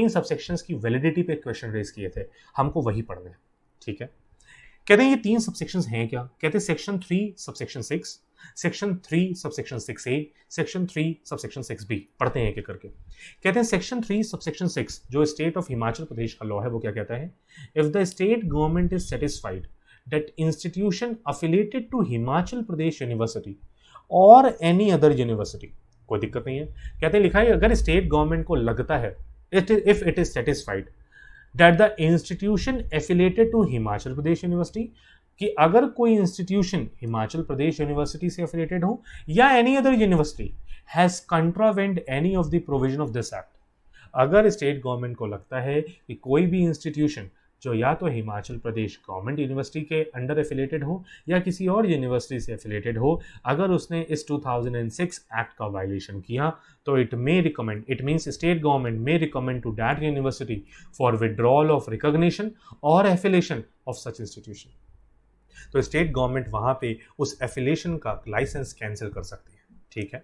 सबसेक्शंस की वैलिडिटी पे क्वेश्चन रेज किए थे। हमको वही पढ़ना है, ठीक है। कहते हैं ये 3 सबसेक्शंस हैं क्या? कहते हैं section 3 subsection 6, section 3 subsection 6A, section 3 subsection 6B। पढ़ते हैं एक एक करके। कहते हैं सेक्शन 3 सबसेक्शन 6 जो स्टेट ऑफ हिमाचल प्रदेश का लॉ है, वो क्या कहता है? If the state government is satisfied that institution affiliated to Himachal Pradesh university और एनी अदर यूनिवर्सिटी, कोई दिक्कत नहीं है। कहते हैं लिखा है अगर स्टेट गवर्नमेंट को लगता है, if it is satisfied that the institution affiliated to Himachal Pradesh university, कि अगर कोई इंस्टीट्यूशन हिमाचल प्रदेश यूनिवर्सिटी से एफिलिएटेड हो या any other university has contravened any of the provision of this act, अगर स्टेट गवर्नमेंट को लगता है कि कोई भी इंस्टीट्यूशन जो या तो हिमाचल प्रदेश गवर्नमेंट यूनिवर्सिटी के अंडर एफिलिएटेड हो या किसी और यूनिवर्सिटी से एफिलिएटेड हो, अगर उसने इस 2006 एक्ट का वायलेशन किया, तो it means state government may recommend to that university for withdrawal of recognition और एफिलिएशन ऑफ सच इंस्टीट्यूशन। तो स्टेट गवर्नमेंट वहां पे उस एफिलिएशन का लाइसेंस कैंसिल कर सकती है। ठीक है,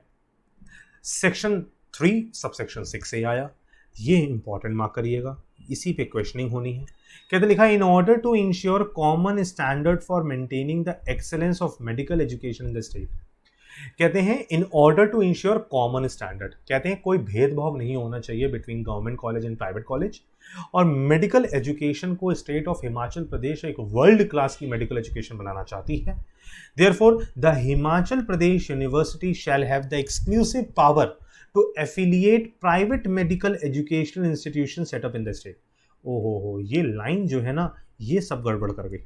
सेक्शन 3 सबसेक्शन 6 से आया, ये इंपॉर्टेंट मार्क करिएगा, इसी पे क्वेश्चनिंग होनी है। कहते लिखा in order to ensure common standard for maintaining the excellence of medical education in the state. कहते हैं in order to ensure common standard, कहते हैं कोई भेदभाव नहीं होना चाहिए between government college and private college, और मेडिकल एजुकेशन को स्टेट ऑफ हिमाचल प्रदेश एक वर्ल्ड क्लास की मेडिकल एजुकेशन बनाना चाहती है। Therefore the Himachal Pradesh university shall have the exclusive power to affiliate private medical educational institution set up in the state. ओहो, ये line जो है ना, ये सब गड़बड़ कर गई।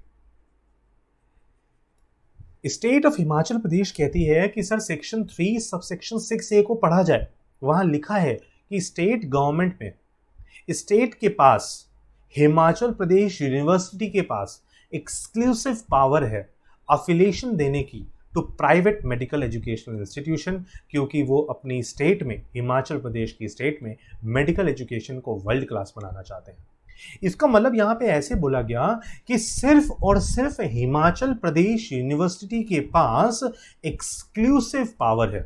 स्टेट ऑफ हिमाचल प्रदेश कहती है कि सर सेक्शन 3 सबसेक्शन 6A को पढ़ा जाए। वहां लिखा है कि स्टेट गवर्नमेंट में, स्टेट के पास, हिमाचल प्रदेश यूनिवर्सिटी के पास एक्सक्लूसिव पावर है अफिलिएशन देने की to private medical educational institution, क्योंकि वो अपनी स्टेट में, हिमाचल प्रदेश की स्टेट में मेडिकल एजुकेशन को वर्ल्ड क्लास बनाना चाहते हैं। इसका मतलब यहां पे ऐसे बोला गया कि सिर्फ और सिर्फ हिमाचल प्रदेश यूनिवर्सिटी के पास एक्सक्लूसिव पावर है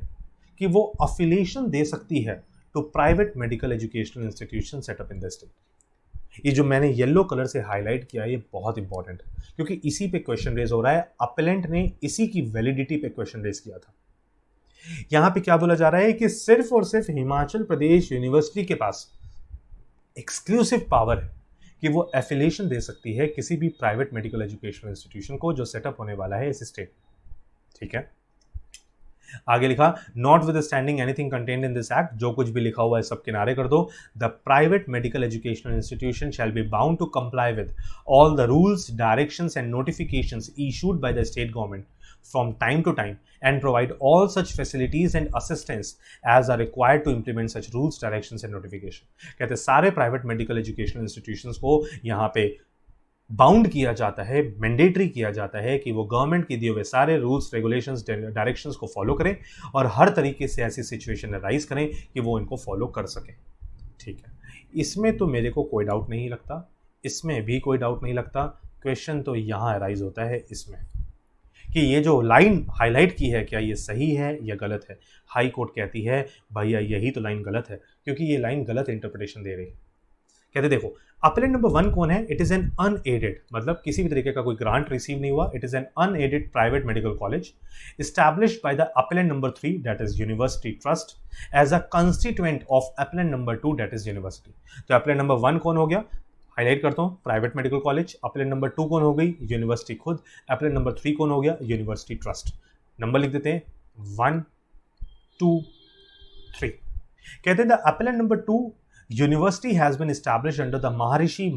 कि वो अफिलिएशन दे सकती है to private medical educational institution set up in the state. ये जो मैंने येलो कलर से हाईलाइट किया, ये बहुत इंपॉर्टेंट है क्योंकि इसी पे क्वेश्चन रेज हो रहा है। अपेलेंट ने इसी की वैलिडिटी पे क्वेश्चन रेज किया था। यहां पे क्या बोला जा रहा है कि सिर्फ और सिर्फ हिमाचल प्रदेश यूनिवर्सिटी के पास एक्सक्लूसिव पावर है कि वो एफिलिएशन दे सकती है किसी भी प्राइवेट मेडिकल एजुकेशनल इंस्टीट्यूशन को जो सेटअप होने वाला है इस स्टेट। ठीक है, आगे लिखा not with standing anything contained in this act, जो कुछ भी लिखा हुआ है सब किनारे कर दो। The private medical educational institution shall be bound to comply with all the rules, directions and notifications issued by the state government from time to time and provide all such facilities and assistance as are required to implement such rules, directions and notification। कहते सारे private medical educational institutions को यहाँ पे bound किया जाता है, mandatory किया जाता है कि वो गवर्नमेंट के दिए हुए सारे रूल्स, रेगुलेशंस, डायरेक्शंस को फॉलो करें और हर तरीके से ऐसी सिचुएशन राइज करें कि वो इनको फॉलो कर सकें। ठीक है, इसमें तो मेरे को कोई डाउट नहीं लगता, इसमें भी कोई डाउट नहीं लगता। क्वेश्चन तो यहाँ राइज होता है इसमें कि ये जो लाइन हाईलाइट की है क्या ये सही है या गलत है। हाई कोर्ट कहती है भैया यही तो लाइन गलत है क्योंकि ये लाइन गलत इंटरप्रिटेशन दे रही है। कहते देखो अपेलेंट नंबर 1 कौन है? इट इज एन अनएडेड, मतलब किसी भी तरीके का कोई ग्रांट रिसीव नहीं हुआ। It is an unaided private medical college established by the appellant number 3 that is university trust as a constituent of appellant number 2 that is university। तो appellant number 1 कौन हो गया? हाईलाइट करता हूं, private medical college. Appellate number 2 कौन हो गई? University खुद। अपलेंट नंबर 3 कौन हो गया? University trust. नंबर लिख देते हैं 1 2 3। कहते हैं the appellant number 2 university has been established under the Maharishi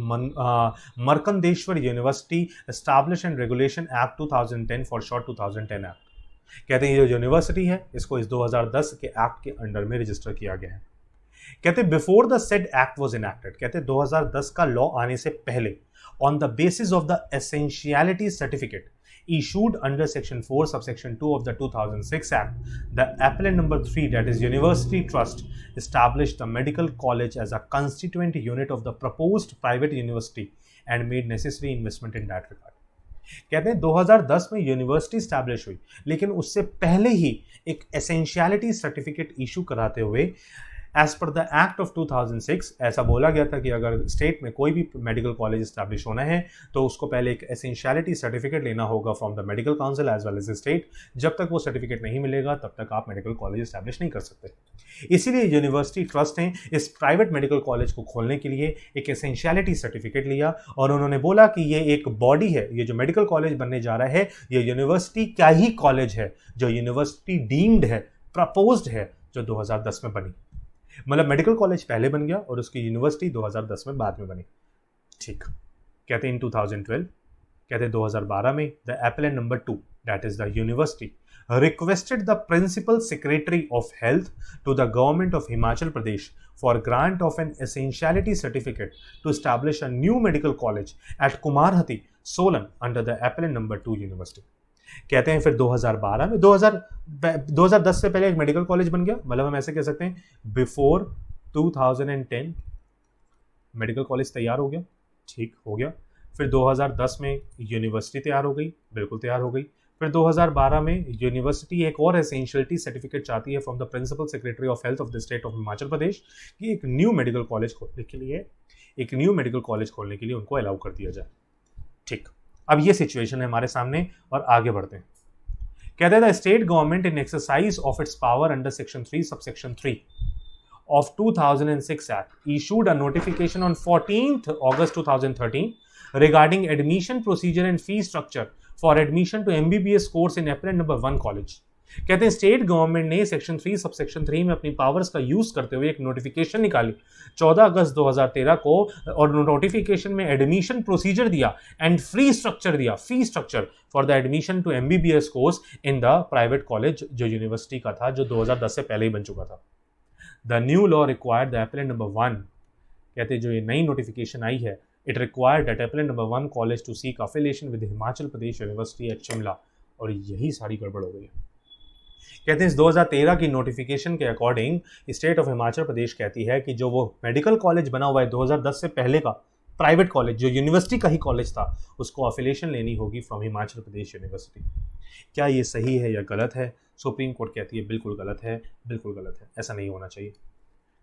Markandeshwar university establish and regulation act 2010 for short 2010 act. कहते हैं ये जो यूनिवर्सिटी है इसको इस 2010 के एक्ट के अंडर में रजिस्टर किया गया है। कहते before the said act was enacted, कहते 2010 का लॉ आने से पहले on the basis of the essentiality certificate issued under section 4 subsection 2 of the 2006 act, the appellant number 3 that is university trust established the medical college as a constituent unit of the proposed private university and made necessary investment in that regard। कहते हैं 2010 में university establish हुई लेकिन उससे पहले ही एक essentiality certificate issue कराते हुए as per the act of 2006 ऐसा बोला गया था कि अगर स्टेट में कोई भी मेडिकल कॉलेज स्टैब्लिश होना है तो उसको पहले एक एसेंशियलिटी सर्टिफिकेट लेना होगा from the medical council as well as state. जब तक वो सर्टिफिकेट नहीं मिलेगा तब तक आप मेडिकल कॉलेज स्टैब्लिश नहीं कर सकते। इसीलिए यूनिवर्सिटी ट्रस्ट ने इस प्राइवेट मेडिकल कॉलेज को खोलने के लिए एक एसेंशियलिटी सर्टिफिकेट लिया और उन्होंने बोला कि ये एक बॉडी है, ये जो मेडिकल कॉलेज बनने जा रहा है ये यूनिवर्सिटी क्या ही कॉलेज है जो यूनिवर्सिटी डीम्ड है, प्रपोज्ड है, जो 2010 में बनी। मतलब मेडिकल कॉलेज पहले बन गया और उसकी यूनिवर्सिटी 2010 में बाद में बनी। ठीक, कहते हैं इन 2012, कहते हैं 2012 में the appellant number 2 that is the university requested the principal secretary of health to the government of Himachal Pradesh for grant of an essentiality certificate to establish a new medical college at Kumarhati, Solan under the appellant number 2 university। कहते हैं फिर 2012 में 2010 से पहले एक medical college बन गया, मतलब हम ऐसे कह सकते हैं बिफोर 2010 मेडिकल कॉलेज तैयार हो गया। ठीक हो गया। फिर 2010 में यूनिवर्सिटी तैयार हो गई, बिल्कुल तैयार हो गई। फिर 2012 में यूनिवर्सिटी एक और एसेंशियलिटी सर्टिफिकेट चाहती है from the principal secretary of health of the state of Himachal Pradesh कि एक न्यू मेडिकल कॉलेज खोलने के लिए उनको अलाउ कर दिया जाए। ठीक, अब ये सिचुएशन है हमारे सामने और आगे बढ़ते हैं। कहते हैं the state government in exercise of its power under section 3 subsection 3 of 2006 Act issued a notification on 14th August 2013 regarding admission procedure and fee structure for admission to MBBS course in applicant number 1 college। कहते हैं state government ने section 3 subsection 3 में अपनी powers का use करते हुए एक notification निकाली 14 अगस्त 2013 को, और नोटिफिकेशन में एडमिशन प्रोसीजर दिया and fee structure for the admission to MBBS course in the private college जो यूनिवर्सिटी का था, जो 2010 से पहले ही बन चुका था। The new law required the applicant number 1, कहते हैं जो ये नई नोटिफिकेशन आई है, it required that applicant number 1 college to seek affiliation with Himachal Pradesh university at Shimla, और यही सारी गड़बड़ हो गई है। कहते हैं इस 2013 की नोटिफिकेशन के अकॉर्डिंग स्टेट ऑफ हिमाचल प्रदेश कहती है कि जो वो मेडिकल कॉलेज बना हुआ है 2010 से पहले का प्राइवेट कॉलेज जो यूनिवर्सिटी का ही कॉलेज था, उसको एफिलिएशन लेनी होगी फ्रॉम हिमाचल प्रदेश यूनिवर्सिटी। क्या ये सही है या गलत है? सुप्रीम कोर्ट कहती है बिल्कुल गलत है, बिल्कुल गलत है, ऐसा नहीं होना चाहिए।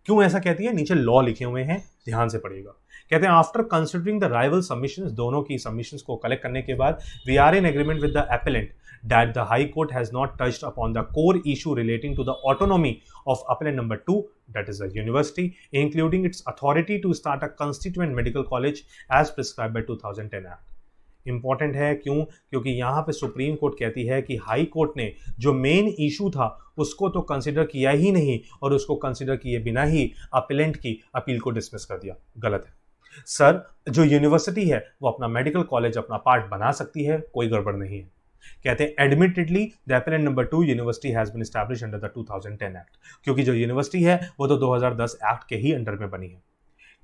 क्यों ऐसा कहती है? नीचे लॉ लिखे हुए हैं, ध्यान से पढ़िएगा। कहते हैं after considering the rival submissions, दोनों की सबमिशंस को कलेक्ट करने के बाद, we are in agreement with the appellant that the High Court has not touched upon the core issue relating to the autonomy of appellant number 2, that is the university, including its authority to start a constituent medical college as prescribed by 2010 Act। Important है, क्यों? क्योंकि यहाँ पे supreme court कहती है कि high court ने जो मेन इशू था उसको तो कंसिडर किया ही नहीं, और उसको कंसिडर किए बिना ही अपीलेंट की अपील को डिसमिस कर दिया। गलत है सर, जो यूनिवर्सिटी है वो अपना मेडिकल कॉलेज अपना पार्ट बना सकती है, कोई गड़बड़ नहीं है। कहते हैं admittedly the appellant number 2 university has been established under the 2010 act, क्योंकि जो यूनिवर्सिटी है वो तो 2010 एक्ट के ही अंडर में बनी है।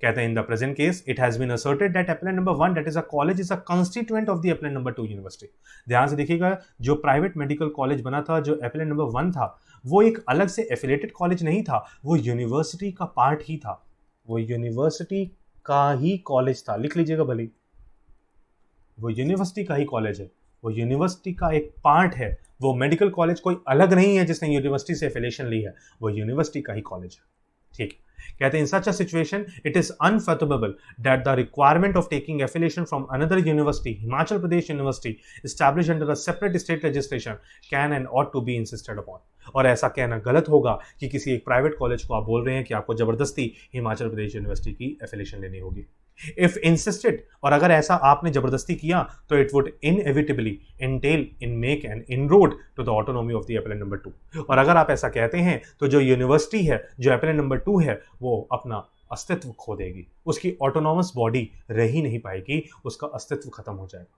कहते हैं in the present case it has been asserted that appellant number 1 that is a college is a constituent of the appellant number 2 university. ध्यान से देखिएगा, जो प्राइवेट मेडिकल कॉलेज बना था, जो एपेलेंट नंबर 1 था, वो एक अलग से एफिलिएटेड कॉलेज नहीं था, वो यूनिवर्सिटी का पार्ट ही था, वो यूनिवर्सिटी का ही कॉलेज था। लिख लीजिएगा भले, वो यूनिवर्सिटी का ही कॉलेज है, वो यूनिवर्सिटी का एक पार्ट है। वो मेडिकल कॉलेज कोई अलग नहीं है जिसने यूनिवर्सिटी से एफिलिएशन ली है, वो यूनिवर्सिटी का ही कॉलेज है। ठीक, कहते हैं in such a situation it is unfathomable that the requirement of taking affiliation from another university, Himachal Pradesh university established under a separate state legislation, can and ought to be insisted upon. और ऐसा कहना गलत होगा कि किसी एक प्राइवेट कॉलेज को आप बोल रहे हैं कि आपको जबरदस्ती हिमाचल प्रदेश यूनिवर्सिटी की एफिलिएशन लेनी होगी। इफ इंसिस्टेड, और अगर ऐसा आपने जबरदस्ती किया, तो it would inevitably entail in make an inroad to the autonomy of the appellant number 2। और अगर आप ऐसा कहते हैं तो जो यूनिवर्सिटी है, जो एपेलेंट नंबर 2 है, वो अपना अस्तित्व खो देगी, उसकी ऑटोनॉमस बॉडी रह ही नहीं पाएगी, उसका अस्तित्व खत्म हो जाएगा।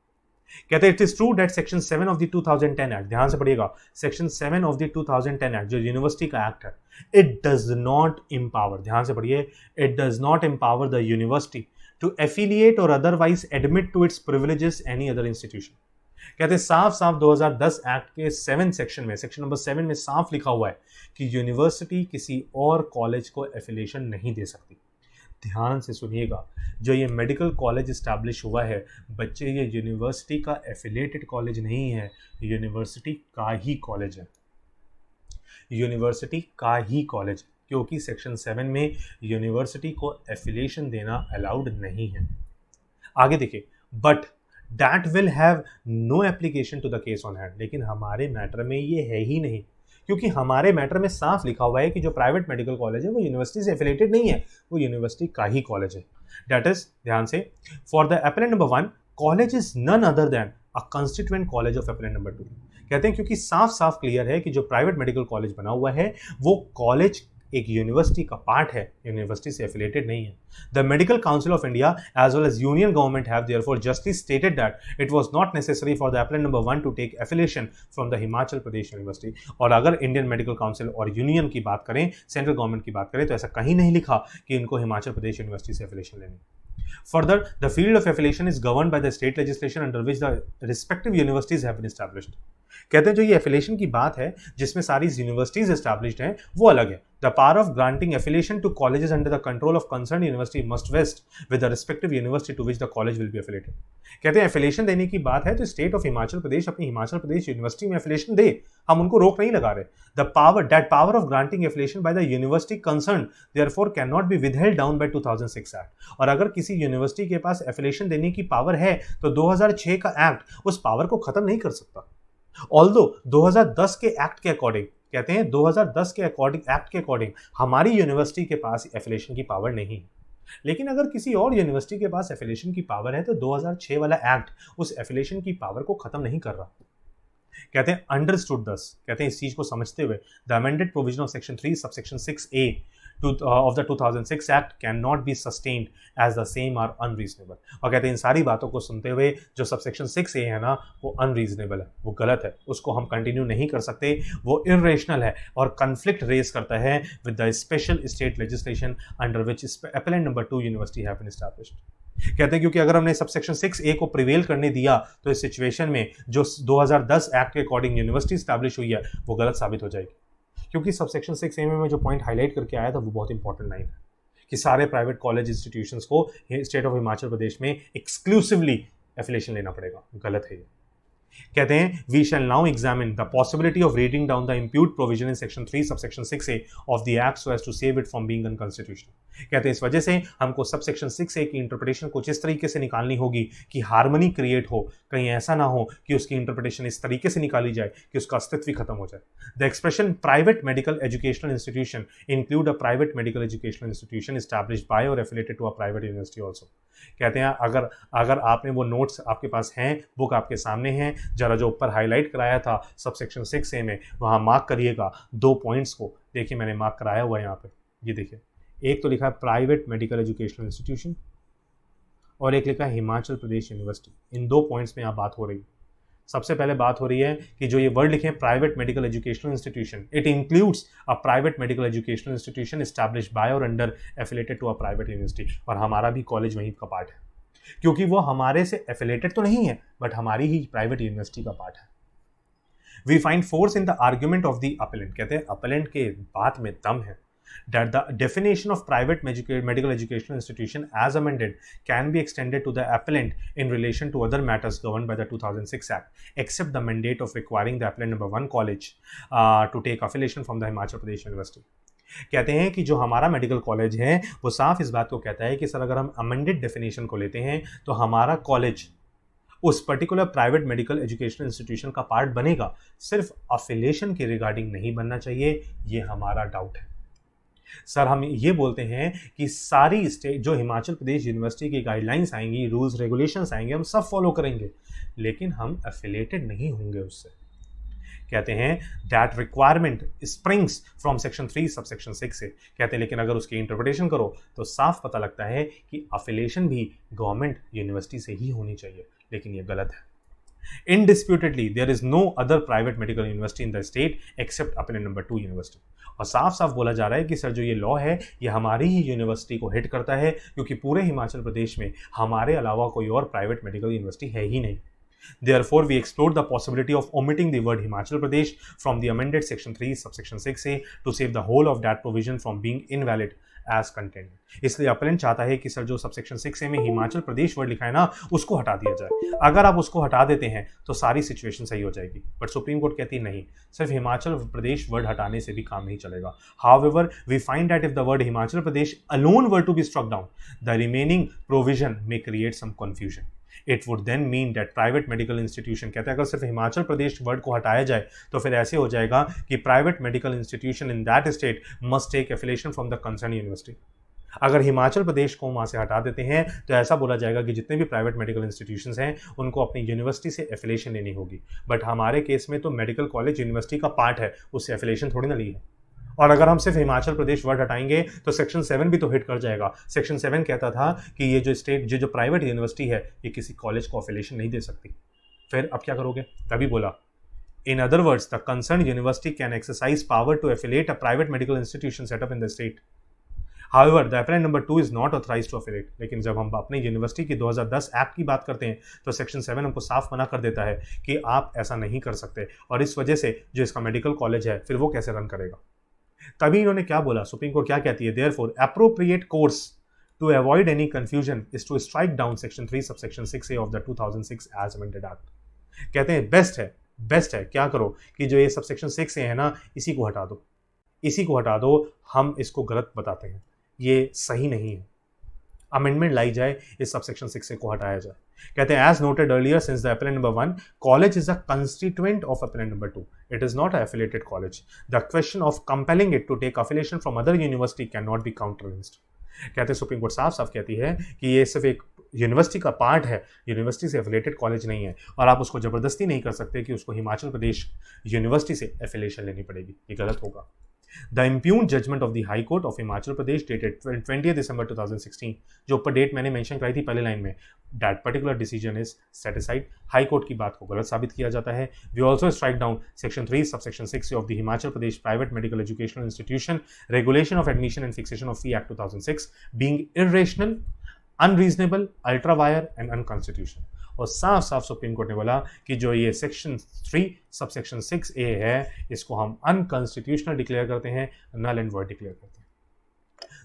कहते हैं it is true that section 7 of the 2010 act, ध्यान से पढ़िएगा, सेक्शन 7 ऑफ द 2010 एक्ट जो यूनिवर्सिटी का एक्ट है, इट डज नॉट एम्पावर, ध्यान से पढ़िए, it does not empower the university to affiliate or otherwise admit to its privileges any other institution। कहते हैं साफ साफ 2010 एक्ट के 7 सेक्शन में, सेक्शन नंबर 7 में साफ लिखा हुआ है कि यूनिवर्सिटी किसी और कॉलेज को एफिलिएशन नहीं दे सकती। ध्यान से सुनिएगा, जो ये मेडिकल कॉलेज इस्टेब्लिश हुआ है बच्चे, ये यूनिवर्सिटी का एफिलिएटेड कॉलेज नहीं है, यूनिवर्सिटी का ही कॉलेज है, यूनिवर्सिटी का ही कॉलेज, क्योंकि सेक्शन 7 में यूनिवर्सिटी को एफिलिएशन देना अलाउड नहीं है। आगे देखिए, but that will have no application to the case on hand, लेकिन हमारे मैटर में ये है ही नहीं, क्योंकि हमारे मैटर में साफ लिखा हुआ है कि जो प्राइवेट मेडिकल कॉलेज है वो यूनिवर्सिटी से एफिलिएटेड नहीं है, वो यूनिवर्सिटी का ही कॉलेज है। दैट इज, ध्यान से, for the appellant number 1 college is none other than a constituent college of appellant number 2। कहते हैं क्योंकि साफ साफ क्लियर है कि जो प्राइवेट मेडिकल कॉलेज बना हुआ है वो कॉलेज एक यूनिवर्सिटी का पार्ट है, यूनिवर्सिटी से एफिलिएटेड नहीं है। The medical council of India as well as union government have therefore justly stated that it was not necessary for the appellant number 1 to take affiliation from the Himachal Pradesh university. और अगर Indian medical council और union की बात करें, central government की बात करें, तो ऐसा कहीं नहीं लिखा कि इनको हिमाचल प्रदेश यूनिवर्सिटी से एफिलिएशन लेनी। Further, the field of affiliation is governed by the state legislation under which the respective universities have been established। कहते हैं जो ये एफिलिएशन की बात है जिसमें सारी यूनिवर्सिटीज एस्टैब्लिश्ड हैं वो अलग है, The power of granting affiliation to colleges under the control of concerned university must vest with the respective university to which the college will be affiliated. कहते हैं एफिलिएशन देने की बात है तो स्टेट ऑफ हिमाचल प्रदेश अपनी हिमाचल प्रदेश यूनिवर्सिटी में एफिलिएशन दे, हम उनको रोक नहीं लगा रहे. The power of granting affiliation by the university concern therefore can not be withheld down by 2006 act. और अगर किसी यूनिवर्सिटी के पास एफिलिएशन देने की पावर है तो 2006 का एक्ट उस पावर को खत्म नहीं कर सकता. ऑल्दो 2010 के एक्ट के अकॉर्डिंग, कहते हैं 2010 के एक्ट के अकॉर्डिंग हमारी यूनिवर्सिटी के पास एफिलिएशन की पावर नहीं है. लेकिन अगर किसी और यूनिवर्सिटी के पास एफिलिएशन की पावर है तो 2006 वाला एक्ट उस एफिलिएशन की पावर को खत्म नहीं कर रहा. कहते हैं अंडरस्टूड दस, कहते हैं इस चीज को समझते हुए the amended provision of section 3 subsection 6A of the 2006 Act cannot be sustained as the same are unreasonable. और कहते हैं इन सारी बातों को सुनते हुए जो सबसेक्शन 6A है ना वो अनरीजनेबल है, वो गलत है, उसको हम कंटिन्यू नहीं कर सकते, वो इरेशनल है और कन्फ्लिक्ट रेज करता है with the special state legislation under which appellant number 2 university have been established. कहते हैं क्योंकि अगर हमने सबसेक्शन 6A को प्रिवेल करने दिया तो इस सिचुएशन में जो 2010 एक्ट के अकॉर्डिंग यूनिवर्सिटी एस्टैब्लिश हुई है वो गलत साबित हो जाएगी. क्योंकि सबसेक्शन 6A में जो पॉइंट हाईलाइट करके आया था वो बहुत इंपॉर्टेंट लाइन है कि सारे प्राइवेट कॉलेज इंस्टीट्यूशंस को स्टेट ऑफ हिमाचल प्रदेश में एक्सक्लूसिवली एफिलिएशन लेना पड़ेगा. गलत है ये. कहते हैं we shall now examine the possibility of reading down the impugned provision in section 3 subsection 6A of the act so as to save it from being unconstitutional. कहते हैं इस वजह से हमको सबसेक्शन 6A की इंटरप्रिटेशन कुछ इस तरीके से निकालनी होगी कि हार्मनी क्रिएट हो, कहीं ऐसा ना हो कि उसकी इंटरप्रिटेशन इस तरीके से निकाली जाए कि उसका अस्तित्व ही खत्म हो जाए. The expression private medical educational institution include a private medical educational institution established by or affiliated to a private university also. कहते हैं अगर आपने वो नोट्स आपके पास हैं, बुक आपके सामने हैं, जरा जो ऊपर हाईलाइट कराया था सबसेक्शन 6A में वहाँ मार्क करिएगा 2 पॉइंट्स को. देखिए मैंने मार्क कराया हुआ है यहाँ पे, ये देखिए, एक तो लिखा है प्राइवेट मेडिकल एजुकेशनल इंस्टीट्यूशन और एक लिखा है हिमाचल प्रदेश यूनिवर्सिटी. इन 2 पॉइंट्स में यहाँ बात हो रही है. सबसे पहले बात हो रही है कि जो ये वर्ड लिखे हैं private medical educational institution, it includes a private medical educational institution established by or under affiliated to a private university. और हमारा भी कॉलेज वहीं का पार्ट है क्योंकि वो हमारे से एफिलिएटेड तो नहीं है बट हमारी ही प्राइवेट यूनिवर्सिटी का पार्ट है. We find force in the argument of the appellant. कहते हैं अपलेंट के बात में दम है. That the definition of private medical educational institution as amended can be extended to the appellant in relation to other matters governed by the 2006 Act, except the mandate of requiring the appellant number 1 college to take affiliation from the Himachal Pradesh University. कहते हैं कि जो हमारा medical college है वो साफ इस बात को कहता है कि सर अगर हम अमेंडेड डेफिनेशन को लेते हैं तो हमारा कॉलेज उस particular private medical educational institution का पार्ट बनेगा, सिर्फ अफिलिएशन के रिगार्डिंग नहीं बनना चाहिए. ये हमारा डाउट है. सर हम ये बोलते हैं कि सारी स्टेट जो हिमाचल प्रदेश यूनिवर्सिटी की गाइडलाइंस आएंगी, रूल्स रेगुलेशंस आएंगे, हम सब फॉलो करेंगे लेकिन हम एफिलिएटेड नहीं होंगे उससे. कहते हैं that requirement springs from section 3 subsection 6 से. कहते हैं लेकिन अगर उसकी इंटरप्रिटेशन करो तो साफ पता लगता है कि अफिलिएशन भी गवर्नमेंट यूनिवर्सिटी से ही होनी चाहिए, लेकिन ये गलत है. Indisputably, there is no other private medical university in the state except appellant number 2 university. और साफ साफ बोला जा रहा है कि सर जो ये लॉ है ये हमारी ही यूनिवर्सिटी को हिट करता है क्योंकि पूरे हिमाचल प्रदेश में हमारे अलावा कोई और प्राइवेट मेडिकल यूनिवर्सिटी है ही नहीं. Therefore, we explored the possibility of omitting the word Himachal Pradesh from the amended section 3 subsection 6A to save the whole of that provision from being invalid as contained. इसलिए appellate चाहता है कि sir जो subsection 6A में Himachal Pradesh word लिखा है ना उसको हटा दिया जाए. अगर आप उसको हटा देते हैं तो सारी सिचुएशन सही हो जाएगी, बट सुप्रीम कोर्ट कहती है नहीं, सिर्फ हिमाचल प्रदेश वर्ड हटाने से भी काम नहीं चलेगा. However, we find that if the word Himachal Pradesh alone were to be struck down, the remaining provision may create some confusion. It would then mean that private medical institution, कहते हैं अगर सिर्फ हिमाचल प्रदेश वर्ड को हटाया जाए तो फिर ऐसे हो जाएगा कि private medical institution in that state must take affiliation from the concerned university. अगर हिमाचल प्रदेश को वहाँ से हटा देते हैं तो ऐसा बोला जाएगा कि जितने भी प्राइवेट मेडिकल इंस्टीट्यूशंस हैं उनको अपनी यूनिवर्सिटी से एफिलिएशन लेनी होगी. बट हमारे केस में तो मेडिकल कॉलेज यूनिवर्सिटी का पार्ट है, उससे एफिलिएशन थोड़ी ना ली है. और अगर हम सिर्फ हिमाचल प्रदेश वर्ड हटाएंगे तो सेक्शन 7 भी तो हिट कर जाएगा. सेक्शन 7 कहता था कि ये जो स्टेट जो प्राइवेट यूनिवर्सिटी है ये किसी कॉलेज को एफिलिएशन नहीं दे सकती. फिर अब क्या करोगे? तभी बोला in other words the concerned university can exercise power to affiliate a private medical institution set up in the state. However, the appellant number 2 is not authorized to affiliate. लेकिन जब हम अपनी यूनिवर्सिटी की 2010 एक्ट की बात करते हैं तो सेक्शन 7 हमको साफ मना कर देता है कि आप ऐसा नहीं कर सकते. और इस वजह से जो इसका मेडिकल कॉलेज है फिर वो कैसे रन करेगा. तभी इन्होंने क्या बोला, सुप्रीम कोर्ट क्या कहती है, therefore appropriate course to avoid any confusion is to strike down section 3 subsection 6A of the 2006 as amended act. कहते हैं बेस्ट है क्या करो कि जो ये सबसेक्शन 6A है ना, इसी को हटा दो, इसी को हटा दो, हम इसको गलत बताते हैं, ये सही नहीं है, अमेंडमेंट लाई जाए, इस सबसेक्शन 6A को हटाया जाए। कहते हैं as noted earlier since the appellant number 1 college is a constituent of appellant number 2, it is not a affiliated college, the question of compelling it to take affiliation from other university cannot be countervened. कहते हैं supreme court साफ साफ कहती है कि ये सिर्फ एक यूनिवर्सिटी का पार्ट है, यूनिवर्सिटी से एफिलिएटेड कॉलेज नहीं है, और आप उसको जबरदस्ती नहीं कर सकते कि उसको हिमाचल प्रदेश यूनिवर्सिटी से एफिलिएशन लेनी पड़ेगी, ये गलत होगा। The impugned judgment of the High Court of Himachal Pradesh dated 20 December 2016, जो ऊपर डेट मैंने मेंशन कराई थी पहले लाइन में, that particular decision is set aside। High court की बात को गलत साबित किया जाता है। We also strike down section 3 subsection 6 of the Himachal Pradesh Private Medical Educational Institution Regulation of Admission and Fixation of Fee Act 2006 being irrational, unreasonable, ultra wire and unconstitutional. और साफ साफ सुप्रीम कोर्ट ने बोला कि जो ये section 3 subsection 6A है, इसको हम अनकॉन्स्टिट्यूशनल डिक्लेयर करते हैं, नल एंड वॉइड डिक्लेयर करते हैं।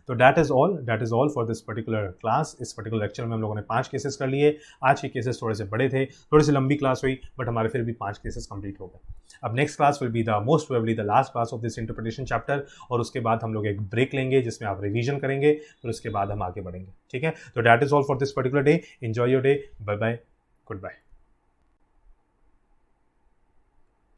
तो that is all for this particular class. इस पर्टिकुलर लेक्चर में हम लोगों ने 5 केसेस कर लिए। आज के केसेस थोड़े से बड़े थे, थोड़ी सी लंबी क्लास हुई, बट हमारे फिर भी 5 केसेस कंप्लीट हो गए। अब next class will be the most probably the last class of this interpretation chapter, और उसके बाद हम लोग एक ब्रेक लेंगे जिसमें आप रिवीजन करेंगे, फिर उसके बाद हम आगे बढ़ेंगे। ठीक है, तो that is all for this particular day. Enjoy your day, bye bye, good bye.